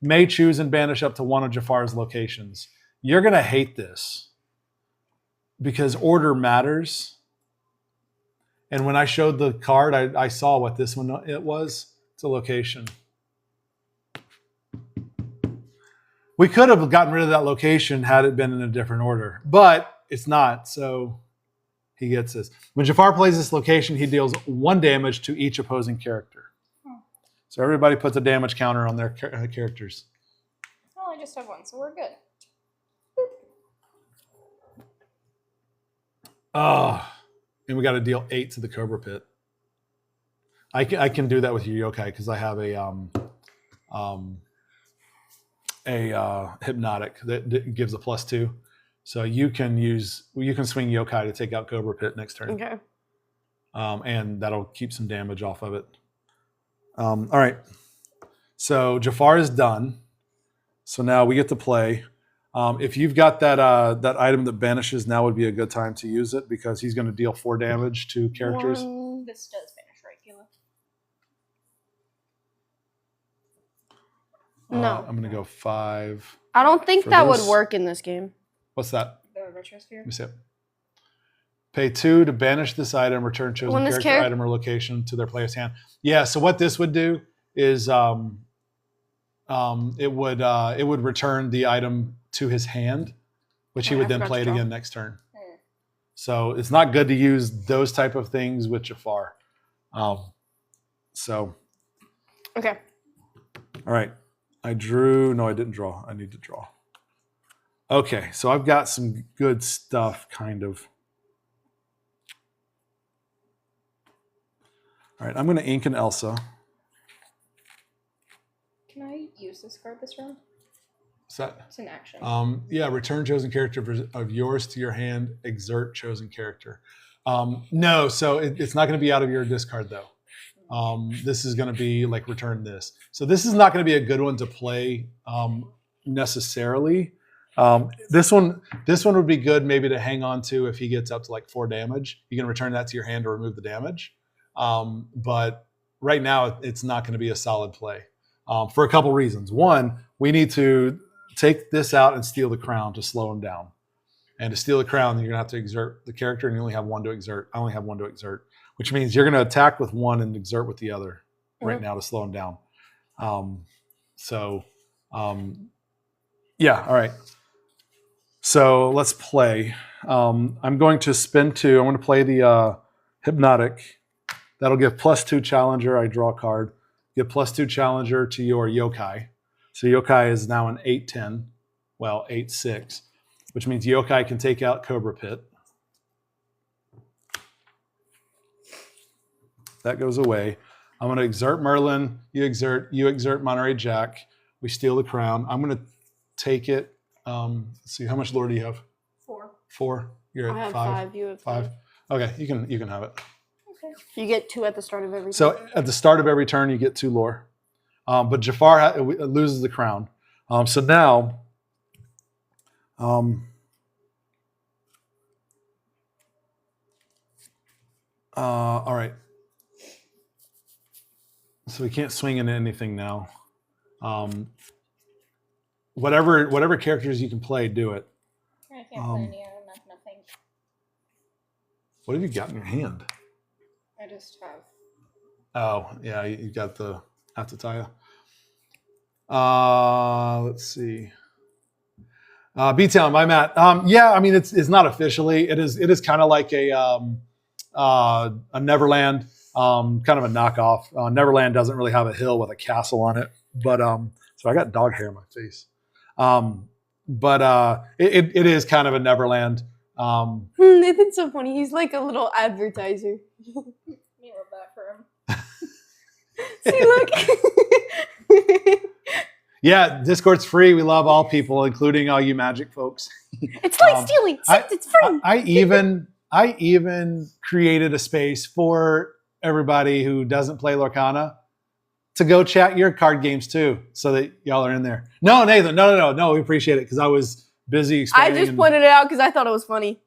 May choose and banish up to 1 of Jafar's locations. You're going to hate this because order matters. And when I showed the card, I saw what this one it was. It's a location. We could have gotten rid of that location had it been in a different order, but it's not. So he gets this. When Jafar plays this location, he deals 1 damage to each opposing character. So everybody puts a damage counter on their characters. Oh, I just have 1, so we're good. Oh, and we got to deal 8 to the Cobra Pit. I can do that with your yokai because I have a hypnotic that gives a +2. So you can swing yokai to take out Cobra Pit next turn. Okay. And that'll keep some damage off of it. All right. So Jafar is done. So now we get to play. If you've got that item that banishes, now would be a good time to use it because he's going to deal 4 damage to characters. This does finish regular. No. I'm going to go 5. I don't think For that this- would work in this game. What's that? The Retrosphere? Let me see it. Pay 2 to banish this item, return chosen When this character item or location to their player's hand. Yeah, so what this would do is it would return the item to his hand, which he Oh, would I then forgot play to it draw. again next turn. Hmm. So it's not good to use those type of things with Jafar. So, Okay. all right. I drew. No, I didn't draw. I need to draw. Okay, so I've got some good stuff, kind of. All right, I'm going to ink an Elsa. Can I use this card this round? Is that? It's an action. Yeah, return chosen character of yours to your hand, exert chosen character. No, so it's not going to be out of your discard, though. This is going to be like return this. So this is not going to be a good one to play necessarily. This one would be good maybe to hang on to if he gets up to like 4 damage. You can return that to your hand to remove the damage. But right now, it's not going to be a solid play for a couple reasons. One, we need to take this out and steal the crown to slow him down. And to steal the crown, you're going to have to exert the character, and you only have 1 to exert. I only have 1 to exert, which means you're going to attack with 1 and exert with the other right now to slow him down. Yeah, all right. So let's play. I'm going to spin 2. I'm going to play the Hypnotic. That'll give +2 Challenger. I draw a card. Give +2 Challenger to your yokai. So yokai is now an 8/10. Well, 8/6, which means yokai can take out Cobra Pit. That goes away. I'm going to exert Merlin. You exert Monterey Jack. We steal the crown. I'm going to take it. Let's see, how much lore do you have? 4. 4. You're at I have 5. 5. You have 5. 5. Okay, you can have it. Okay. You get 2 at the start of every. So at the start of every turn, you get 2 lore. But Jafar loses the crown. So now, all right. So we can't swing into anything now. Whatever characters you can play, do it. I can't play any. I'm not gonna think. What have you got in your hand? I just have. Oh, yeah, you got the Atataya. Let's see. B-Town, my Matt. Yeah, I mean, it's not officially. It is kind of like a Neverland, kind of a knockoff. Neverland doesn't really have a hill with a castle on it, but so I got dog hair on my face. But it is kind of a Neverland. Nathan's so funny. He's like a little advertiser. Me love that for him. See, look. Yeah, Discord's free. We love all people, including all you Magic folks. It's like stealing. It's free. I even created a space for everybody who doesn't play Lorcana to go chat your card games too, so that y'all are in there. No, Nathan, no. We appreciate it because I was busy I explaining just pointed it out because I thought it was funny.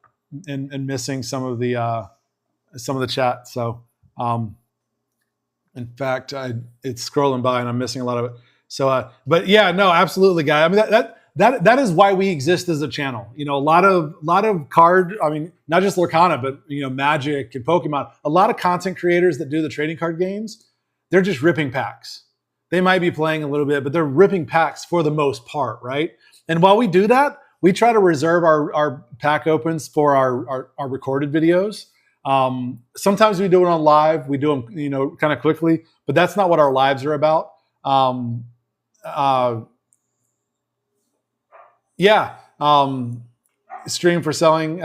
and missing some of the chat. So, in fact, it's scrolling by and I'm missing a lot of it. So, but yeah, no, absolutely, guy. I mean, that is why we exist as a channel. You know, a lot of card. I mean, not just Lorcana, but Magic and Pokemon. A lot of content creators that do the trading card games, they're just ripping packs. They might be playing a little bit, but they're ripping packs for the most part, right? And while we do that, we try to reserve our pack opens for our recorded videos. Sometimes we do it on live. We do them, kind of quickly, but that's not what our lives are about. Stream for selling.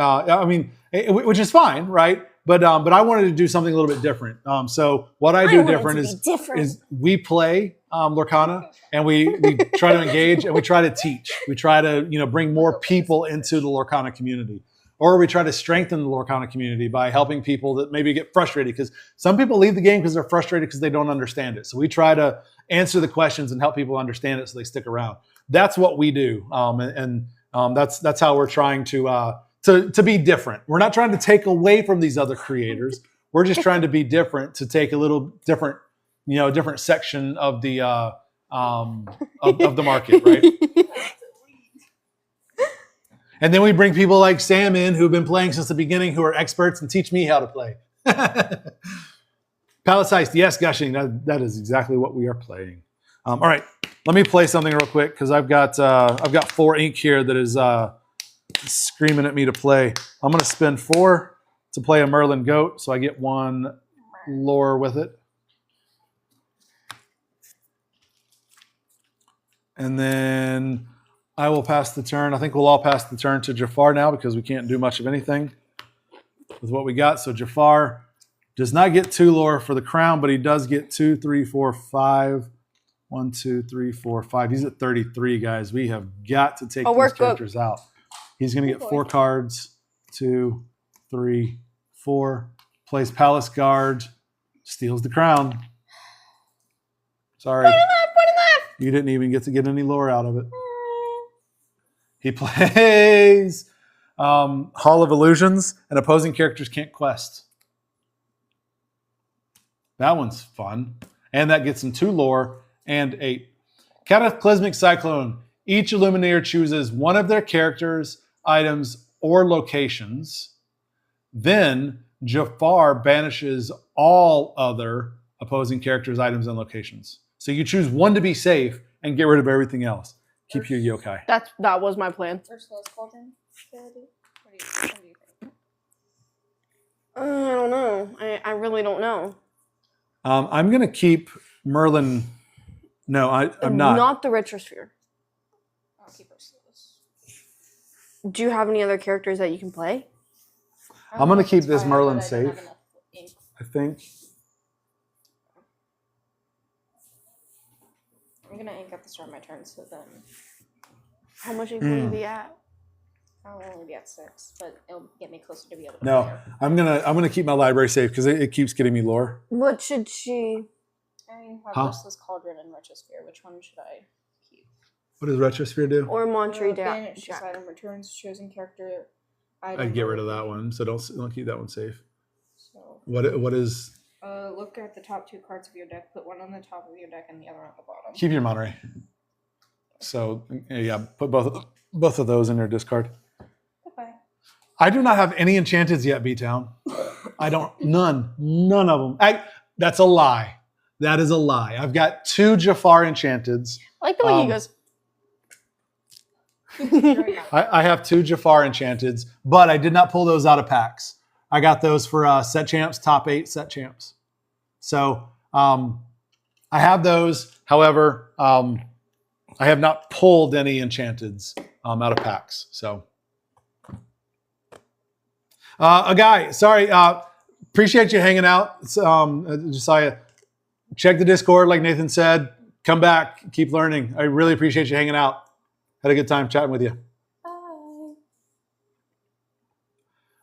Which is fine, right? But I wanted to do something a little bit different. So what I do different is we play Lorcana, and we try to engage, and we try to teach. We try to bring more people into the Lorcana community, or we try to strengthen the Lorcana community by helping people that maybe get frustrated, because some people leave the game because they're frustrated because they don't understand it. So we try to answer the questions and help people understand it so they stick around. That's what we do, that's how we're trying to be different. We're not trying to take away from these other creators. We're just trying to be different, to take a little different, different section of the of the market, right? And then we bring people like Sam in, who've been playing since the beginning, who are experts and teach me how to play. Palace Heist, yes, Gushing. That is exactly what we are playing. All right, let me play something real quick, because I've got 4 ink here that is screaming at me to play. I'm going to spend 4 to play a Merlin Goat, so I get 1 lore with it. And then I will pass the turn. I think we'll all pass the turn to Jafar now, because we can't do much of anything with what we got. So Jafar does not get 2 lore for the crown, but he does get 2, 3, 4, 5. 1, 2, 3, 4, 5. He's at 33, guys. We have got to take these characters out. He's going to get 4 cards. 2, 3, 4. Plays Palace Guard. Steals the crown. Sorry. Put him left. You didn't even get to get any lore out of it. He plays Hall of Illusions, and opposing characters can't quest. That one's fun. And that gets him 2 lore and 8. Cataclysmic Cyclone. Each Illuminator chooses one of their characters, items, or locations. Then Jafar banishes all other opposing characters, items, and locations. So you choose one to be safe and get rid of everything else. Keep your yokai. That was my plan. Ursula's Cauldron. What do you think? I don't know. I really don't know. I'm going to keep Merlin. No, I'm not. Not the Retrosphere. I'll keep Ursula's. Do you have any other characters that you can play? I'm going to keep this Merlin safe, I think. I'm going to ink at the start of my turn, so then How much ink will you be at? I'll only be at 6, but it'll get me closer to be able to No, play. I'm gonna keep my library safe, because it keeps getting me lore. What should she? I have Ursula's Cauldron and Retrosphere. Which one should I keep? What does Retrosphere do? Or Montreal Banish this Jack? item returns chosen character item. I'd get rid of that one, so don't keep that one safe. So, What is? look at the top 2 cards of your deck. Put one on the top of your deck and the other on the bottom. Keep your Monterey. So yeah, put both of those in your discard. Goodbye. I do not have any enchanteds yet, B-Town. I don't. None of them. That's a lie. That is a lie. I've got 2 Jafar enchanteds. I like the way he goes. I have 2 Jafar enchanteds, but I did not pull those out of packs. I got those for set champs, top 8 set champs. So I have those. However, I have not pulled any enchanteds out of packs. So a guy, sorry, appreciate you hanging out. Josiah, check the Discord, like Nathan said. Come back, keep learning. I really appreciate you hanging out. Had a good time chatting with you.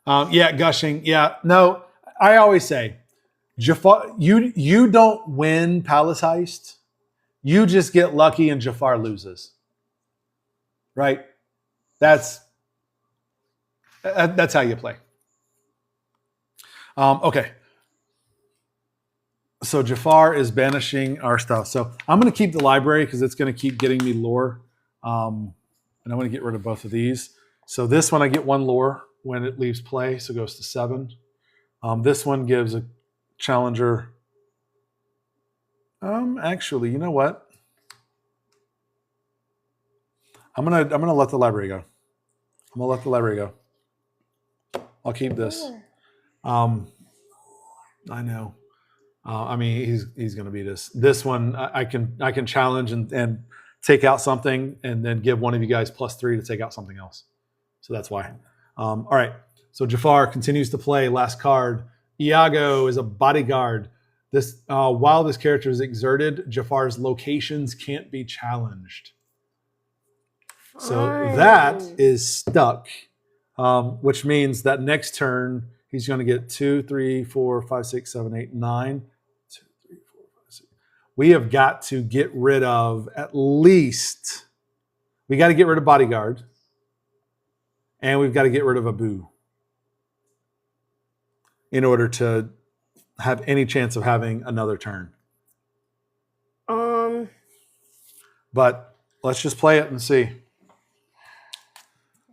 Yeah, Gushing. Yeah, no, I always say, Jafar, you don't win Palace Heist. You just get lucky and Jafar loses. Right? That's how you play. Okay. So Jafar is banishing our stuff. So I'm going to keep the library because it's going to keep getting me lore. And I'm going to get rid of both of these. So this one I get 1 lore when it leaves play, so it goes to 7. This one gives a challenger. Actually, you know what? I'm gonna let the library go. I'm gonna let the library go. I'll keep this. I know. I mean, he's going to beat us. This one, I can challenge and take out something, and then give one of you guys +3 to take out something else. So that's why. All right. So Jafar continues to play. Last card. Iago is a bodyguard. This while this character is exerted, Jafar's locations can't be challenged. So that is stuck, which means that next turn he's going to get 2, 3, 4, 5, 6, 7, 8, 9. 2, 3, 4, 5, 6. We have got to get rid of at least. We got to get rid of bodyguard, and we've got to get rid of Abu in order to have any chance of having another turn. But let's just play it and see.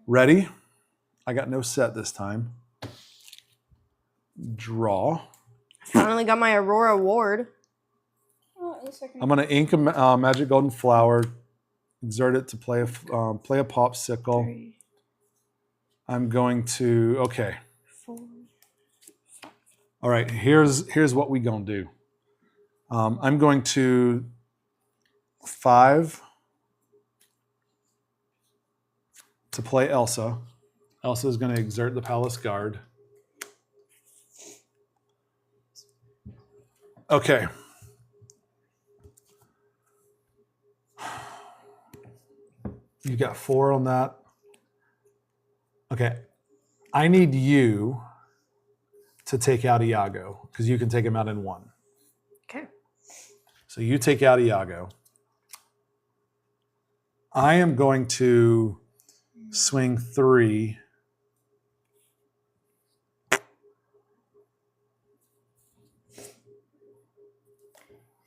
Ready? I got no set this time. Draw. Finally got my Aurora Award. I'm going to ink a magic golden flower, exert it to play a popsicle. I'm going to, okay. 4. All right, here's what we gonna do. I'm going to 5 to play Elsa. Elsa is going to exert the Palace Guard. Okay. You got 4 on that. Okay. I need you to take out Iago, because you can take him out in 1. Okay. So you take out Iago. I am going to swing 3.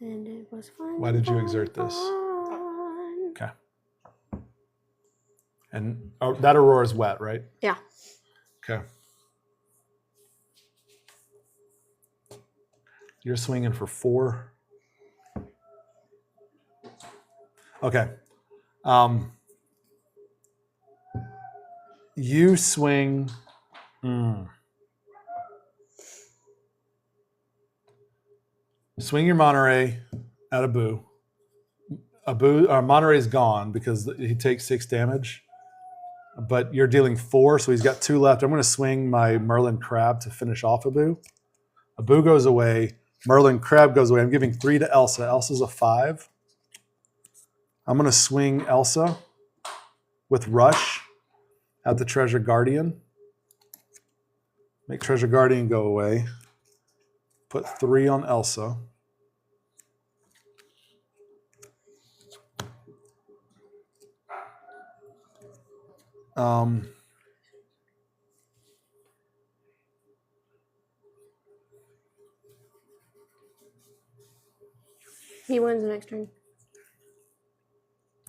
And it was fun. Why did you exert this? Fun. Okay. And that Aurora is wet, right? Yeah. Okay. You're swinging for 4. Okay. You swing. Swing your Monterey at Abu. Monterey's gone because he takes 6 damage. But you're dealing 4, so he's got 2 left. I'm going to swing my Merlin Crab to finish off Abu. Abu goes away. Merlin Crab goes away. I'm giving 3 to Elsa. Elsa's a 5. I'm going to swing Elsa with Rush at the Treasure Guardian. Make Treasure Guardian go away. Put 3 on Elsa. He wins the next turn.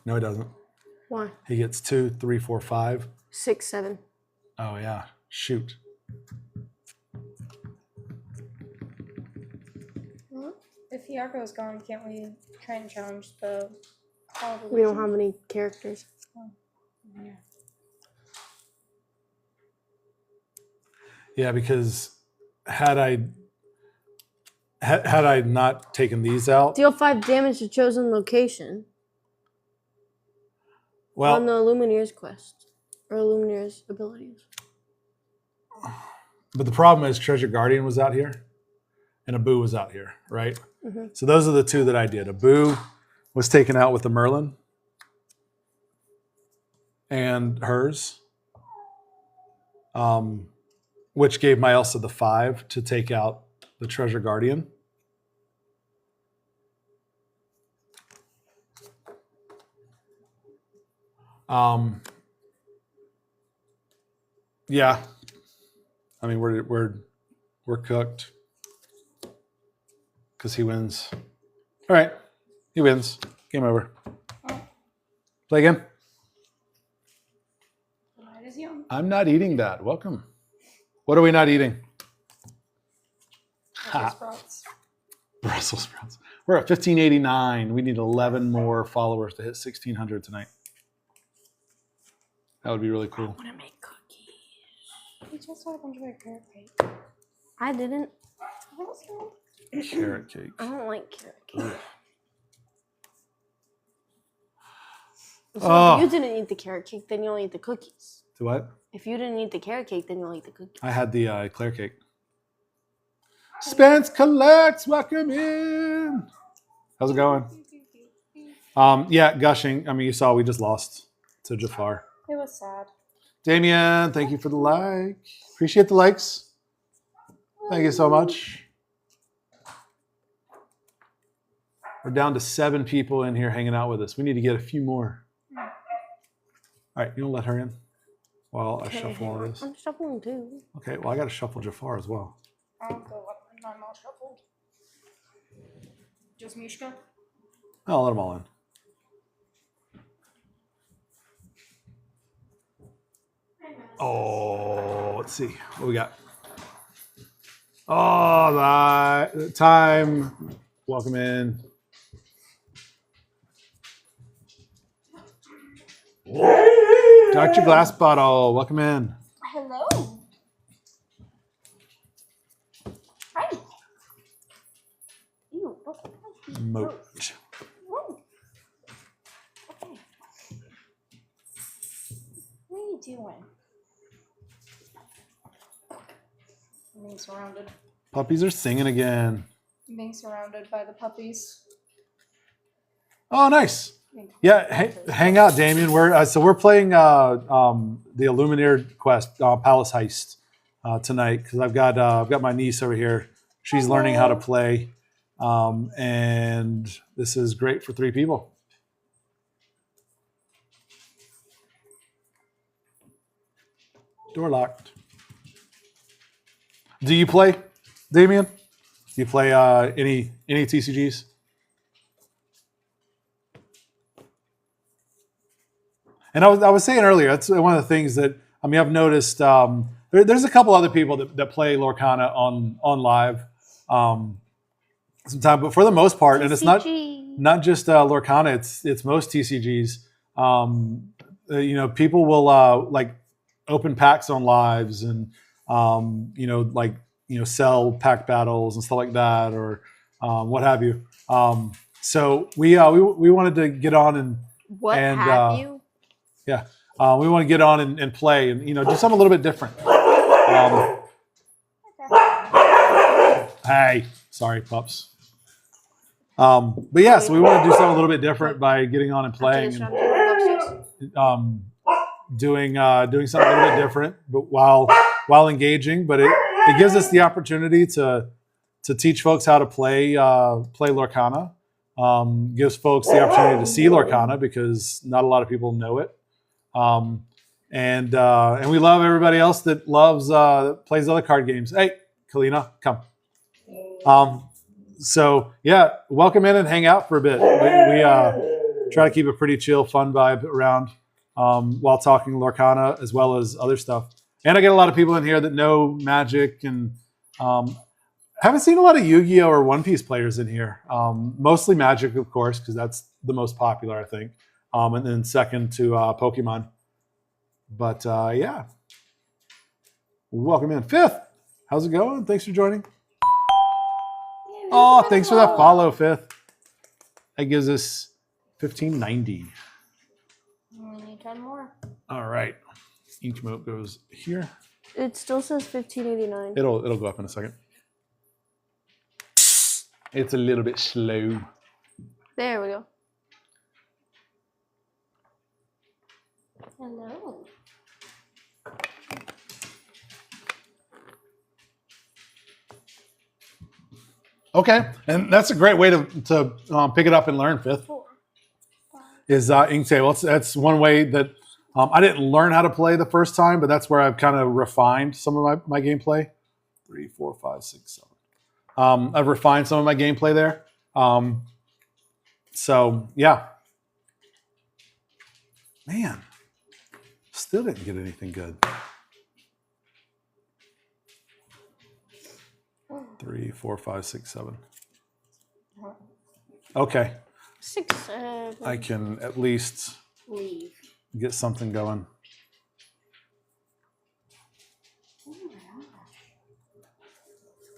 No, he doesn't. Why? He gets 2, 3, 4, 5. 6, 7. Oh, yeah. Shoot. Well, if Iago is gone, can't we try and challenge the Hall of We don't Illusion? have any characters. Yeah. Yeah, because had I not taken these out, Deal 5 damage to chosen location on the Lumineers quest. Or Lumineers abilities. but the problem is Treasure Guardian was out here and Abu was out here, right? Mm-hmm. So those are the 2 that I did. Abu was taken out with the Merlin and hers, which gave my Elsa the 5 to take out the Treasure Guardian. Yeah, I mean we're cooked because he wins. All right, he wins. Game over. Play again. Night is young. I'm not eating that. Welcome. What are we not eating? Brussels sprouts. Brussels sprouts. We're at 1589. We need 11 more followers to hit 1600 tonight. That would be really cool. I want to make We just saw a bunch of our carrot cake. I didn't. Carrot cake. I don't like carrot cake. So Oh. if you didn't eat the carrot cake, then you'll eat the cookies. Do what? If you didn't eat the carrot cake, then you'll eat the cookies. I had the eclair cake. Spence collects. Welcome in. How's it going? Yeah, gushing. I mean, you saw we just lost to Jafar. It was sad. Damien, thank you for the like. Appreciate the likes. Thank you so much. We're down to 7 people in here hanging out with us. We need to get a few more. All right, you want to let her in while I shuffle all this? I'm shuffling too. Okay, well, I got to shuffle Jafar as well. I'll go up and I'm all shuffled. Just Mishka? I'll let them all in. Oh, let's see what we got. Oh, the time. Welcome in. Dr. Glass Bottle, welcome in. Hello. Hi. Ew, don't look like me. Moat. Whoa. Okay. What are you doing? I'm being surrounded. Puppies are singing again. I'm being surrounded by the puppies. Oh, nice. Yeah, hang out, Damien. We're playing the Illuminated Quest Palace Heist tonight because I've got my niece over here. She's learning how to play, and this is great for 3 people. Door locked. Do you play, Damien? Do you play any TCGs? And I was saying earlier, that's one of the things that I've noticed. There's a couple other people that play Lorcana on live sometimes, but for the most part, and it's not just Lorcana, it's most TCGs. People will like open packs on lives and sell pack battles and stuff like that, or what have you. So we wanted to get on and have you? Yeah, we want to get on and play and do something a little bit different. Hey, sorry, pups. But yeah, so we want to do something a little bit different by getting on and playing and doing something a little bit different, but while engaging. But it gives us the opportunity to teach folks how to play Lorcana. Gives folks the opportunity to see Lorcana because not a lot of people know it. And we love everybody else that loves plays other card games. Hey, Kalina, come. So yeah, welcome in and hang out for a bit. We try to keep a pretty chill, fun vibe around while talking Lorcana as well as other stuff. And I get a lot of people in here that know Magic and haven't seen a lot of Yu-Gi-Oh or One Piece players in here. Mostly Magic, of course, because that's the most popular, I think. And then second to Pokemon. But yeah. Welcome in. Fifth, how's it going? Thanks for joining. Oh, thanks for that follow, Fifth. That gives us 1590. We need 10 more. All right. Each moat goes here. It still says 1589. It'll go up in a second. It's a little bit slow. There we go. Hello. Okay, and that's a great way to pick it up and learn. Fifth is Inktable. That's one way that I didn't learn how to play the first time, but that's where I've kind of refined some of my gameplay. 3, 4, 5, 6, 7. I've refined some of my gameplay there. So yeah, man, still didn't get anything good. 3, 4, 5, 6, 7. Okay. 6, 7. I can at least Leave. get something going.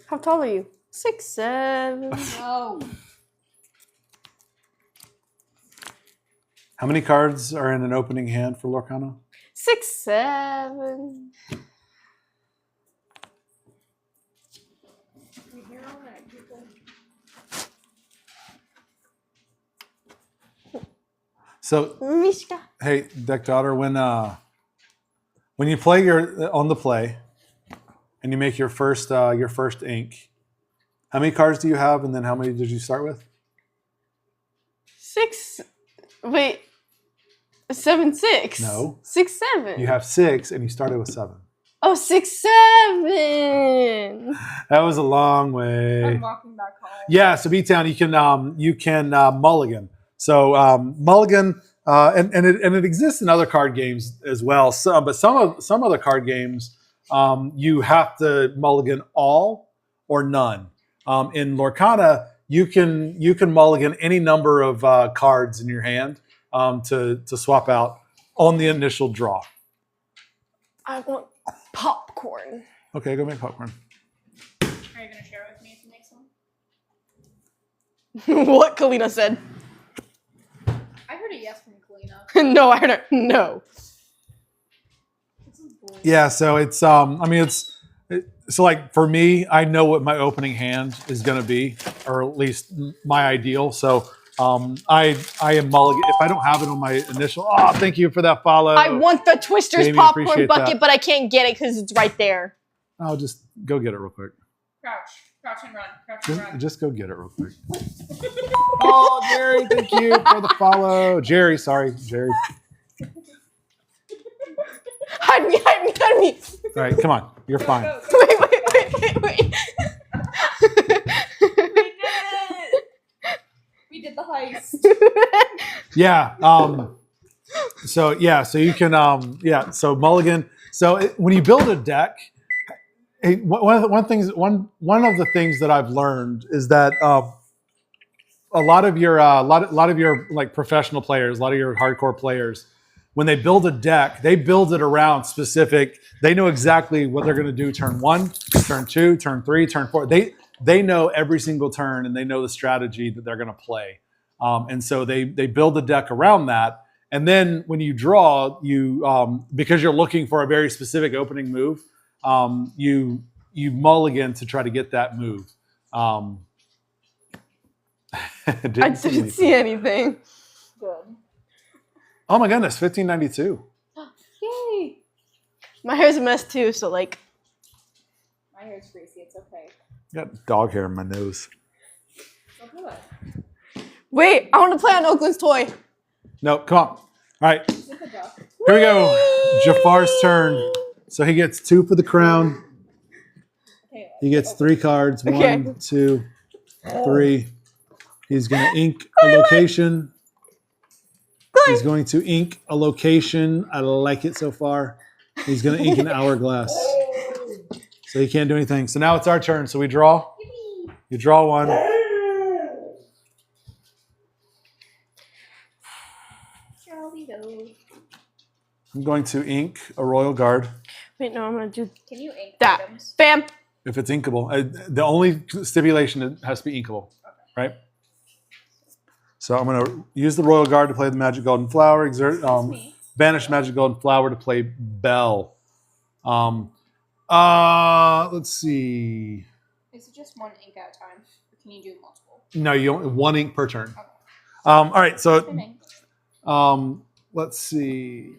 How tall are you? 6'7". No. How many cards are in an opening hand for Lorcana? 6'7". So, Mishka. hey, Deck Daughter, when you play on the play, and you make your first ink, how many cards do you have, and then how many did you start with? 7, 6. No. 6, 7. You have 6, and you started with 7. Oh, 6, 7. That was a long way. I'm walking back home. Yeah, so B-Town, you can mulligan. So mulligan, and it exists in other card games as well. So, but some other card games, you have to mulligan all or none. In Lorcana, you can mulligan any number of cards in your hand to swap out on the initial draw. I want popcorn. Okay, go make popcorn. Are you gonna share with me if you make some? What Kalina said. I heard a yes from Kalina. No, I heard her. No. This is boring. Yeah, so it's so like for me, I know what my opening hand is going to be, or at least my ideal. So I am mulligan. If I don't have it on my initial, thank you for that follow. I want the Twister's Jamie, popcorn appreciate bucket, that. but I can't get it because it's right there. I'll just go get it real quick. Crouch and run. Crouch and run. Just go get it real quick. Oh, Jerry, thank you for the follow. Jerry, sorry, Jerry. Hide me, hide me, hide me. All right, come on, you're fine. Go. Wait. We did the heist. Yeah. So you can So mulligan. So when you build a deck, one of the things that I've learned is that a lot of your like professional players, a lot of your hardcore players, when they build a deck, they build it around specific. They know exactly what they're going to do turn 1, turn 2, turn 3, turn 4. They know every single turn, and they know the strategy that they're going to play. And so they build the deck around that. And then when you draw, you because you're looking for a very specific opening move, you mulligan to try to get that move. I didn't see anything. Good. Oh my goodness, 1592. Yay! My hair's a mess too, so like. My hair's greasy. It's okay. Got dog hair in my nose. Don't do it. Wait, I want to play on Oakland's toy. No, come on. All right, Get the duck. here we go. Jafar's turn. So he gets 2 for the crown. Okay. He gets 3 cards. Okay. 1, 2, 3. He's going to ink a location. He's going to ink a location. I like it so far. He's going to ink an hourglass. So he can't do anything. So now it's our turn. So we draw. You draw 1. I'm going to ink a royal guard. Wait, no, I'm gonna do Can you ink that. items? Bam. If it's inkable. The only stipulation, it has to be inkable. Right? So I'm going to use the royal guard to play the magic golden flower. Exert Me. banish magic golden flower to play Bell. Let's see. Is it just one ink at a time? Or can you do multiple? No, you only 1 ink per turn. Okay. All right, so Same ink. let's see.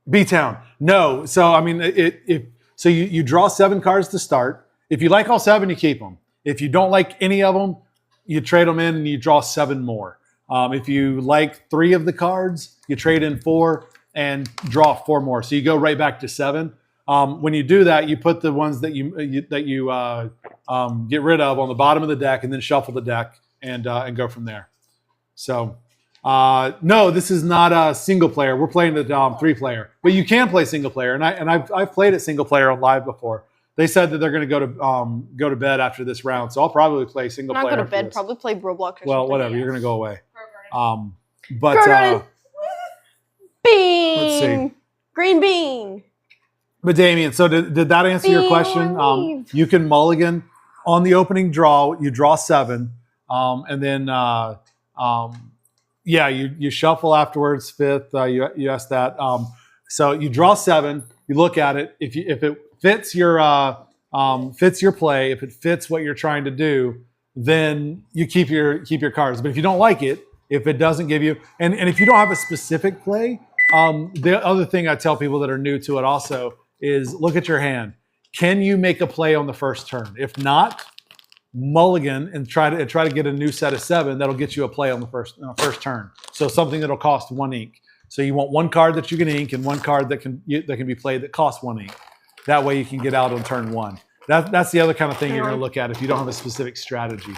B-Town. No. So I mean, so you draw 7 cards to start. If you like all 7, you keep them. If you don't like any of them, you trade them in and you draw 7 more. If you like 3 of the cards, you trade in 4 and draw 4 more. So you go right back to 7. When you do that, you put the ones that you get rid of on the bottom of the deck, and then shuffle the deck and go from there. So no, this is not a single player. We're playing the 3-player, but you can play single player, and I've played it single player on live before. They said that they're going to go to bed after this round, so I'll probably play single Not player. go to after bed. this. Probably play Roblox. Or Well, something. whatever. You're going to go away. Rogarden. But Rogarden. Bean. let's see. Green bean. But Damien, so did that answer your question? You can mulligan on the opening draw. You draw 7, and then you shuffle afterwards. 5th, you asked that. So you draw 7. You look at it. If it fits your play, if it fits what you're trying to do, then you keep your cards. But if you don't like it, if it doesn't give you, and if you don't have a specific play, the other thing I tell people that are new to it also is look at your hand. Can you make a play on the first turn? If not, mulligan and try to get a new set of 7 that'll get you a play on the first turn. So something that'll cost 1 ink. So you want 1 card that you can ink and 1 card that can be played that costs 1 ink. That way you can get out on turn 1. That's the other kind of thing you're going to look at if you don't have a specific strategy.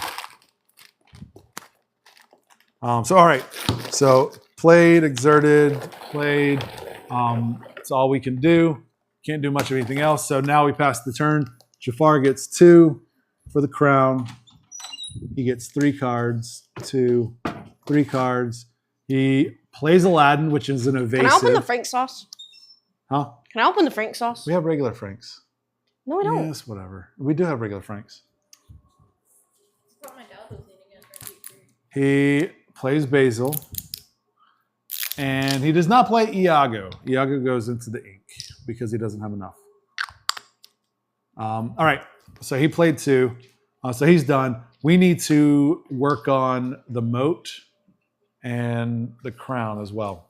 All right. So played, exerted, played. That's all we can do. Can't do much of anything else. So now we pass the turn. Jafar gets 2 for the crown. He gets 3 cards. 2, 3 cards. He plays Aladdin, which is an evasive. Can I open the Frank sauce? Huh? Can I open the Frank sauce? We have regular Franks. No, we don't. Yes, whatever. We do have regular Franks. He plays Basil. And he does not play Iago. Iago goes into the ink because he doesn't have enough. All right. So he played 2. So he's done. We need to work on the moat and the crown as well.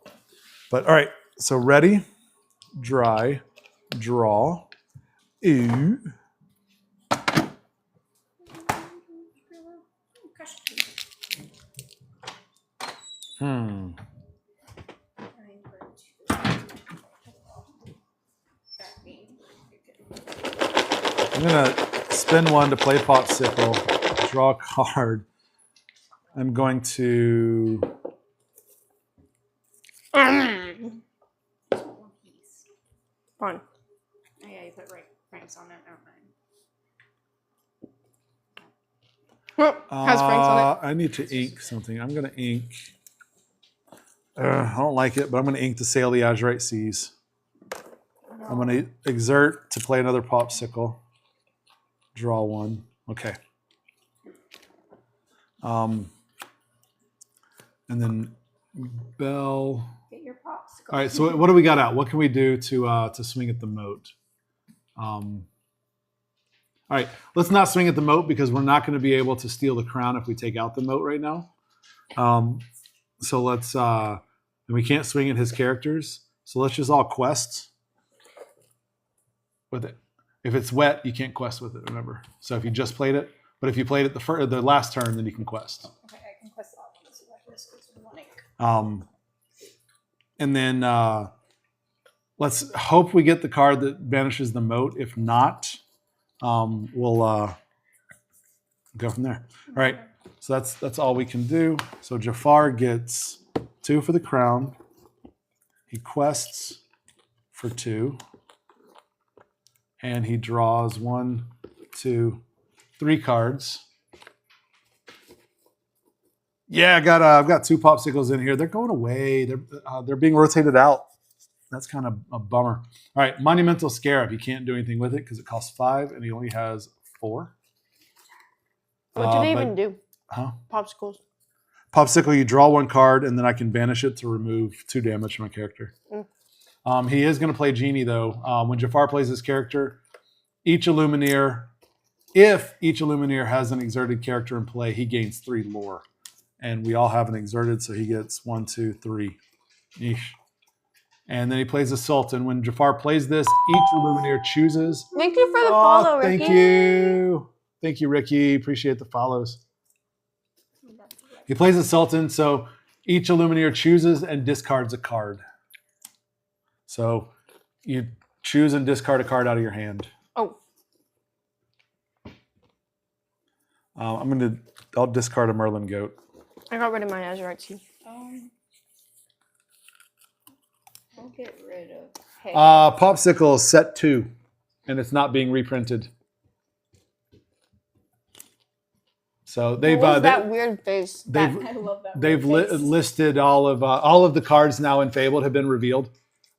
But all right. So ready, dry, draw. Ooh. I'm going to spin 1 to play Popsicle, draw a card. I'm going to... Fine. Oh, yeah, you put Franks on it. Never mind. Has Franks on it. I need to ink something. I'm going to ink... I don't like it, but I'm going to ink to Sail the Azurite Seas. I'm going to exert to play another Popsicle. Draw 1. Okay. And then Bell. Get your Popsicle. All right. So what do we got out? What can we do to swing at the moat? All right. Let's not swing at the moat because we're not going to be able to steal the crown if we take out the moat right now. So let's. And we can't swing at his characters. So let's just all quest with it. If it's wet, you can't quest with it, remember. So if you just played it, but if you played it the last turn, then you can quest. Okay, I can quest all of this. This goes with 1 ink. And then let's hope we get the card that banishes the moat. If not, we'll go from there. All right, so that's all we can do. So Jafar gets 2 for the crown. He quests for 2. And he draws 1, 2, 3 cards. Yeah, I've got 2 Popsicles in here. They're going away. They're being rotated out. That's kind of a bummer. All right, Monumental Scarab. He can't do anything with it because it costs 5 and he only has 4. What do they even do? Huh? Popsicles. Popsicle, you draw 1 card and then I can banish it to remove 2 damage from a character. He is going to play Genie, though. When Jafar plays his character, if each Illumineer has an exerted character in play, he gains 3 lore. And we all have an exerted, so he gets 1, 2, 3. Eesh. And then he plays a Sultan. When Jafar plays this, each Illumineer chooses... Thank you for the follow, Ricky. Thank you. Thank you, Ricky. Appreciate the follows. He plays a Sultan, so each Illumineer chooses and discards a card. So you choose and discard a card out of your hand. Oh. I'll discard a Merlin Goat. I got rid of my Azurite Sea. I'll get rid of... Hey. Popsicle is set 2, and it's not being reprinted. So they've that weird face. I love that. They've listed all of the cards now in Fabled have been revealed.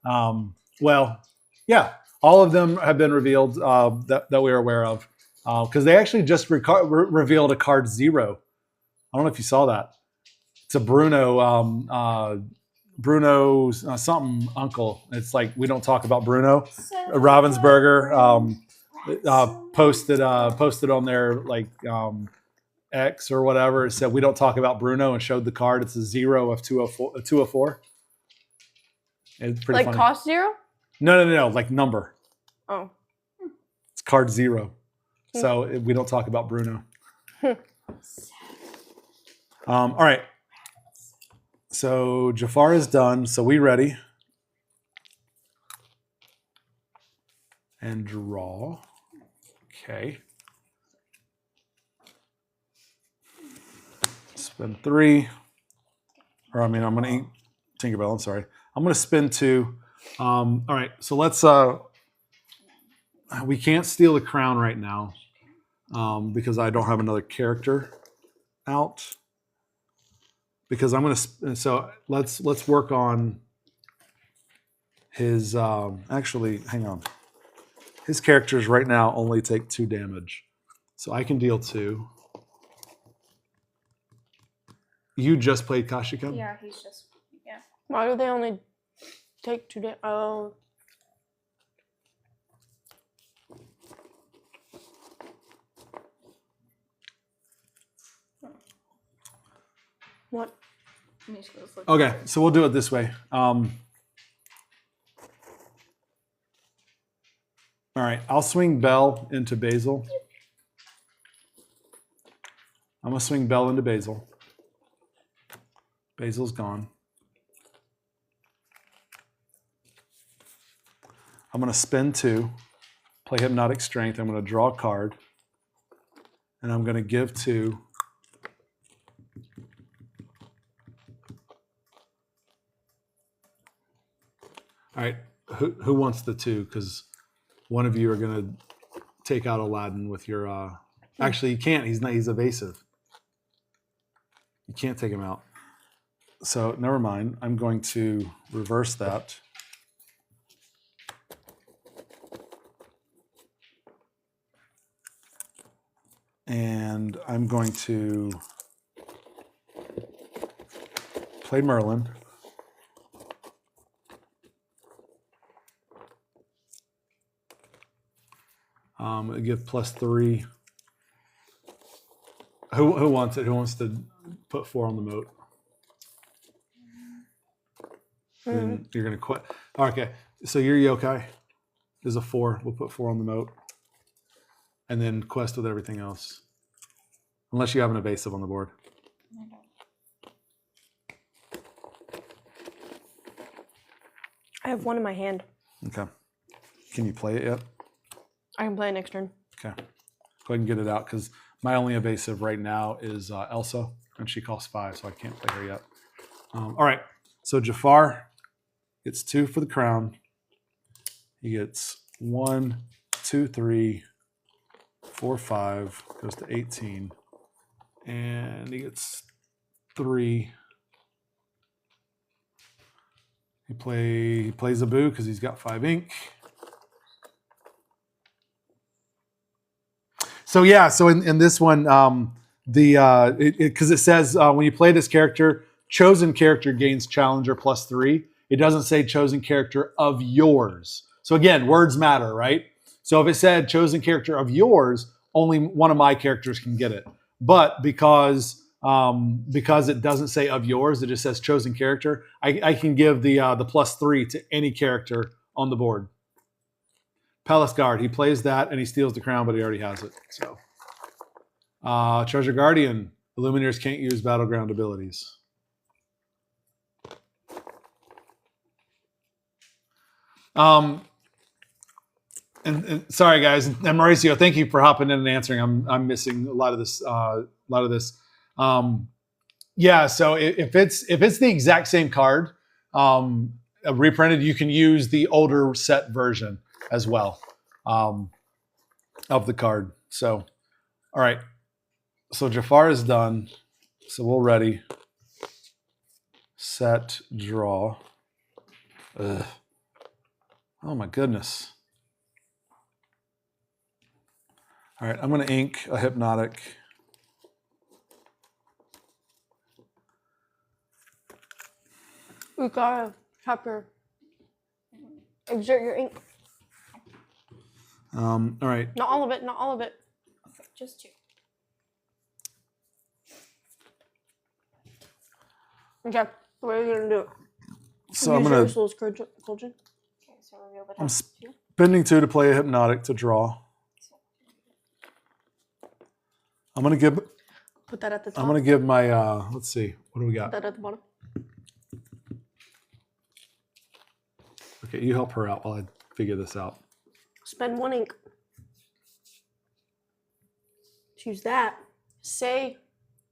Well, yeah, All of them have been revealed that we are aware of. Because they actually just revealed a card 0. I don't know if you saw that. It's a Bruno's something uncle. It's like we don't talk about Bruno. Ravensburger posted on their like X or whatever. It said we don't talk about Bruno and showed the card. It's a 0 of 204. 204. It's pretty Like funny. cost 0? No. Like number. Oh. It's card 0. So we don't talk about Bruno. All right. So Jafar is done. So we ready. And draw. Okay. Spin 3. Or I mean, I'm going to eat Tinkerbell. I'm sorry. I'm going to spin 2. All right. So let's. We can't steal the crown right now because I don't have another character out. Because I'm going to. So let's work on his. Actually, hang on. His characters right now only take 2 damage, so I can deal 2. You just played Kashika? Yeah, he's just Why do they only take 2 damage? Oh. What? Okay, so we'll do it this way. All right, I'll swing Belle into Basil. I'm going to swing Belle into Basil. Basil's gone. I'm going to spin 2, play Hypnotic Strength. I'm going to draw a card, and I'm going to give 2. All right, who wants the 2? Because one of you are going to take out Aladdin with your. Actually, you can't. He's not. He's evasive. You can't take him out. So never mind. I'm going to reverse that. And I'm going to play Merlin. Give +3. Who wants it? Who wants to put 4 on the moat? And you're gonna quit. Okay, so your yokai is a 4. We'll put 4 on the moat, and then quest with everything else, unless you have an evasive on the board. I have 1 in my hand. Okay. Can you play it yet? I can play it next turn. Okay. Go ahead and get it out because my only evasive right now is Elsa, and she costs 5, so I can't play her yet. All right. So Jafar gets 2 for the crown. He gets 1, 2, 3, 4, 5, goes to 18, and he gets 3. He plays Abu because he's got 5 ink. So yeah, so in this one, because it says when you play this character, chosen character gains challenger +3. It doesn't say chosen character of yours. So again, words matter, right? So if it said chosen character of yours, only one of my characters can get it. But because it doesn't say of yours, it just says chosen character, I can give the +3 to any character on the board. Palace Guard, he plays that and he steals the crown, but he already has it. So, Treasure Guardian, Illuminators can't use battleground abilities. And sorry guys, and Mauricio, thank you for hopping in and answering. I'm missing a lot of this. Yeah, so if it's the exact same card, reprinted, you can use the older set version as well of the card. So, all right. So Jafar is done. So we're ready. Set, draw. Ugh. Oh my goodness. All right, I'm going to ink a hypnotic. We gotta have your exert your ink. All right. Not all of it. Not all of it. Okay, just 2. Okay. What are you gonna do? So Use I'm your going to Ursula's cauldron. Okay, so reveal the I'm top 2. spending 2 to play a hypnotic to draw. I'm going to give Put that at the top. I'm going to give my let's see. What do we got? Put that at the bottom. Okay, you help her out while I figure this out. Spend 1 ink. Choose that. Say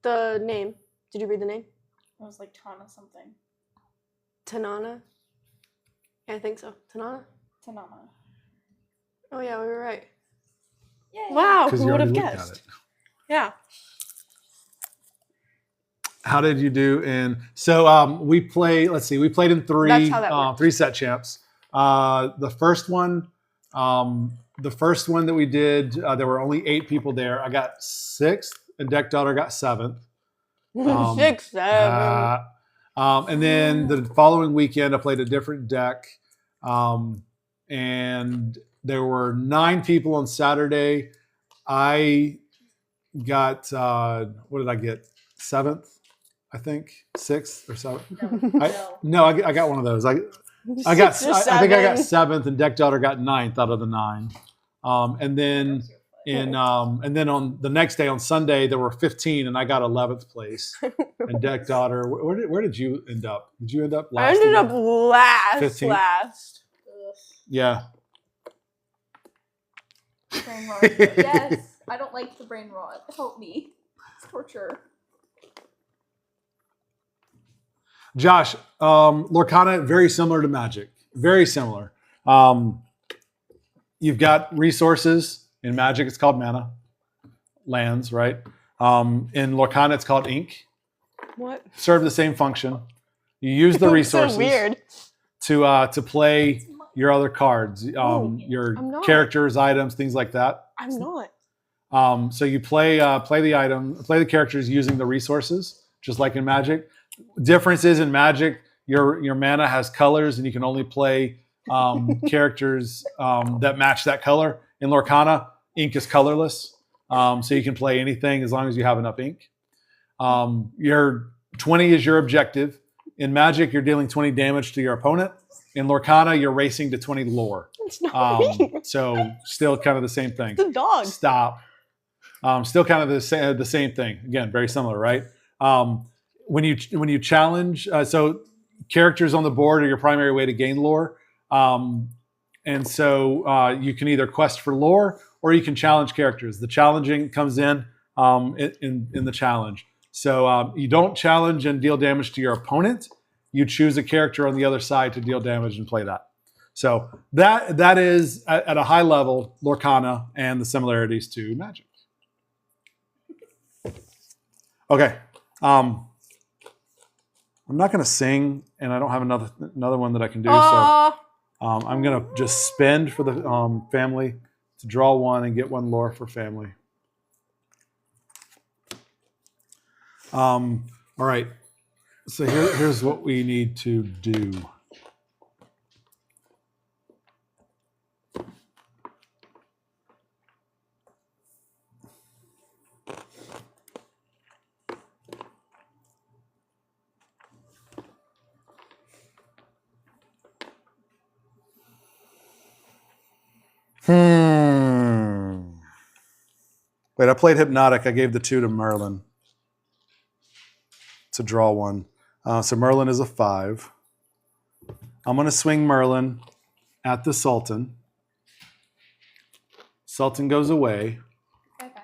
the name. Did you read the name? It was like Tana something. Tanana? Yeah, I think so. Tanana? Tanama. Oh yeah, we were right. Yay. Wow, 'Cause who you would have already looked at guessed? it. Yeah. How did you do in? So we play. Let's see. We played in 3 That's how that works. 3 set champs. The first one that we did, there were only 8 people there. I got 6th, and Deck Daughter got 7th. 6, 7. And then the following weekend, I played a different deck, and there were 9 people on Saturday. I got what did I get? 7th, I think, 6th or 7th. No. I got one of those. I got. 6 or I think I got 7. 7th, and Deck Daughter got 9th out of the 9. And then and then on the next day on Sunday there were 15, and I got 11th place. And Deck Daughter, where did you end up? Did you end up last? I ended again? up last. 15th? Last. Ugh. Yeah. Brain rot. Yes. I don't like the brain rot. Help me. It's torture. Josh, Lorcana, very similar to Magic. Very similar. You've got resources. In Magic, it's called mana. Lands, right? In Lorcana, it's called ink. What? Serve the same function. You use the resources So weird. to play your other cards, I'm your not. characters, items, things like that. I'm not. So you play the item, play the characters using the resources, just like in Magic. Difference is in Magic, your mana has colors, and you can only play characters that match that color. In Lorcana, ink is colorless, so you can play anything as long as you have enough ink. Your 20 is your objective. In Magic, you're dealing 20 damage to your opponent. In Lorcana, you're racing to 20 lore. It's not me. So still kind of the same thing. The dog. Stop. Still kind of the same thing. Again, very similar, right? When you challenge, so characters on the board are your primary way to gain lore. And so you can either quest for lore or you can challenge characters. The challenging comes in the challenge. So you don't challenge and deal damage to your opponent. You choose a character on the other side to deal damage and play that. So that is at a high level Lorcana and the similarities to Magic. Okay. I'm not going to sing, and I don't have another one that I can do. So I'm going to just spend for the family to draw one and get one lore for family. All right. So here's what we need to do. Wait, I played Hypnotic. I gave the 2 to Merlin to draw one. So Merlin is a 5. I'm going to swing Merlin at the Sultan. Sultan goes away. Bye-bye.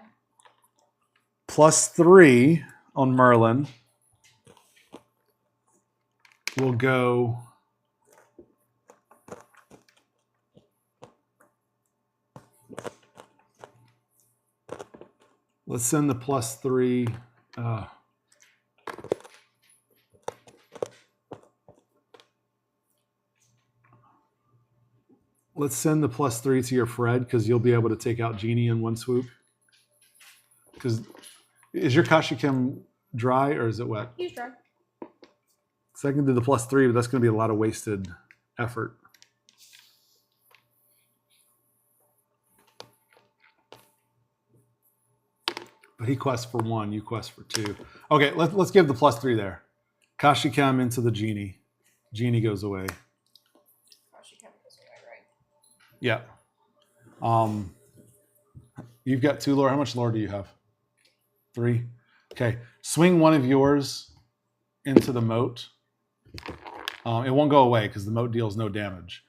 +3 on Merlin will go. Let's send the +3. Let's send the +3 to your Fred, because you'll be able to take out Genie in one swoop. Because is your Kashikem dry or is it wet? He's dry. So I can do the +3, but that's going to be a lot of wasted effort. But he quests for 1, you quest for 2. Okay, let's give the +3 there. Kashikem into the genie. Genie goes away. Yeah. You've got 2 lore. How much lore do you have? 3. Okay. Swing one of yours into the moat. It won't go away because the moat deals no damage.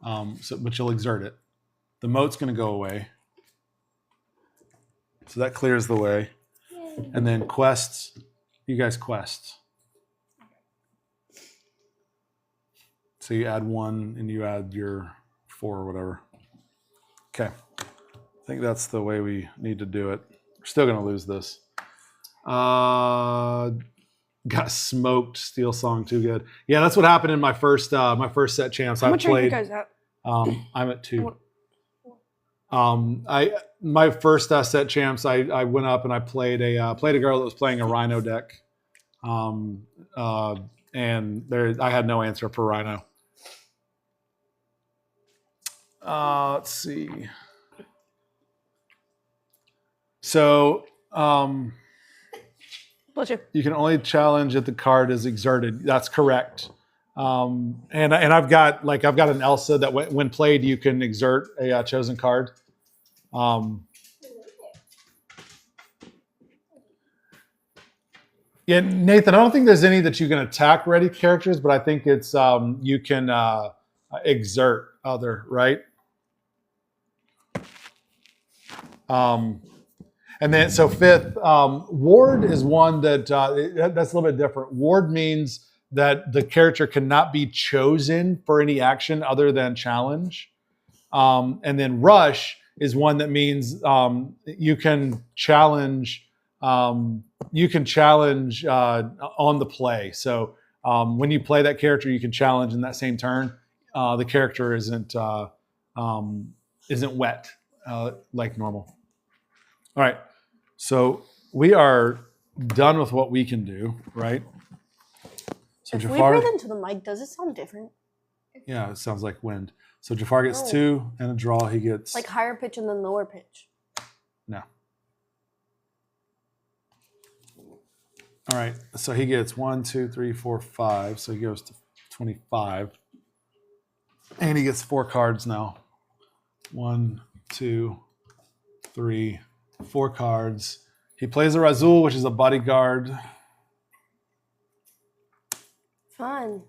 But you'll exert it. The moat's going to go away. So that clears the way. Yay. And then quests. You guys quest. So you add 1 and you add your 4 or whatever. Okay. I think that's the way we need to do it. We're still going to lose this. Got smoked. Steel Song too good. Yeah, that's what happened in my first set champs. How I much are you played. guys at? I'm at 2. My first set champs. I went up and I played a girl that was playing a Rhino deck. And I had no answer for Rhino. Let's see. So Bless you. you can only challenge if the card is exerted. That's correct. And I've got an Elsa that when played you can exert a chosen card. Yeah, Nathan, I don't think there's any that you can attack ready characters, but I think it's you can exert other, right? And then, so 5th, ward is one that that's a little bit different. Ward means that the character cannot be chosen for any action other than challenge. And then rush is one that means you can challenge. You can challenge on the play. So when you play that character, you can challenge in that same turn. The character isn't wet like normal. All right, so we are done with what we can do, right? So If we Jafar, breathe into the mic, does it sound different? yeah, it sounds like wind. So Jafar gets Oh. 2 and a draw. He gets Like higher pitch and then lower pitch. no. All right, so he gets 1, 2, 3, 4, 5. So he goes to 25, and he gets 4 cards now. 1, 2, 3, 4 cards. He plays a Razul, which is a bodyguard. Fun.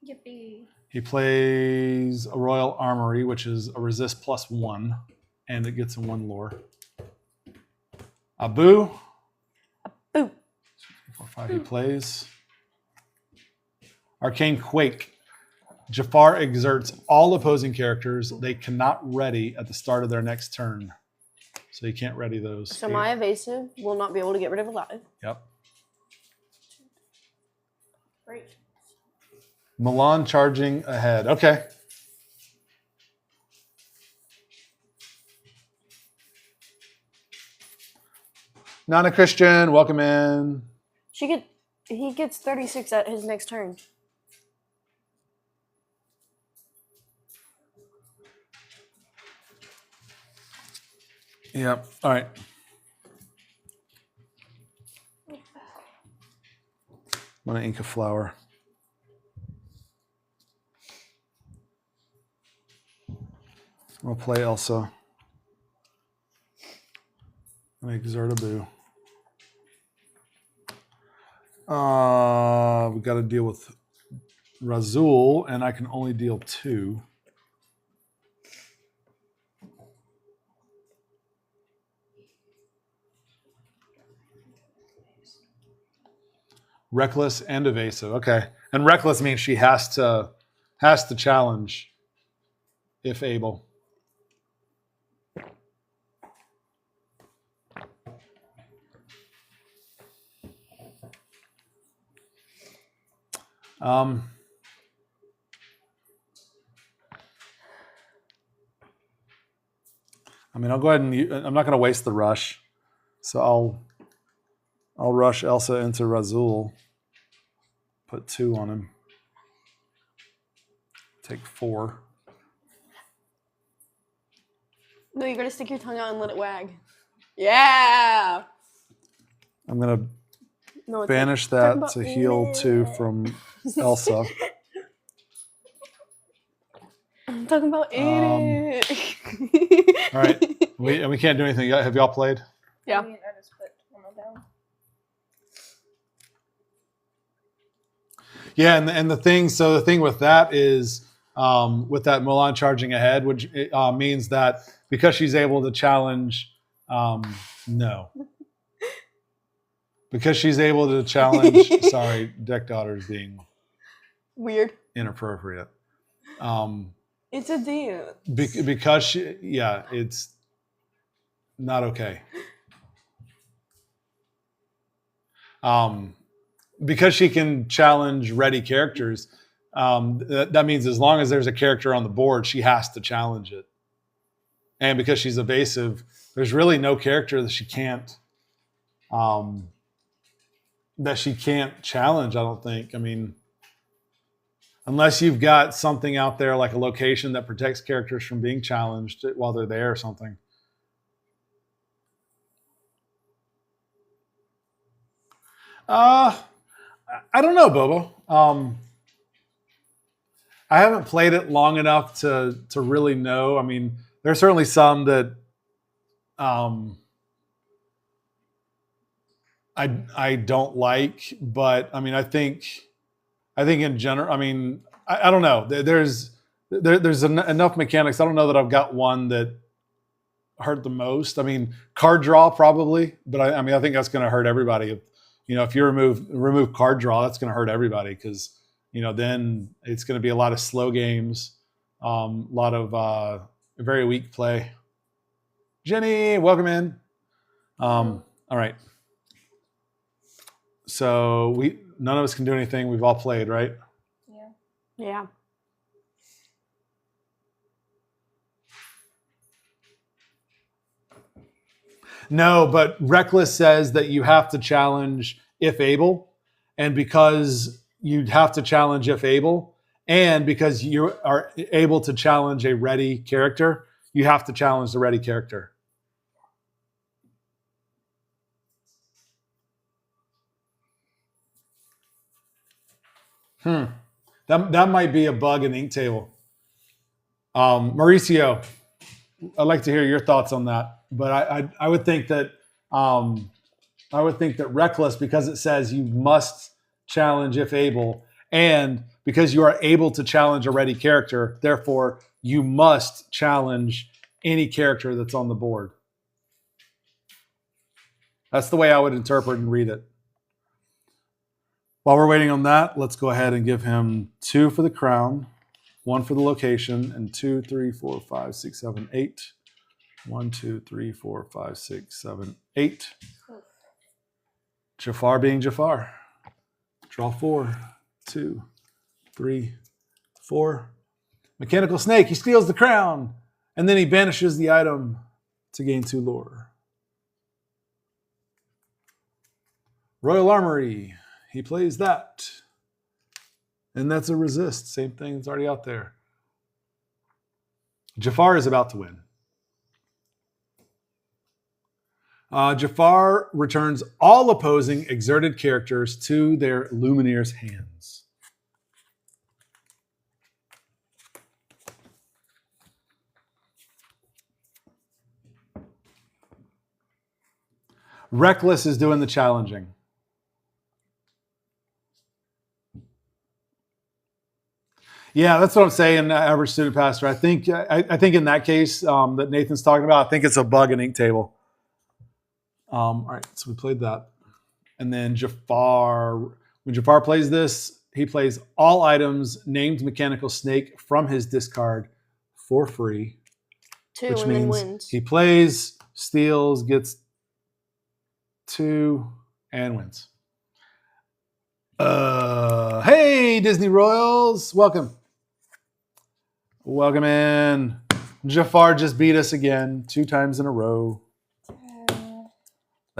Yippee. He plays a Royal Armory, which is a resist +1, and it gets him 1 lore. Abu. Boo. 4, 5. He plays Arcane Quake. Jafar exerts all opposing characters. They cannot ready at the start of their next turn. So you can't ready those. So my evasive will not be able to get rid of alive. Yep. Great. Milan charging ahead. Okay. Nana Christian, welcome in. He gets 36 at his next turn. Yep. All right. I'm gonna ink a flower. I'll play Elsa. And exert a boo. We got to deal with Razul, and I can only deal 2. Reckless and evasive. Okay. And reckless means she has to challenge if able. I mean, I'll go ahead and I'm not going to waste the rush. So I'll rush Elsa into Razul. Put 2 on him. Take 4. No, you gotta stick your tongue out and let it wag. Yeah. I'm gonna No, it's banish talking that about to heal it. 2 from Elsa. I'm talking about it. All right, we can't do anything yet. Have y'all played? Yeah. I just put one down. Yeah, and the thing with that is with that Mulan charging ahead, which means that because she's able to challenge, no, because she's able to challenge. Sorry, Deck Daughter's being Weird. inappropriate. It's a dance. Because she, yeah, it's not okay. Because she can challenge ready characters, that means as long as there's a character on the board, she has to challenge it. And because she's evasive, there's really no character that she can't challenge, I don't think. I mean, unless you've got something out there like a location that protects characters from being challenged while they're there or something. I don't know, Bobo. I haven't played it long enough to really know. I mean, there's certainly some that I don't like, but I mean, I think in general, I mean, I don't know. There's enough mechanics. I don't know that I've got one that hurt the most. I mean, card draw probably, but I mean, I think that's going to hurt everybody. If you remove card draw, that's going to hurt everybody because then it's going to be a lot of slow games, a lot of very weak play. Jenny, welcome in. All right. So none of us can do anything. We've all played, right? Yeah. Yeah. No, but Reckless says that you have to challenge if able. And because you'd have to challenge if able, and because you are able to challenge a ready character, you have to challenge the ready character. That might be a bug in Inktable. Mauricio, I'd like to hear your thoughts on that. But I would think that Reckless, because it says you must challenge if able, and because you are able to challenge a ready character, therefore you must challenge any character that's on the board. That's the way I would interpret and read it. While we're waiting on that, let's go ahead and give him 2 for the crown, 1 for the location, and 2, 3, 4, 5, 6, 7, 8. 1, 2, 3, 4, 5, 6, 7, 8. Jafar being Jafar. Draw 4, 2, 3, 4. Mechanical Snake, he steals the crown, and then he banishes the item to gain 2 lore. Royal Armory, he plays that. And that's a resist. Same thing that's already out there. Jafar is about to win. Jafar returns all opposing exerted characters to their Lumineer's hands. Reckless is doing the challenging. Yeah, that's what I'm saying, average student pastor. I think in that case that Nathan's talking about, I think it's a bug in Inktable. All right, so we played that. And then Jafar, when Jafar plays this, he plays all items named Mechanical Snake from his discard for free. 2 which and means then wins. he plays, steals, gets 2, and wins. Hey, Disney Royals, welcome. Welcome in. Jafar just beat us again 2 times in a row.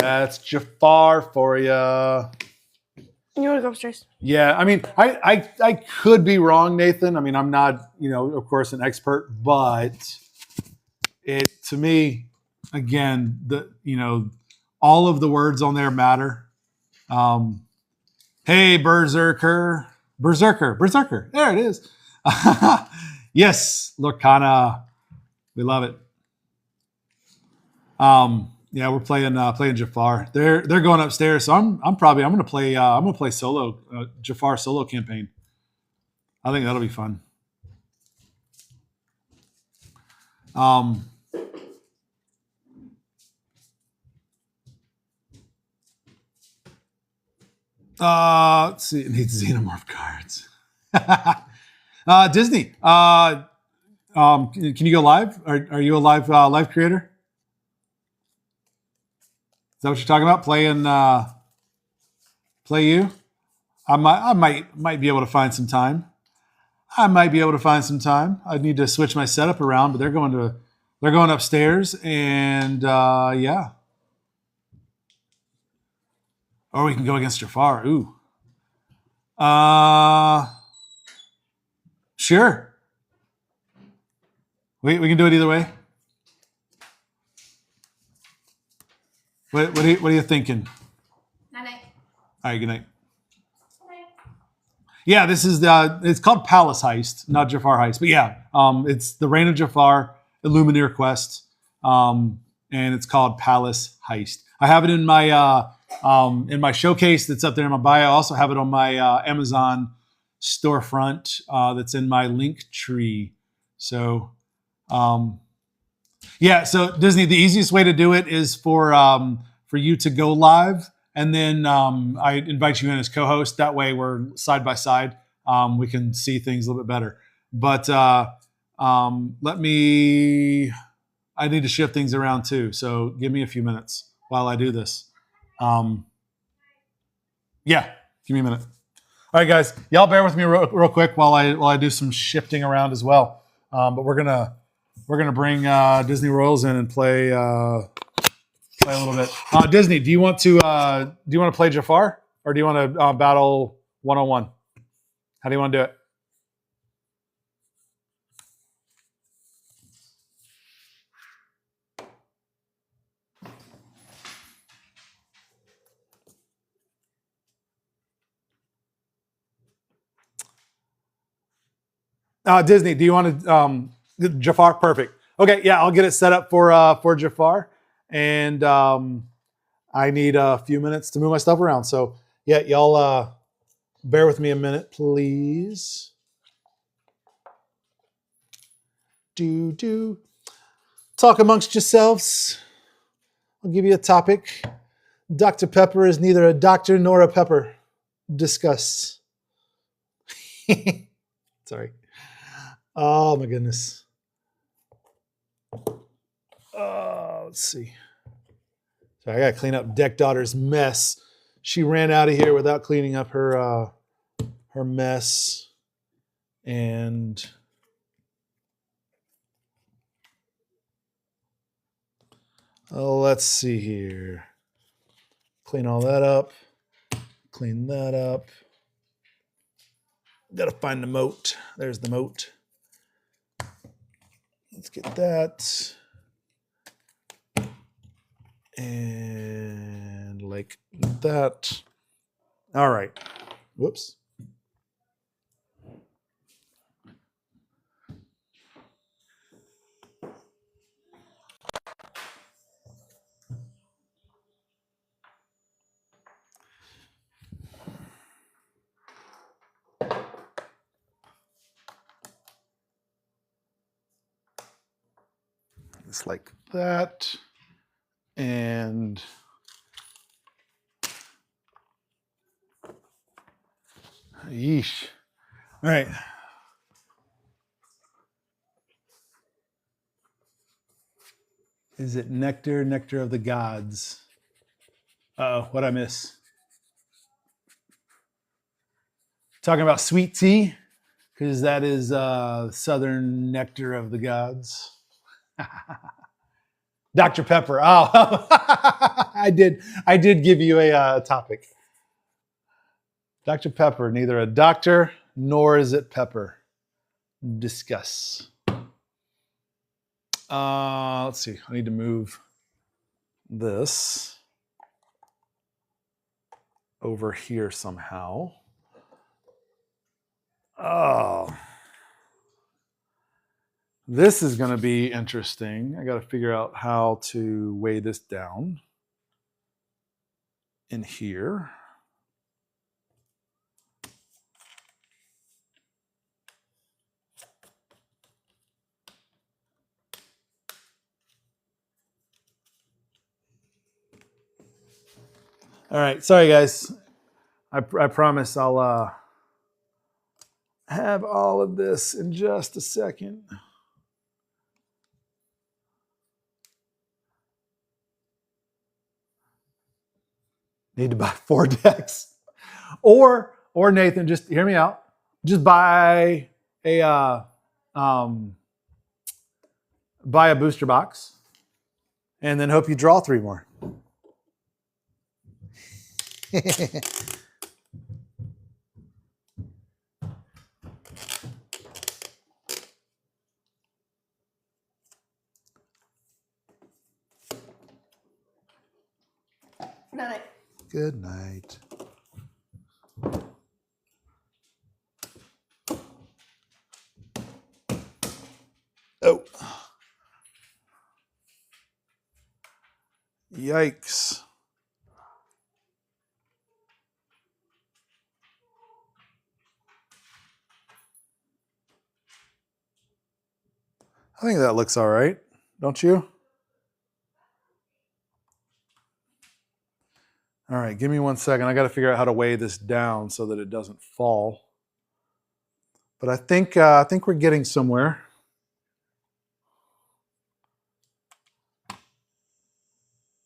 That's Jafar for you. You want to go upstairs? Yeah, I mean, I could be wrong, Nathan. I mean, I'm not, of course, an expert, but to me, again, all of the words on there matter. Hey, Berserker. There it is. Yes, Lorcana. We love it. Yeah, we're playing Jafar. They're going upstairs, so I'm gonna play solo Jafar solo campaign. I think that'll be fun. Let's see. It needs Xenomorph cards. Disney. Can you go live? Are you a live creator? Is that what you're talking about? Play you? I might be able to find some time. I need to switch my setup around, but they're going upstairs, and yeah. Or we can go against Jafar. Ooh. Sure. We can do it either way. What are you thinking? Night. All right, good night. Yeah, this is it's called Palace Heist, not Jafar Heist. But yeah, it's the Reign of Jafar, Illuminator Quest, and it's called Palace Heist. I have it in my showcase that's up there in my bio. I also have it on my Amazon storefront that's in my link tree. So, yeah. So Disney, the easiest way to do it is for you to go live. And then I invite you in as co-host. That way we're side by side. We can see things a little bit better. But I need to shift things around too. So give me a few minutes while I do this. Yeah, give me a minute. All right, guys, y'all bear with me real quick while I do some shifting around as well. But we're gonna bring Disney Royals in and play a little bit. Disney, do you want to play Jafar, or do you want to battle 1-on-1? How do you want to do it? Disney, do you want to Jafar? Perfect. Okay, yeah, I'll get it set up for Jafar, and I need a few minutes to move my stuff around. So yeah, y'all bear with me a minute, please. Talk amongst yourselves. I'll give you a topic. Dr. Pepper is neither a doctor nor a pepper. Discuss. Sorry. Oh my goodness. Let's see. So I gotta clean up Deck Daughter's mess. She ran out of here without cleaning up her mess. And let's see here. Clean all that up. Clean that up. Gotta find the moat. There's the moat. Let's get that. And like that. All right. Whoops. Just like that. And yeesh. All right. Is it nectar? Nectar of the gods. Uh-oh, what'd I miss? Talking about sweet tea, because that is southern nectar of the gods. Dr. Pepper. Oh, I did give you a topic. Dr. Pepper, neither a doctor nor is it pepper. Discuss. Let's see. I need to move this over here somehow. Oh, this is going to be interesting. I got to figure out how to weigh this down in here. All right, sorry guys. I promise I'll have all of this in just a second. Need to buy 4 decks, or Nathan, just hear me out. Just buy a booster box, and then hope you draw 3 more. Night. Good night. Oh. Yikes. I think that looks all right, don't you? All right, give me 1 second. I got to figure out how to weigh this down so that it doesn't fall. But I think we're getting somewhere.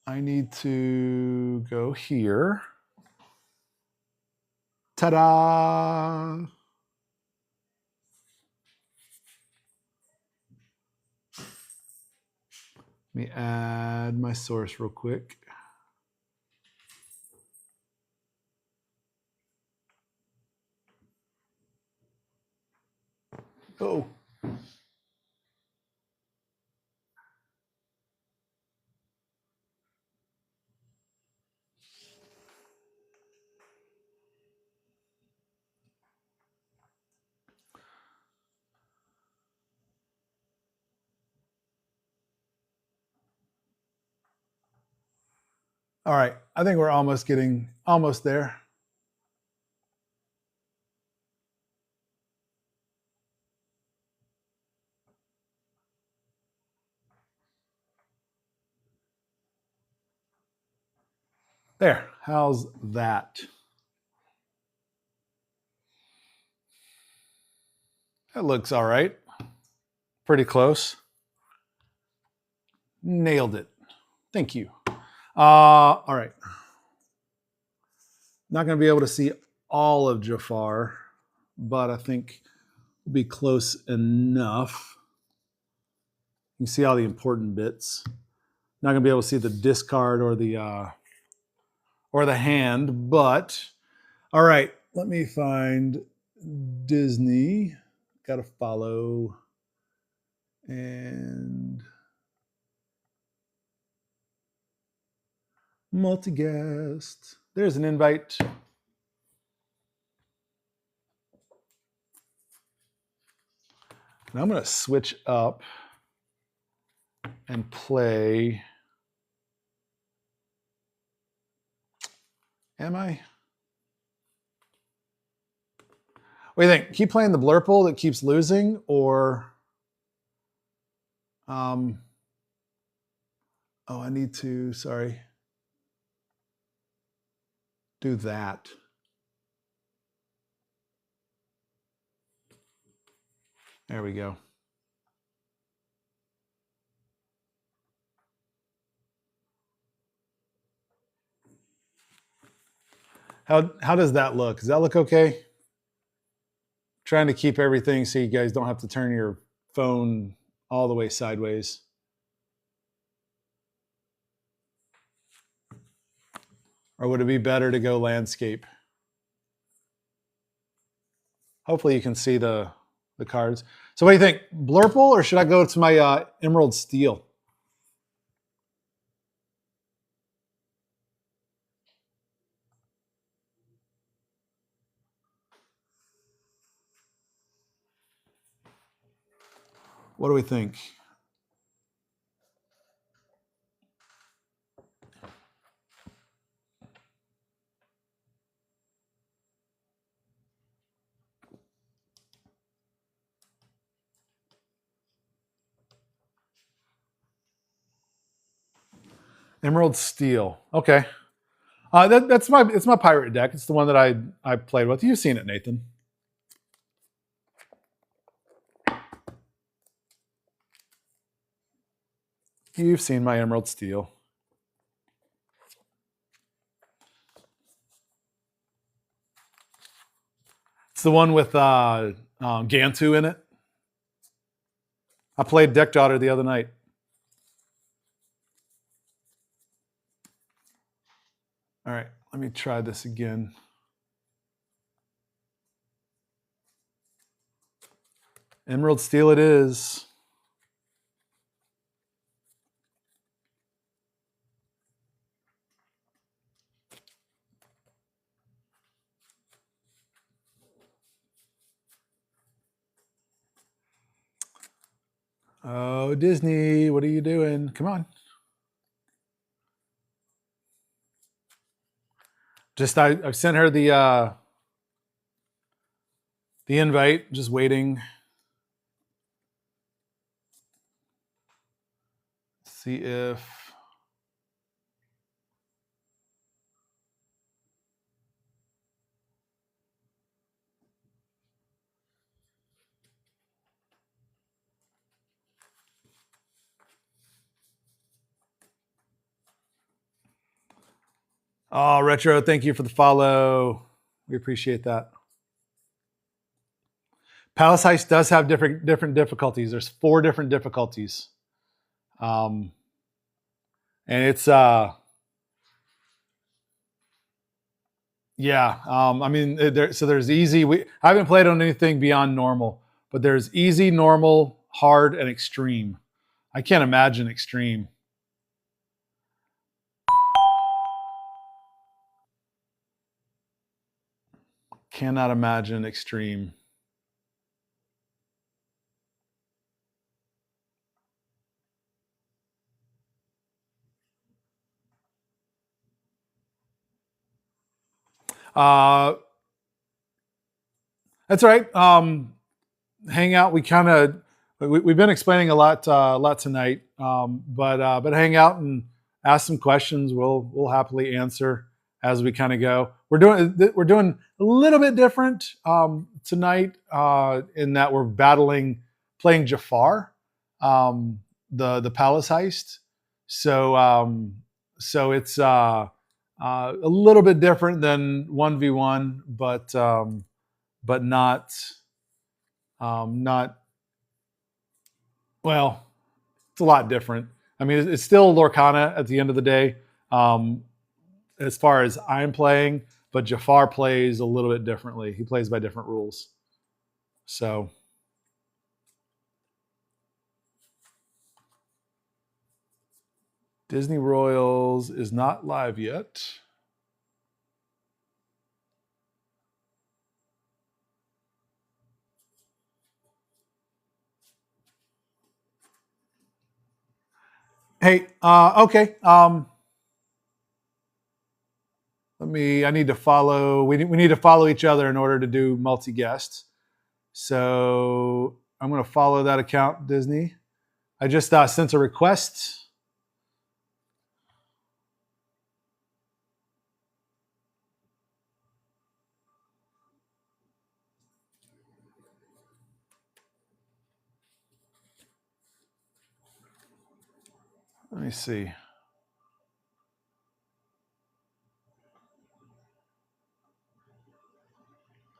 I need to go here. Ta-da! Let me add my source real quick. Oh. All right, I think we're almost there. There, how's that? That looks all right. Pretty close. Nailed it. Thank you. All right. Not going to be able to see all of Jafar, but I think we'll be close enough. You can see all the important bits. Not going to be able to see the discard or the hand, but all right. Let me find Disney. Got to follow and multi-guest. There's an invite. Now I'm going to switch up and play. Am I? What do you think? Keep playing the Blurple that keeps losing, or oh, I need to, sorry, do that. There we go. How does that look? Does that look okay? Trying to keep everything so you guys don't have to turn your phone all the way sideways. Or would it be better to go landscape? Hopefully you can see the cards. So what do you think? Blurple, or should I go to my Emerald Steel? What do we think? Emerald Steel. Okay. It's my pirate deck. It's the one that I played with. You've seen it, Nathan. You've seen my Emerald Steel. It's the one with Gantu in it. I played Deck Daughter the other night. All right, let me try this again. Emerald Steel it is. Oh, Disney, what are you doing? Come on. Just I've sent her the invite, just waiting. See if oh, Retro, thank you for the follow. We appreciate that. Palace Heist does have different difficulties. There's 4 different difficulties. And it's yeah, I mean, there's easy. I haven't played on anything beyond normal, but there's easy, normal, hard, and extreme. I can't imagine extreme. Cannot imagine extreme. That's all right. Hang out. We've been explaining a lot tonight. But hang out and ask some questions. We'll happily answer as we kind of go. We're doing a little bit different tonight in that we're playing Jafar, the Palace Heist. So it's a little bit different than 1v1, but not well. It's a lot different. I mean, it's still Lorcana at the end of the day, as far as I'm playing, but Jafar plays a little bit differently. He plays by different rules. So Disney Royals is not live yet. Hey, okay. I need to follow. We need to follow each other in order to do multi-guest. So I'm going to follow that account, Disney. I just sent a request. Let me see.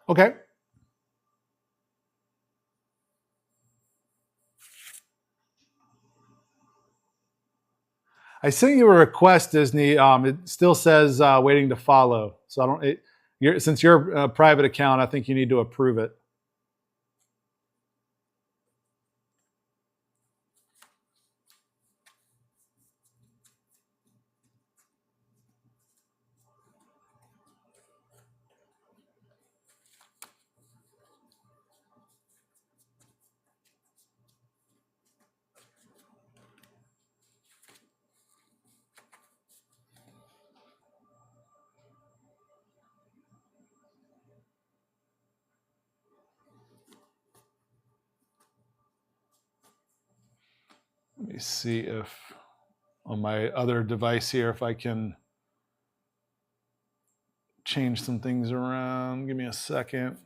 Okay. I sent you a request, Disney. It still says waiting to follow. So I don't. Since you're a private account, I think you need to approve it. Let me see if on my other device here, if I can change some things around. Give me a second.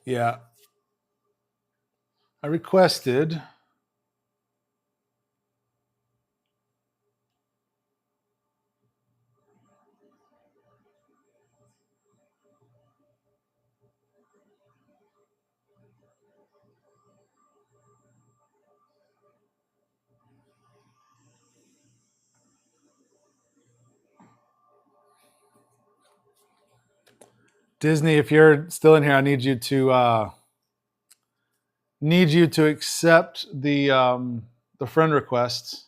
Yeah. I requested. Disney, if you're still in here, I need you to accept the friend requests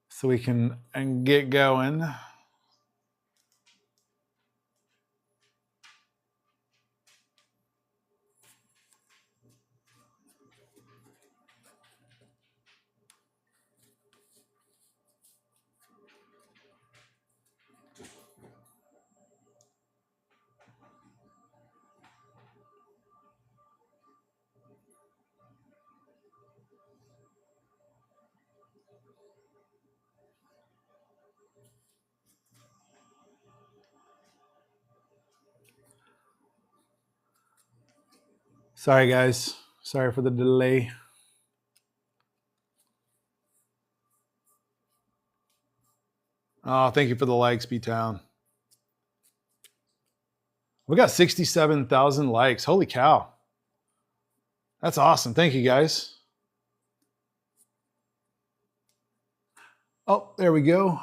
so we can get going. Sorry, guys. Sorry for the delay. Oh, thank you for the likes, B-Town. We got 67,000 likes. Holy cow. That's awesome. Thank you, guys. Oh, there we go.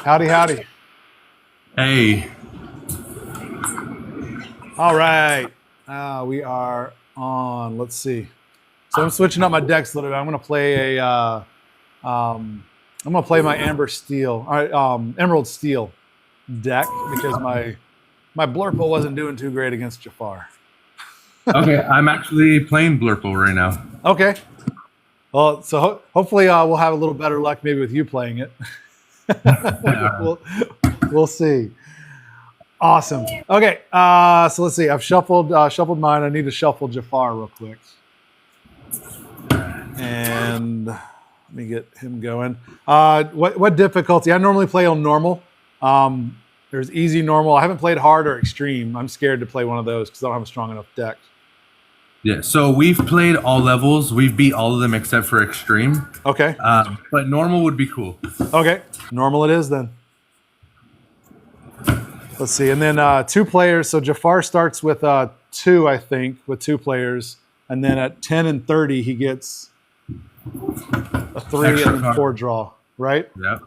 Howdy, howdy. Hey. All right. We are on. Let's see. So I'm switching up my decks a little bit. I'm going to play I'm going to play my Emerald Steel deck because my Blurple wasn't doing too great against Jafar. Okay, I'm actually playing Blurple right now. Okay. Well, so hopefully we'll have a little better luck maybe with you playing it. We'll see. Awesome. Okay, so let's see. I've shuffled mine. I need to shuffle Jafar real quick. And let me get him going. What difficulty? I normally play on normal. There's easy, normal. I haven't played hard or extreme. I'm scared to play one of those because I don't have a strong enough deck. Yeah, so we've played all levels. We've beat all of them except for extreme. Okay. But normal would be cool. Okay. Normal it is then. Let's see. And then 2 players. So Jafar starts with 2, I think, with 2 players. And then at 10 and 30, he gets a 3 Extra and card. 4 draw, right? Yeah.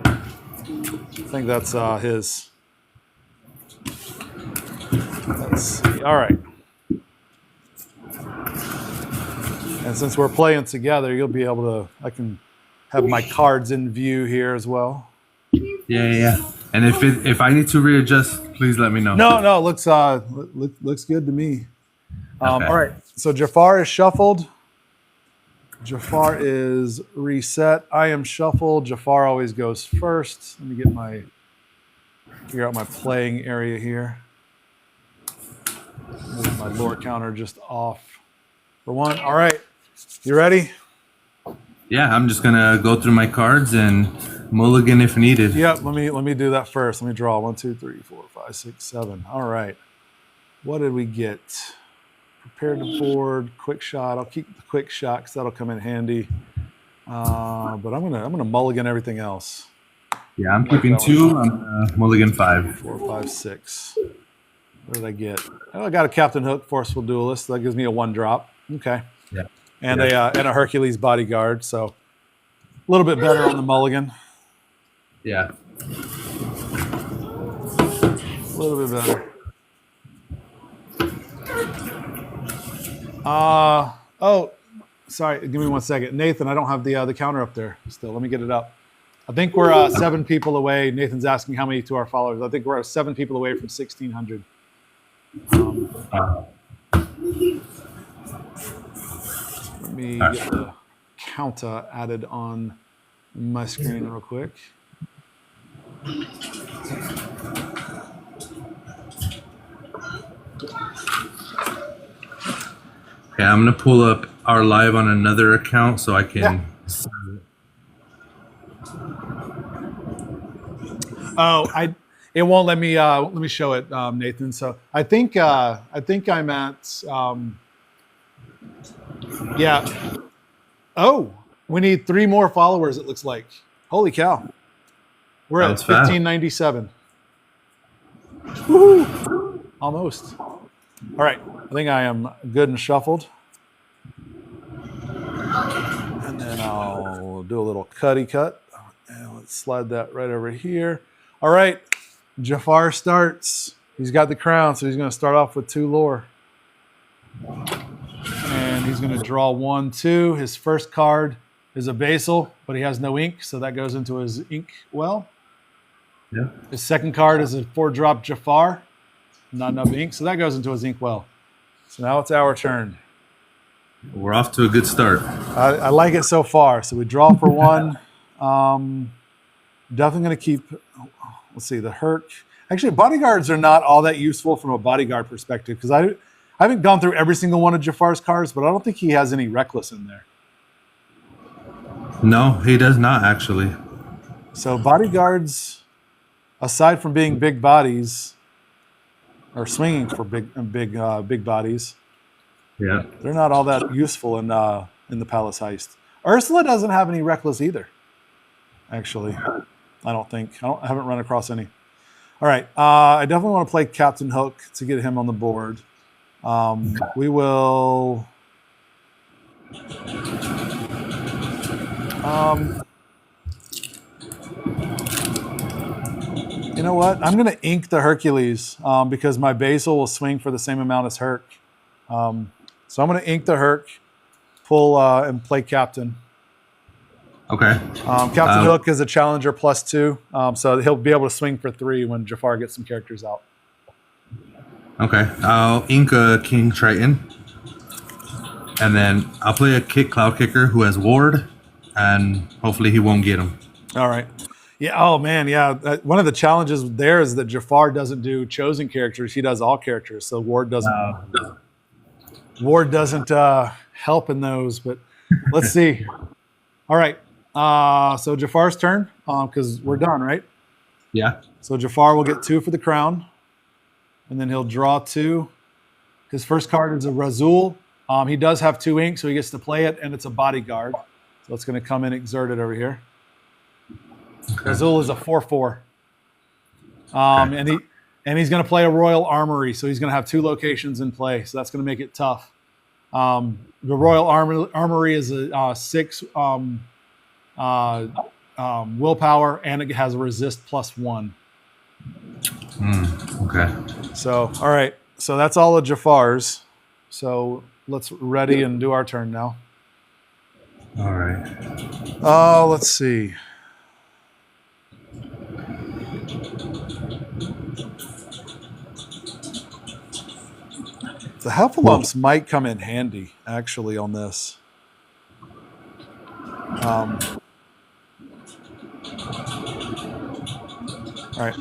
I think that's his. Let's see. All right. And since we're playing together, you'll be able to, I can have my cards in view here as well. Yeah. And if I need to readjust, please let me know. No, looks good to me. Okay. All right, so Jafar is shuffled. Jafar is reset. I am shuffled. Jafar always goes first. Let me figure out my playing area here. Move my lore counter just off for 1. All right, you ready? Yeah, I'm just gonna go through my cards and mulligan if needed. Yep. Let me do that first. Let me draw 1, 2, 3, 4, 5, 6, 7. All right. What did we get? Prepare to board, quick shot. I'll keep the quick shot because that'll come in handy. But I'm gonna mulligan everything else. Yeah, I'm keeping 2. I'm mulligan 5. 4, 5, 6. What did I get? Oh, I got a Captain Hook, Forceful Duelist. That gives me a 1 drop. Okay. Yeah. And a Hercules Bodyguard. So a little bit better on the mulligan. Yeah. A little bit better. Oh, sorry. Give me 1 second. Nathan, I don't have the counter up there still. Let me get it up. I think we're 7 people away. Nathan's asking how many to our followers. I think we're 7 people away from 1,600. Let me get the counter added on my screen real quick. Okay, I'm gonna pull up our live on another account so I can. Yeah. Oh, it won't let me show it, Nathan. So I think I'm at yeah. Oh, we need 3 more followers. It looks like. Holy cow, we're at 1597. Woohoo! Almost. All right, I think I am good and shuffled. And then I'll do a little cutty cut. And let's slide that right over here. All right, Jafar starts. He's got the crown, so he's going to start off with 2 lore. And he's going to draw 1, 2. His first card is a Basil, but he has no ink, so that goes into his ink well. Yeah. His second card is a 4-drop Jafar. Not enough ink, so that goes into his ink well. So now it's our turn. We're off to a good start. I like it so far. So we draw for 1. Definitely going to keep, let's see, the Herc. Actually, bodyguards are not all that useful from a bodyguard perspective because I haven't gone through every single one of Jafar's cards, but I don't think he has any Reckless in there. No, he does not actually. So bodyguards, aside from being big bodies, or swinging for big bodies, Yeah. they're not all that useful in the Palace Heist. Ursula doesn't have any Reckless either. Actually, I don't think. I haven't run across any. All right, I definitely want to play Captain Hook to get him on the board. We will. You know what? I'm going to ink the Hercules because my Basil will swing for the same amount as Herc. So I'm going to ink the Herc, pull and play Captain. Okay. Captain Hook is a challenger +2, so he'll be able to swing for 3 when Jafar gets some characters out. Okay. I'll ink a King Triton. And then I'll play a Cloud Kicker who has Ward, and hopefully he won't get him. All right. Yeah. Oh man. Yeah. One of the challenges there is that Jafar doesn't do chosen characters; he does all characters. So Ward doesn't. Ward doesn't help in those. But let's see. All right. So Jafar's turn because we're done, right? Yeah. So Jafar will get 2 for the crown, and then he'll draw 2. His first card is a Razul. He does have 2 ink, so he gets to play it, and it's a bodyguard. So it's going to come in exerted over here. Okay. Razul is a 4/4. And he's going to play a Royal Armory, so he's going to have 2 locations in play. So that's going to make it tough. The Royal Armory is a 6 willpower, and it has a resist +1. Okay. So, all right. So that's all of Jafar's. So let's ready and do our turn now. All right. Let's see. The Heffalumps might come in handy, actually, on this. All right,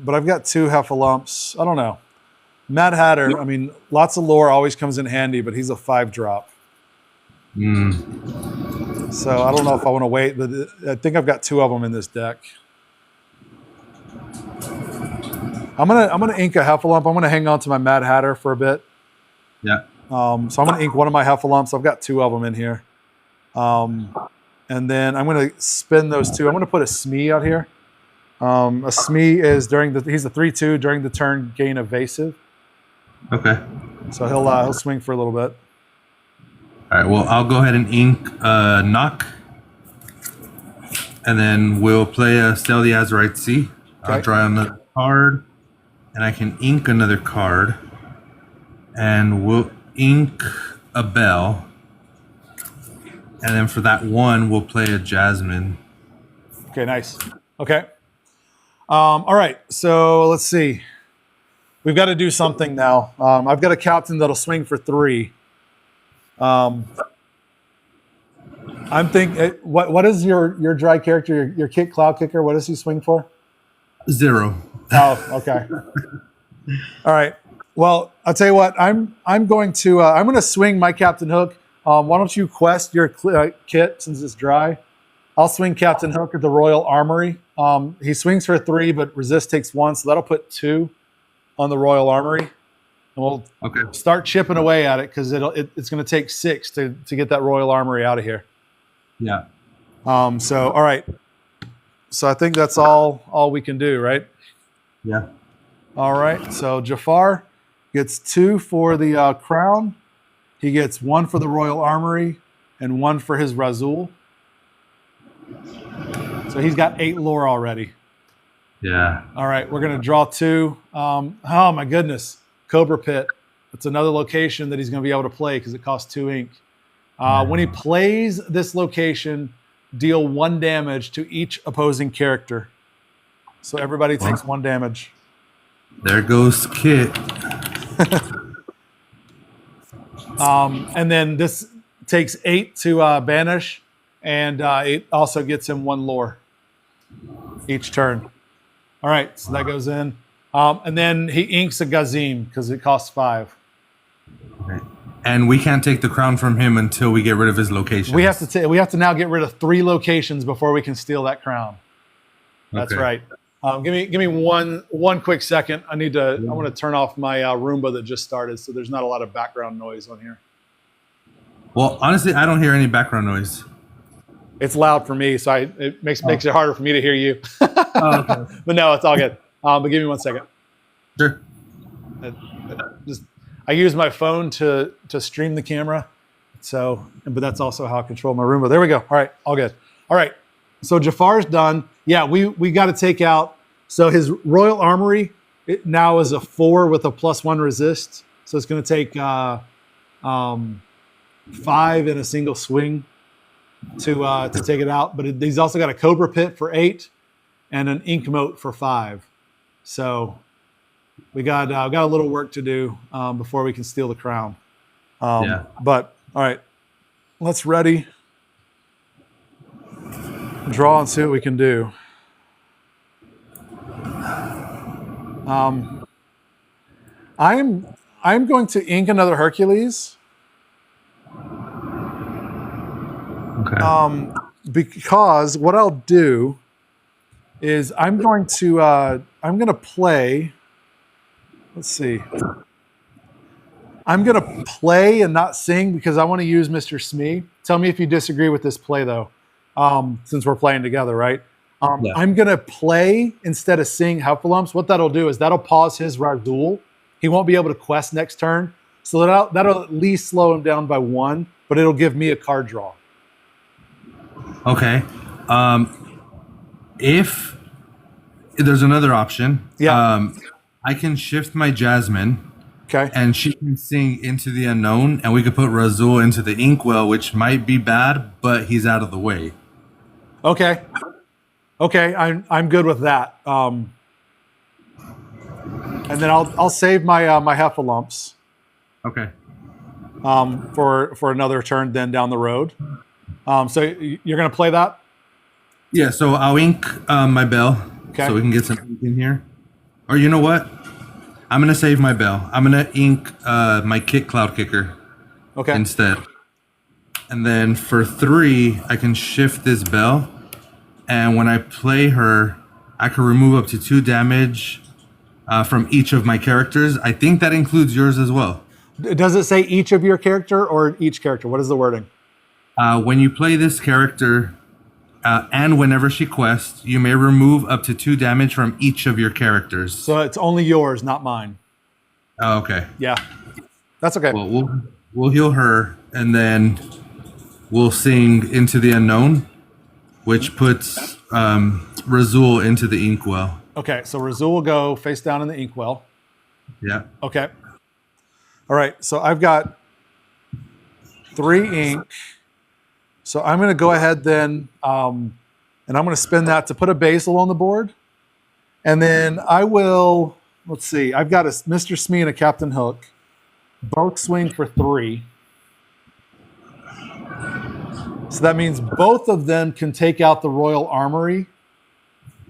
but I've got 2 Heffalumps. I don't know. Mad Hatter, I mean, lots of lore always comes in handy, but he's a 5-drop. So I don't know if I want to wait, but I think I've got 2 of them in this deck. I'm gonna ink a Heffalump. I'm gonna hang on to my Mad Hatter for a bit. Yeah. So I'm going to ink one of my Heffalumps. I've got 2 of them in here. And then I'm going to spin those 2. I'm going to put a Smee out here. A Smee is he's a 3/2 during the turn, gain evasive. Okay. So he'll swing for a little bit. All right. Well, I'll go ahead and ink knock, and then we'll play a Steal the Azurite Sea. I'll Okay. draw another card, and I can ink another card, and we'll ink a Bell, and then for that one, we'll play a Jasmine. Okay, nice. Okay. All right. So let's see. We've got to do something now. I've got a captain that'll swing for 3. I'm thinking. What is your dry character? Your kick cloud kicker. What does he swing for? 0. Oh, okay. All right. Well, I'll tell you what. I'm going to swing my Captain Hook. Why don't you quest your kit since it's dry? I'll swing Captain Hook at the Royal Armory. He swings for 3, but resist takes 1, so that'll put 2 on the Royal Armory. And we'll Okay. start chipping away at it because it's going to take 6 to get that Royal Armory out of here. Yeah. So all right. So I think that's all we can do, right? Yeah. All right. So Jafar gets 2 for the crown. He gets 1 for the Royal Armory and 1 for his Razul. So he's got 8 lore already. Yeah. All right, we're going to draw 2. Oh, my goodness. Cobra Pit. It's another location that he's going to be able to play because it costs 2 ink. When he plays this location, deal 1 damage to each opposing character. So everybody takes 1 damage. There goes Kit. And then this takes 8 to banish, and it also gets him 1 lore each turn. All right, so that goes in. And then he inks a Gazim because it costs 5. Right. And we can't take the crown from him until we get rid of his location. We have to now get rid of 3 locations before we can steal that crown. That's Okay. right. Give me one quick second. I want to turn off my Roomba that just started, so there's not a lot of background noise on here. Well, honestly, I don't hear any background noise. It's loud for me, so it makes it harder for me to hear you. Oh, okay. But no, it's all good. But give me 1 second. Sure. I use my phone to stream the camera, but that's also how I control my Roomba. There we go. All right, all good. All right, so Jafar's done. Yeah, we got to take out. So his Royal Armory now is a 4 with a +1 resist. So it's going to take 5 in a single swing to take it out. But he's also got a Cobra Pit for 8 and an Ink Moat for 5. So we got a little work to do before we can steal the crown. Yeah. But all right, let's ready. Draw and see what we can do. I'm going to ink another Hercules. Okay. Because what I'll do is I'm going to play. Let's see. I'm going to play and not sing because I want to use Mr. Smee. Tell me if you disagree with this play, though, since we're playing together, right? Yeah. I'm going to play instead of sing Heffalumps. What that'll do is that'll pause his Razul. He won't be able to quest next turn. So that'll at least slow him down by 1, but it'll give me a card draw. Okay. If there's another option, Yeah. I can shift my Jasmine, Okay. and she can sing Into the Unknown, and we could put Razul into the Inkwell, which might be bad, but he's out of the way. Okay. I'm good with that. And then I'll save my my Heffalumps Okay. for another turn then down the road. So you're gonna play that? Yeah, so I'll ink my bell, Okay. so we can get some ink in here. Or you know what? I'm gonna save my bell. I'm gonna ink my Cloud Kicker Okay. instead. And then for 3, I can shift this bell, and when I play her, I can remove up to 2 damage from each of my characters. I think that includes yours as well. Does it say each of your character or each character? What is the wording? When you play this character, and whenever she quests, you may remove up to 2 damage from each of your characters. So it's only yours, not mine. Oh, okay. Yeah, that's okay. Well, we'll heal her, and then we'll sing Into the Unknown, which puts Razul into the inkwell. Okay, so Razul will go face down in the inkwell. Yeah. Okay. All right, so I've got 3 ink. So I'm going to go ahead then, and I'm going to spend that to put a basil on the board. And then I will, let's see, I've got a Mr. Smee and a Captain Hook. Both swing for 3. So that means both of them can take out the Royal Armory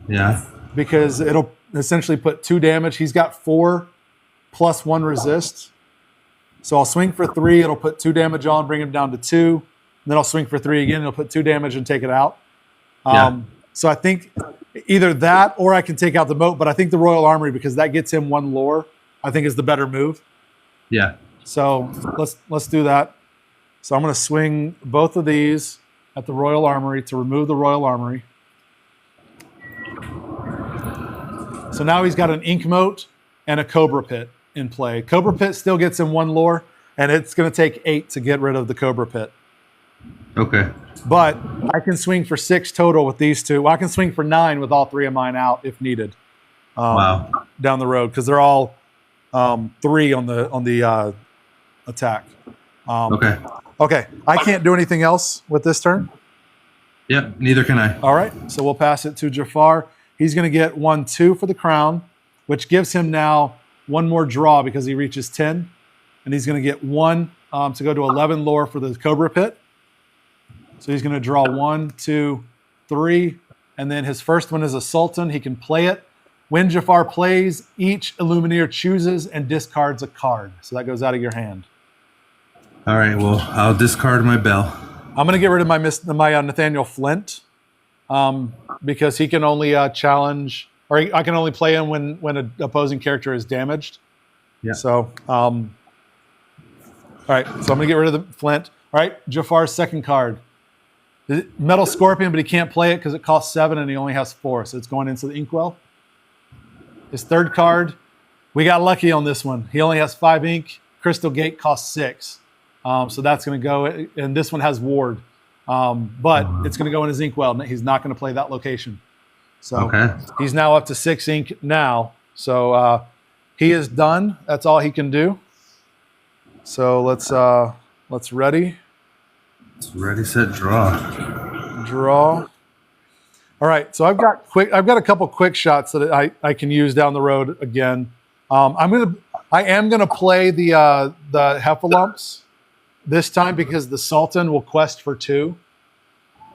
Yeah. because it'll essentially put 2 damage. He's got 4 plus 1 resist. So I'll swing for 3. It'll put 2 damage on, bring him down to 2. And then I'll swing for 3 again. It'll put 2 damage and take it out. Yeah. So I think either that or I can take out the moat. But I think the Royal Armory, because that gets him 1 lore, I think is the better move. Yeah. So let's do that. So I'm going to swing both of these at the Royal Armory to remove the Royal Armory. So now he's got an Ink Moat and a Cobra Pit in play. Cobra Pit still gets him 1 lore, and it's going to take 8 to get rid of the Cobra Pit. Okay. But I can swing for 6 total with these 2. Well, I can swing for 9 with all 3 of mine out if needed. Wow. Down the road, because they're all 3 on the attack. Okay. Okay, I can't do anything else with this turn. Yep. Neither can I. All right, so we'll pass it to Jafar. He's going to get 1/2 for the crown, which gives him now 1 more draw because he reaches 10, and he's going to get 1 to go to 11 lore for the Cobra Pit. So he's going to draw 1, 2, 3, and then his first one is a Sultan. He can play it. When Jafar plays, each Illumineer chooses and discards a card. So that goes out of your hand. All right. Well, I'll discard my bell. I'm going to get rid of my Nathaniel Flint because he can only challenge, or I can only play him when an opposing character is damaged. Yeah. So, all right. So I'm going to get rid of the Flint. All right. Jafar's second card. Metal Scorpion, but he can't play it because it costs 7 and he only has 4. So it's going into the Inkwell. His third card, we got lucky on this one. He only has 5 ink. Crystal Gate costs 6. So that's going to go, and this one has Ward. But it's going to go in his Inkwell. He's not going to play that location. So Okay. he's now up to 6 ink now. So he is done. That's all he can do. So let's ready. It's ready, set, draw. Draw. All right, so I've got a couple quick shots that I can use down the road again. I am gonna play the Heffalumps this time because the Sultan will quest for 2.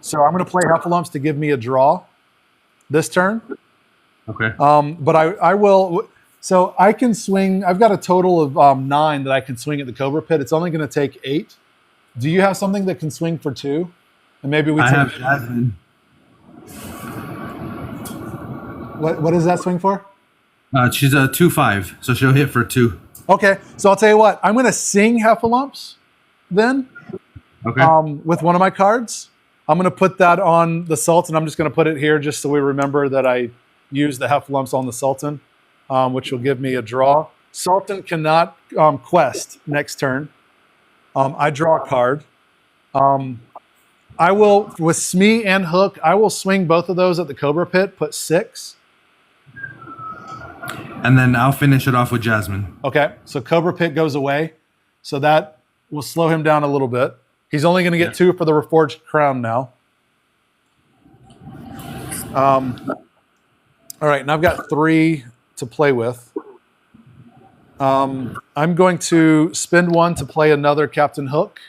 So I'm gonna play Heffalumps to give me a draw this turn. Okay. But I will. So I can swing. I've got a total of 9 that I can swing at the Cobra Pit. It's only going to take 8. Do you have something that can swing for 2? And maybe we. I have Jasmine. What does that swing for? She's a 2/5, so she'll hit for 2. Okay, so I'll tell you what. I'm going to sing Heffalumps then. Okay. With one of my cards. I'm going to put that on the Sultan. I'm just going to put it here just so we remember that I used the Heffalumps on the Sultan, which will give me a draw. Sultan cannot quest next turn. I draw a card. I will, with Smee and Hook, I will swing both of those at the Cobra Pit, put 6. And then I'll finish it off with Jasmine. Okay, so Cobra Pit goes away. So that will slow him down a little bit. He's only going to get 2 for the Reforged Crown now. All right, and I've got 3 to play with. I'm going to spend 1 to play another Captain Hook.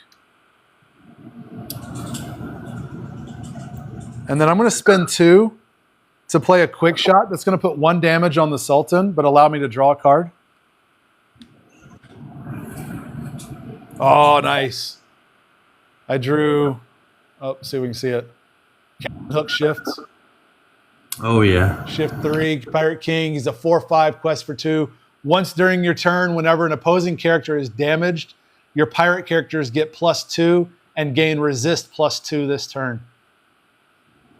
And then I'm going to spend 2 to play a quick shot that's going to put 1 damage on the Sultan, but allow me to draw a card. Oh, nice. I drew, see if we can see it. Captain Hook shifts. Oh, yeah. Shift 3, Pirate King. He's a 4/5, quest for 2. Once during your turn, whenever an opposing character is damaged, your pirate characters get +2 and gain resist +2 this turn.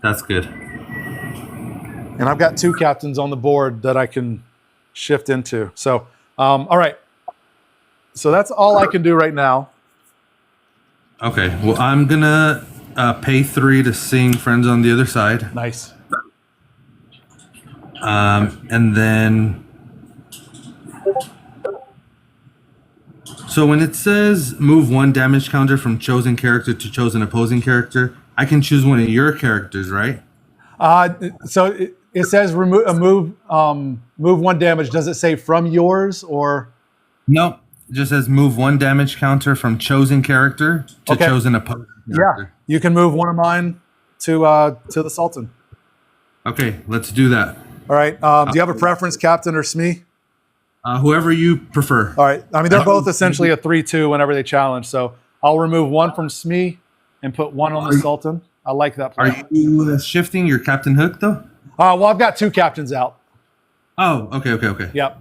That's good. And I've got 2 captains on the board that I can shift into. So, all right. So that's all I can do right now. Okay. Well, I'm gonna pay 3 to sing "Friends on the Other Side," Nice. and then. So when it says move 1 damage counter from chosen character to chosen opposing character, I can choose one of your characters, right? So it says move 1 damage. Does it say from yours or? Nope. It just says move 1 damage counter from chosen character to Okay. chosen opposing Yeah, character. you can move one of mine to the Sultan. Okay, let's do that. All right. Do you have a preference, Captain or Smee? Whoever you prefer. All right. I mean, they're both essentially a 3-2 whenever they challenge. So I'll remove 1 from Smee and put 1 on the Sultan. I like that Are play. you shifting your Captain Hook though? Well, I've got 2 captains out. Oh, okay. Yep.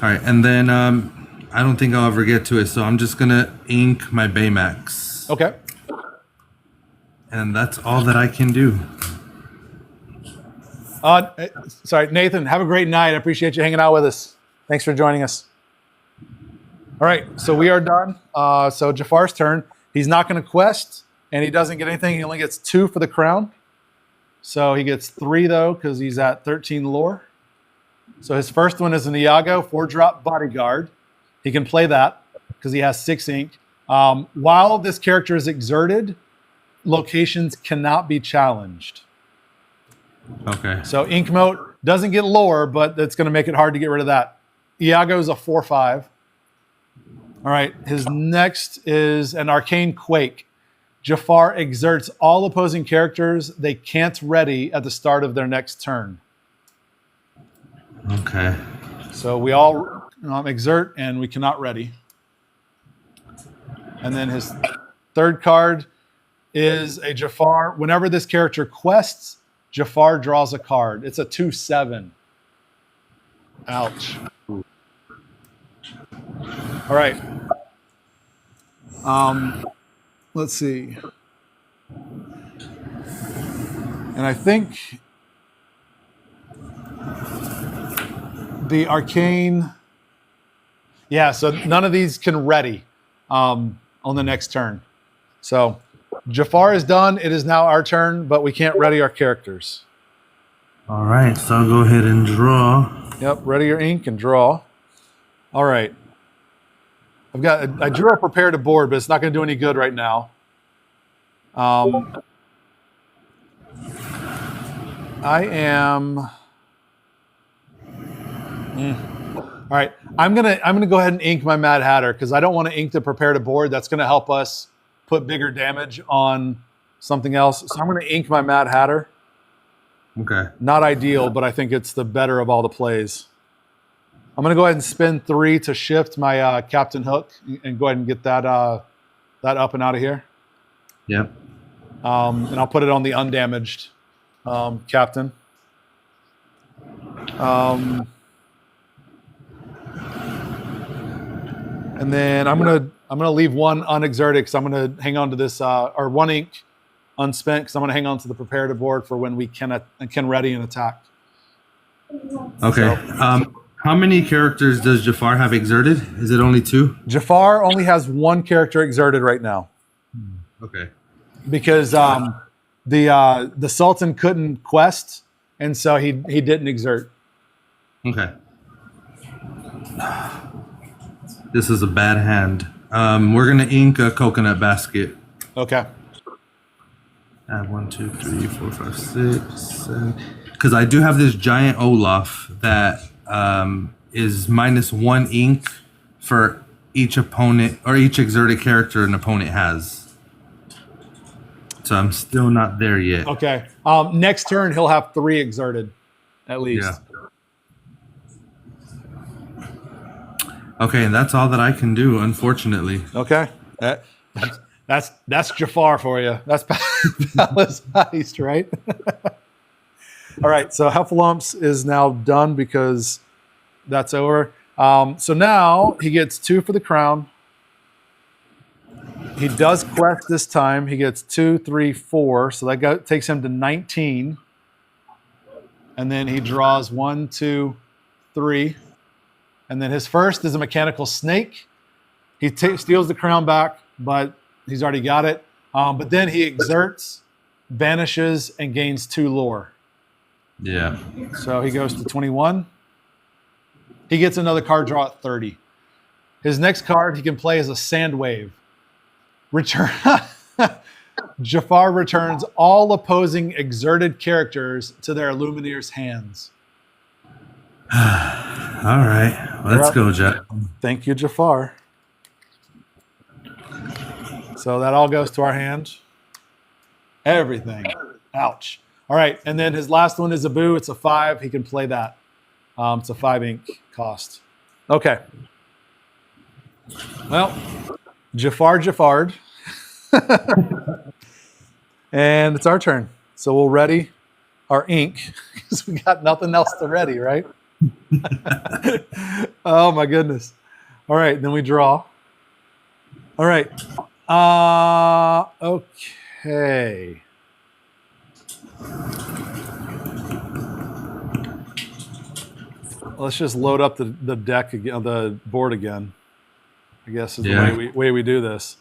All right, and then I don't think I'll ever get to it, so I'm just gonna ink my Baymax, Okay. and that's all that I can do. Sorry, Nathan. Have a great night. I appreciate you hanging out with us. Thanks for joining us. All right, so we are done. So Jafar's turn. He's not going to quest, and he doesn't get anything. He only gets 2 for the crown. So he gets 3 though because he's at 13 lore. So his first one is an Iago 4-drop bodyguard. He can play that because he has 6 ink. While this character is exerted, locations cannot be challenged. Okay. So ink moat doesn't get lower, but that's going to make it hard to get rid of that. Iago's a 4/5. All right. His next is an Arcane Quake. Jafar exerts all opposing characters they can't ready at the start of their next turn. Okay. So we all exert and we cannot ready. And then his third card is a Jafar. Whenever this character quests, Jafar draws a card. It's a 2/7. Ouch. All right. Let's see. And I think the arcane. Yeah, so none of these can ready on the next turn. So Jafar is done. It is now our turn, but we can't ready our characters. All right, so I'll go ahead and draw. Yep, ready your ink and draw. All right. I drew a prepare to board, but it's not going to do any good right now. I am. All right, I'm gonna go ahead and ink my Mad Hatter because I don't want to ink the prepare to board. That's going to help us put bigger damage on something else. So I'm going to ink my Mad Hatter. Okay. Not ideal, but I think it's the better of all the plays. I'm going to go ahead and spend 3 to shift my Captain Hook and go ahead and get that up and out of here. Yep. And I'll put it on the undamaged Captain. And then I'm gonna leave 1 unexerted because I'm gonna hang on to this or 1 ink unspent because I'm gonna hang on to the preparative board for when we can ready and attack. Okay. How many characters does Jafar have exerted? Is it only 2? Jafar only has 1 character exerted right now Okay. because the Sultan couldn't quest, and so he didn't exert. Okay. This is a bad hand. We're gonna ink a coconut basket. Okay. Add 1, 2, 3, 4, 5, 6, 7. Because I do have this giant Olaf that is -1 ink for each opponent or each exerted character an opponent has. So I'm still not there yet. Okay. Next turn he'll have 3 exerted, at least. Yeah. Okay, and that's all that I can do, unfortunately. Okay. That's Jafar for you. That's Palace Heist, right? All right, so Heffalumps is now done because that's over. So now he gets 2 for the crown. He does quest this time. He gets 2, 3, 4. So that takes him to 19. And then he draws 1, 2, 3. And then his first is a mechanical snake. He steals the crown back, but he's already got it. But then he exerts, banishes, and gains 2 lore. Yeah. So he goes to 21. He gets another card draw at 30. His next card he can play as a sand wave. Jafar returns all opposing exerted characters to their Lumineer's hands. All right. Let's go, Jack. Thank you, Jafar. So that all goes to our hand. Everything. Ouch. All right. And then his last one is Abu. It's a 5. He can play that. It's a 5 ink cost. Okay. Well, Jafar'd. And it's our turn. So we'll ready our ink because we got nothing else to ready, right? Oh my goodness. All right, then we draw. All right. Okay. Let's just load up the deck again, the board again. I guess is the way we do this.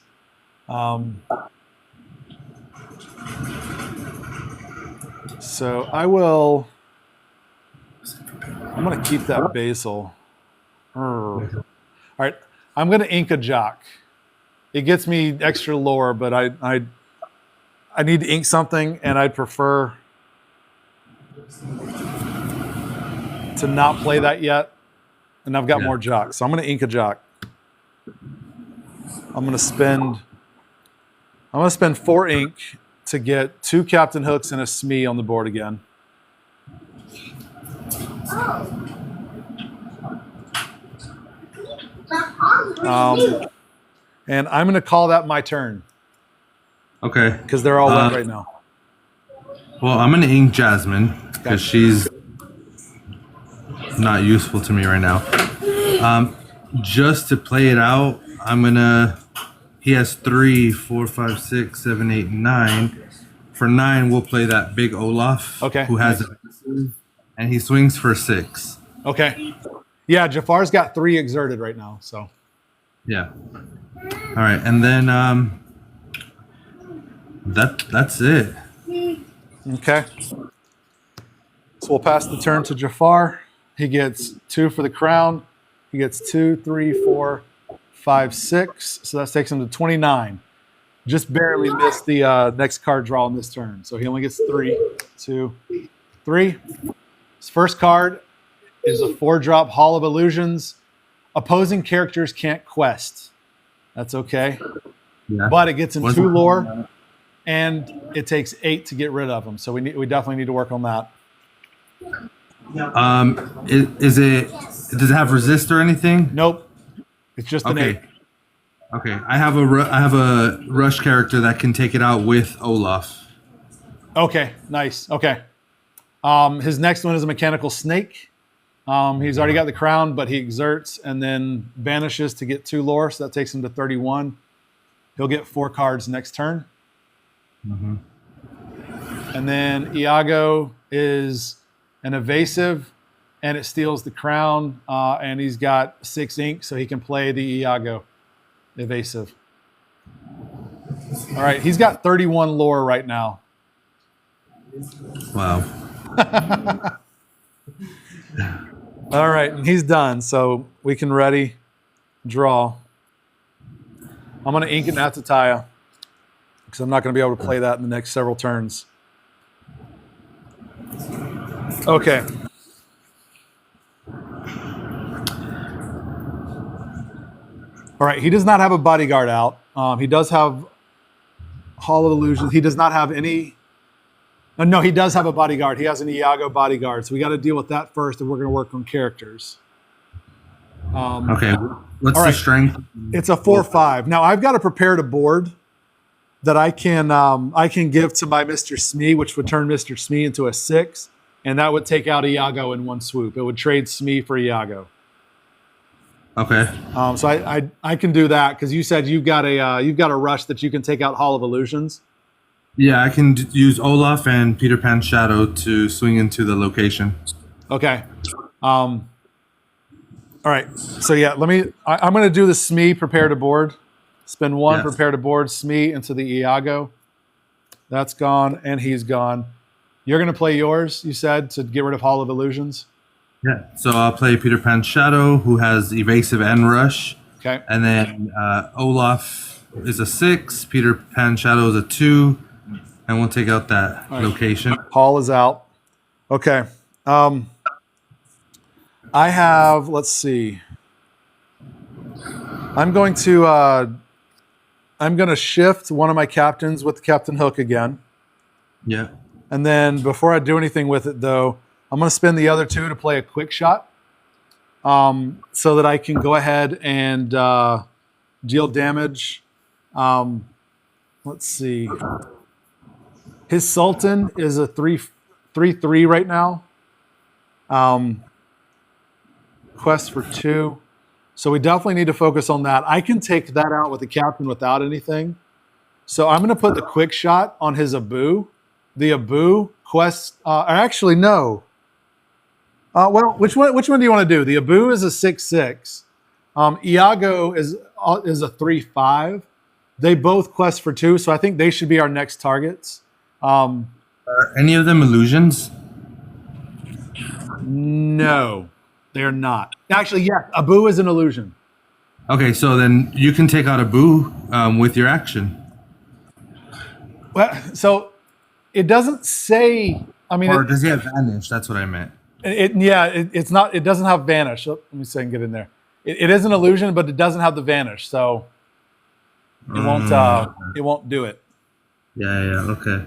So I'm going to keep that basil. All right, I'm going to ink a jock. It gets me extra lore, but I need to ink something, and I'd prefer to not play that yet. And I've got more jocks, so I'm going to ink a jock. I'm going to spend 4 ink to get 2 Captain Hooks and a Smee on the board again. And I'm going to call that my turn. Okay. Because they're all wet right now. Well, I'm going to ink Jasmine because she's not useful to me right now. Just to play it out, I'm going to... He has 3, 4, 5, 6, 7, 8, 9. For 9, we'll play that big Olaf. Okay. Who has it. And he swings for 6. Okay. Yeah, Jafar's got 3 exerted right now, so. Yeah. All right, and then that's it. Okay. So we'll pass the turn to Jafar. He gets 2 for the crown. He gets 2, 3, 4, 5, 6. So that takes him to 29. Just barely missed the next card draw on this turn. So he only gets 3, 2, 3. His first card is a 4-drop Hall of Illusions. Opposing characters can't quest. That's okay. Yeah. But it gets him 2 lore, and it takes 8 to get rid of them. So we definitely need to work on that. Does it have resist or anything? Nope. It's just an 8. Okay. I have a rush character that can take it out with Olaf. Okay, nice. Okay. His next one is a mechanical snake. He's already got the crown, but he exerts and then banishes to get 2 lore, so that takes him to 31. He'll get 4 cards next turn. Mm-hmm. And then Iago is an evasive, and it steals the crown, and he's got 6 ink, so he can play the Iago evasive. All right, he's got 31 lore right now. Wow. All right, and he's done, so we can ready, draw. I'm going to ink an Atataya because I'm not going to be able to play that in the next several turns. Okay. All right, he does not have a bodyguard out. He does have Hall of Illusions. He does not have any... No, he does have a bodyguard. He has an Iago bodyguard. So we got to deal with that first, and we're going to work on characters. Okay. What's the strength? It's a 4/5. Now I've got a prepared a board that I can give to my Mr. Smee, which would turn Mr. Smee into a 6. and that would take out Iago in one swoop. It would trade Smee for Iago. Okay. So I can do that because you said you've got a rush that you can take out Hall of Illusions. Yeah, I can use Olaf and Peter Pan Shadow to swing into the location. Okay. All right. So yeah, I'm going to do the Smee prepare to board. Spend one, Yes. prepare to board, Smee into the Iago. That's gone, and he's gone. You're going to play yours, you said, to get rid of Hall of Illusions. Yeah. So I'll play Peter Pan Shadow, who has evasive and rush. Okay. And then Olaf is a 6, Peter Pan Shadow is a 2, and we'll take out that location. Hall is out. Okay. I have, let's see. I'm going to shift one of my captains with Captain Hook again. Yeah. And then before I do anything with it, though, I'm going to spend the other 2 to play a quick shot so that I can go ahead and deal damage. Let's see. His Sultan is a 3/3 right now. Quest for 2. So we definitely need to focus on that. I can take that out with the captain without anything. So I'm going to put the quick shot on his Abu. The Abu quest, actually no. Well, which one do you want to do? The Abu is a 6/6. Iago is a 3/5. They both quest for 2, so I think they should be our next targets. Are any of them illusions? No, they're not. Actually, yeah, Abu is an illusion. Okay, so then you can take out Abu with your action. Well, so it doesn't say. I mean, Or does he have vanish? That's what I meant. it's not. It doesn't have vanish. Let me see if I can get in there. It is an illusion, but it doesn't have the vanish, so it won't. It won't do it. Yeah, okay.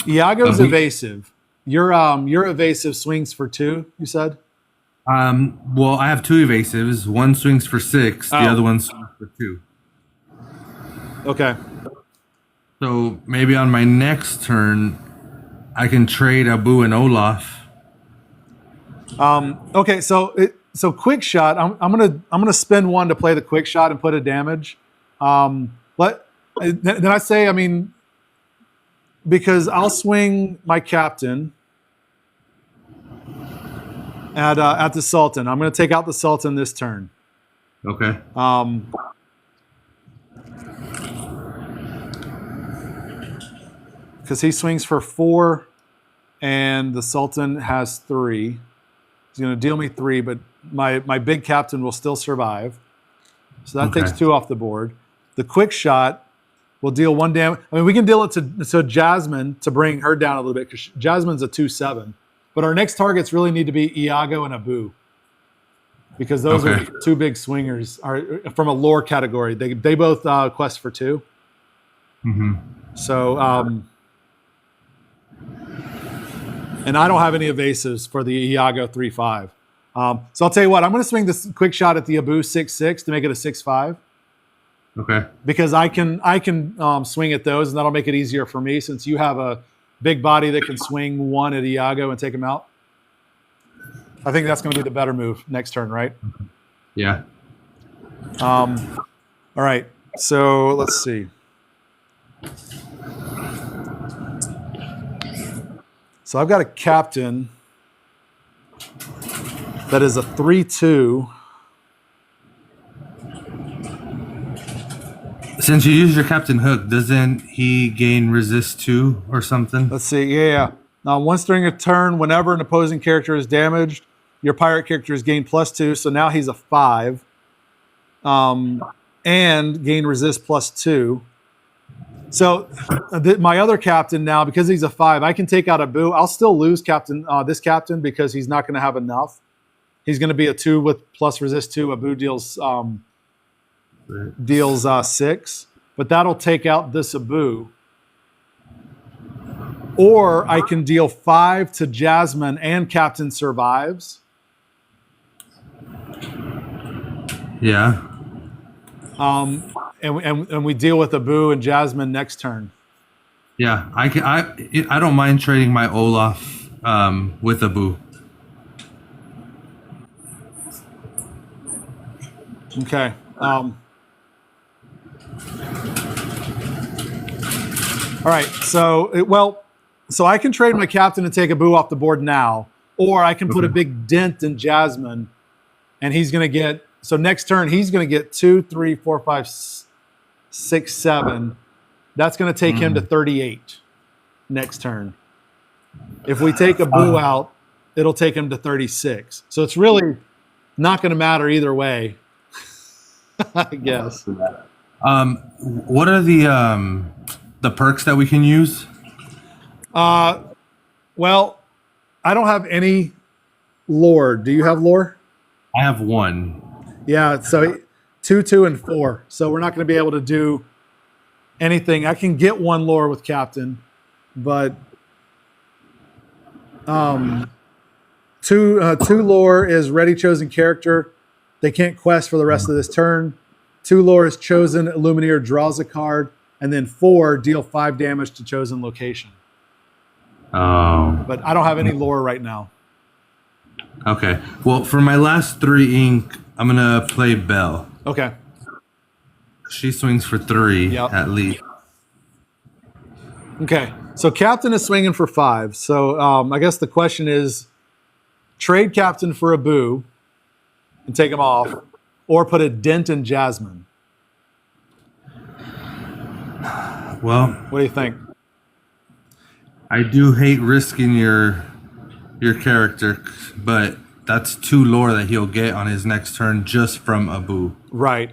Iago's Abu- evasive. Your evasive swings for 2. You said. Well, I have 2 evasives. One swings for 6, the Oh. other one swings for 2. Okay. So maybe on my next turn, I can trade Abu and Olaf. Okay. So quick shot. I'm gonna spend 1 to play the quick shot and put a damage. Then I say, I mean, because I'll swing my captain at the Sultan. I'm going to take out the Sultan this turn. Okay. Because he swings for 4, and the Sultan has 3. He's going to deal me 3, but my big captain will still survive. So that takes 2 off the board. The quick shot will deal 1 damage. I mean, we can deal it to Jasmine to bring her down a little bit because Jasmine's a 2/7. But our next targets really need to be Iago and Abu because those are 2 big swingers from a lore category. They both quest for 2. Mm-hmm. So, and I don't have any evasives for the Iago 3/5. So I'll tell you what, I'm going to swing this quick shot at the Abu 6/6 to make it a 6/5. Okay. Because I can swing at those, and that'll make it easier for me since you have a big body that can swing 1 at Iago and take him out. I think that's going to be the better move next turn, right? Yeah. All right. So let's see. So I've got a captain that is a 3/2. Since you use your Captain Hook, doesn't he gain resist 2 or something? Let's see. Yeah. Now, once during a turn, whenever an opposing character is damaged, your pirate character is gained +2. So now he's a 5. And gain resist +2. So my other captain now, because he's a 5, I can take out Abu. I'll still lose this captain because he's not going to have enough. He's going to be a 2 with plus resist 2. Abu deals 6, but that'll take out this Abu. Or I can deal 5 to Jasmine and Captain survives. Yeah. And we deal with Abu and Jasmine next turn. Yeah, I don't mind trading my Olaf with Abu. Okay. All right. So I can trade my captain and take Abu off the board now, or I can put a big dent in Jasmine, and he's going to get. So next turn he's going to get 2, 3, 4, 5, 6, 7. That's going to take him to 38 next turn. If we take Abu out, it'll take him to 36. So it's really not going to matter either way, I guess. What are the perks that we can use? Well, I don't have any lore. Do you have lore? I have 1. Yeah, so 2, 2, and 4. So we're not going to be able to do anything. I can get 1 lore with Captain, but 2 lore is ready chosen character. They can't quest for the rest of this turn. 2 lore is chosen Illumineer draws a card, and then 4 deal 5 damage to chosen location. Oh. But I don't have any lore right now. Okay. Well, for my last 3 ink, I'm gonna play Belle. Okay. She swings for 3 Yep. at least. Okay. So Captain is swinging for 5. So I guess the question is, trade Captain for Abu and take him off, or put a dent in Jasmine. Well, What do you think? I do hate risking your character, but that's 2 lore that he'll get on his next turn just from Abu. Right.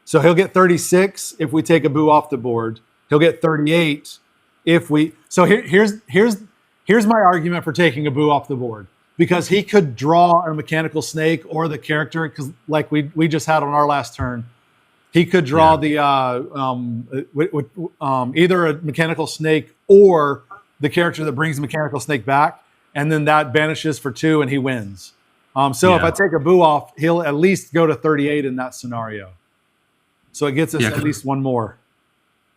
So he'll get 36 if we take Abu off the board. He'll get 38 if we. So here's my argument for taking Abu off the board, because he could draw a mechanical snake or the character, because like we just had on our last turn, he could draw either a mechanical snake or the character that brings the mechanical snake back, and then that banishes for 2 and he wins. So if I take Abu off, he'll at least go to 38 in that scenario. So it gets us at least 1 more.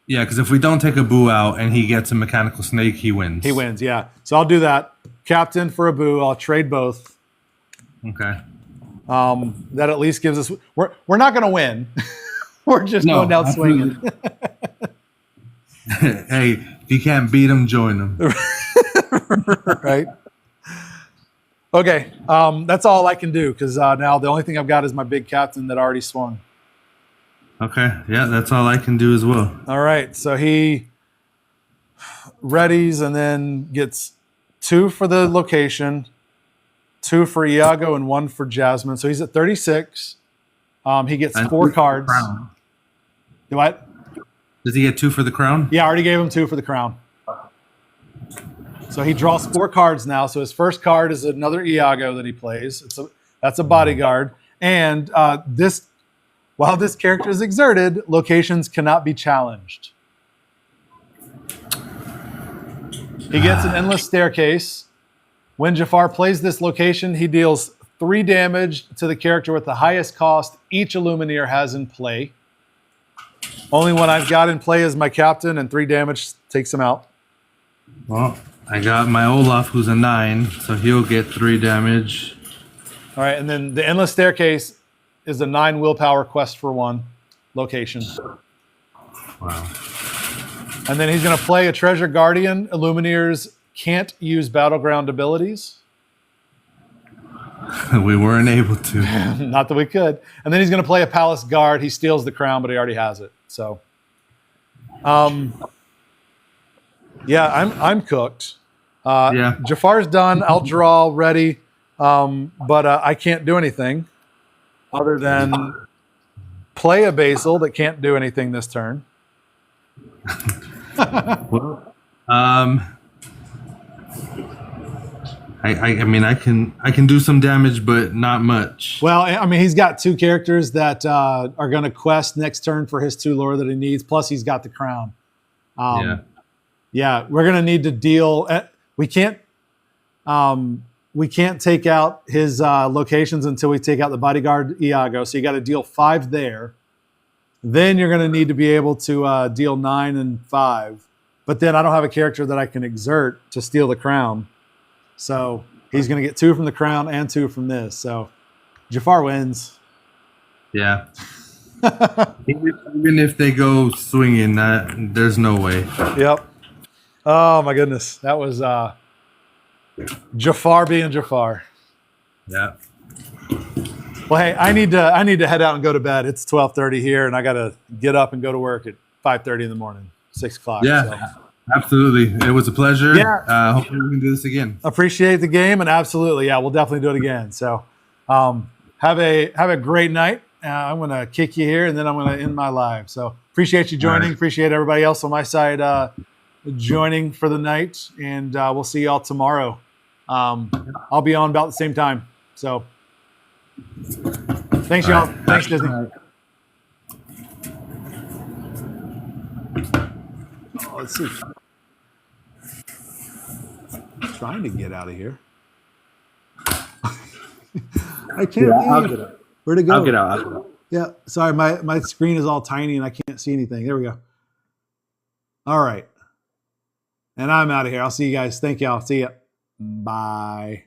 Yeah, because if we don't take Abu out and he gets a mechanical snake, he wins. He wins, yeah. So I'll do that. Captain for Abu. I'll trade both. Okay. That at least gives us. We're not going to win. We're just going down swinging. Hey, if you can't beat him, join him. Right. Okay. That's all I can do, because now the only thing I've got is my big captain that already swung. Okay. Yeah, that's all I can do as well. All right. So he readies and then gets 2 for the location, 2 for Iago, and 1 for Jasmine. So he's at 36. He gets And 4 2 cards. crown. Do what? Does he get 2 for the crown? Yeah, I already gave him 2 for the crown. So he draws 4 cards now. So his first card is another Iago that he plays. That's a bodyguard. And while this character is exerted, locations cannot be challenged. He gets an endless staircase. When Jafar plays this location, he deals 3 damage to the character with the highest cost each Illumineer has in play. Only one I've got in play is my captain, and 3 damage takes him out. Well, I got my Olaf, who's a 9, so he'll get 3 damage. All right, and then the endless staircase is a 9 willpower quest for 1 location. Wow. And then he's going to play a treasure guardian. Illumineers can't use battleground abilities. We weren't able to. Not that we could. And then he's going to play a palace guard. He steals the crown, but he already has it. So, yeah, I'm cooked. Yeah. Jafar's done. I'll draw ready, but I can't do anything other than play a Basil that can't do anything this turn. Well, I mean, I can do some damage, but not much. Well, I mean, he's got 2 characters that are going to quest next turn for his 2 lore that he needs. Plus, he's got the crown. Yeah, we're going to need to deal. We can't take out his locations until we take out the bodyguard Iago. So you got to deal 5 there. Then you're going to need to be able to deal 9 and 5. But then I don't have a character that I can exert to steal the crown. So he's going to get 2 from the crown and 2 from this. So Jafar wins. Yeah. Even if they go swinging, there's no way. Yep. Oh my goodness, that was Jafar being Jafar. Yeah. Well, hey, I need to head out and go to bed. It's 12:30 here, and I got to get up and go to work at 5:30 in the morning, 6 o'clock. Yeah. So. Absolutely. It was a pleasure. Yeah. Hopefully we can do this again. Appreciate the game, and absolutely, yeah, we'll definitely do it again. So, have a great night. I'm gonna kick you here, and then I'm gonna end my live. So, appreciate you joining. Right. Appreciate everybody else on my side joining for the night, and we'll see y'all tomorrow. I'll be on about the same time. So, thanks, y'all. Right. Thanks, Disney. Oh, let's see. Trying to get out of here. I can't. I'll leave. get out. Where'd it go? I'll get out. Yeah, sorry, my screen is all tiny and I can't see anything. There we go. All right. And I'm out of here. I'll see you guys. Thank y'all. See ya. Bye.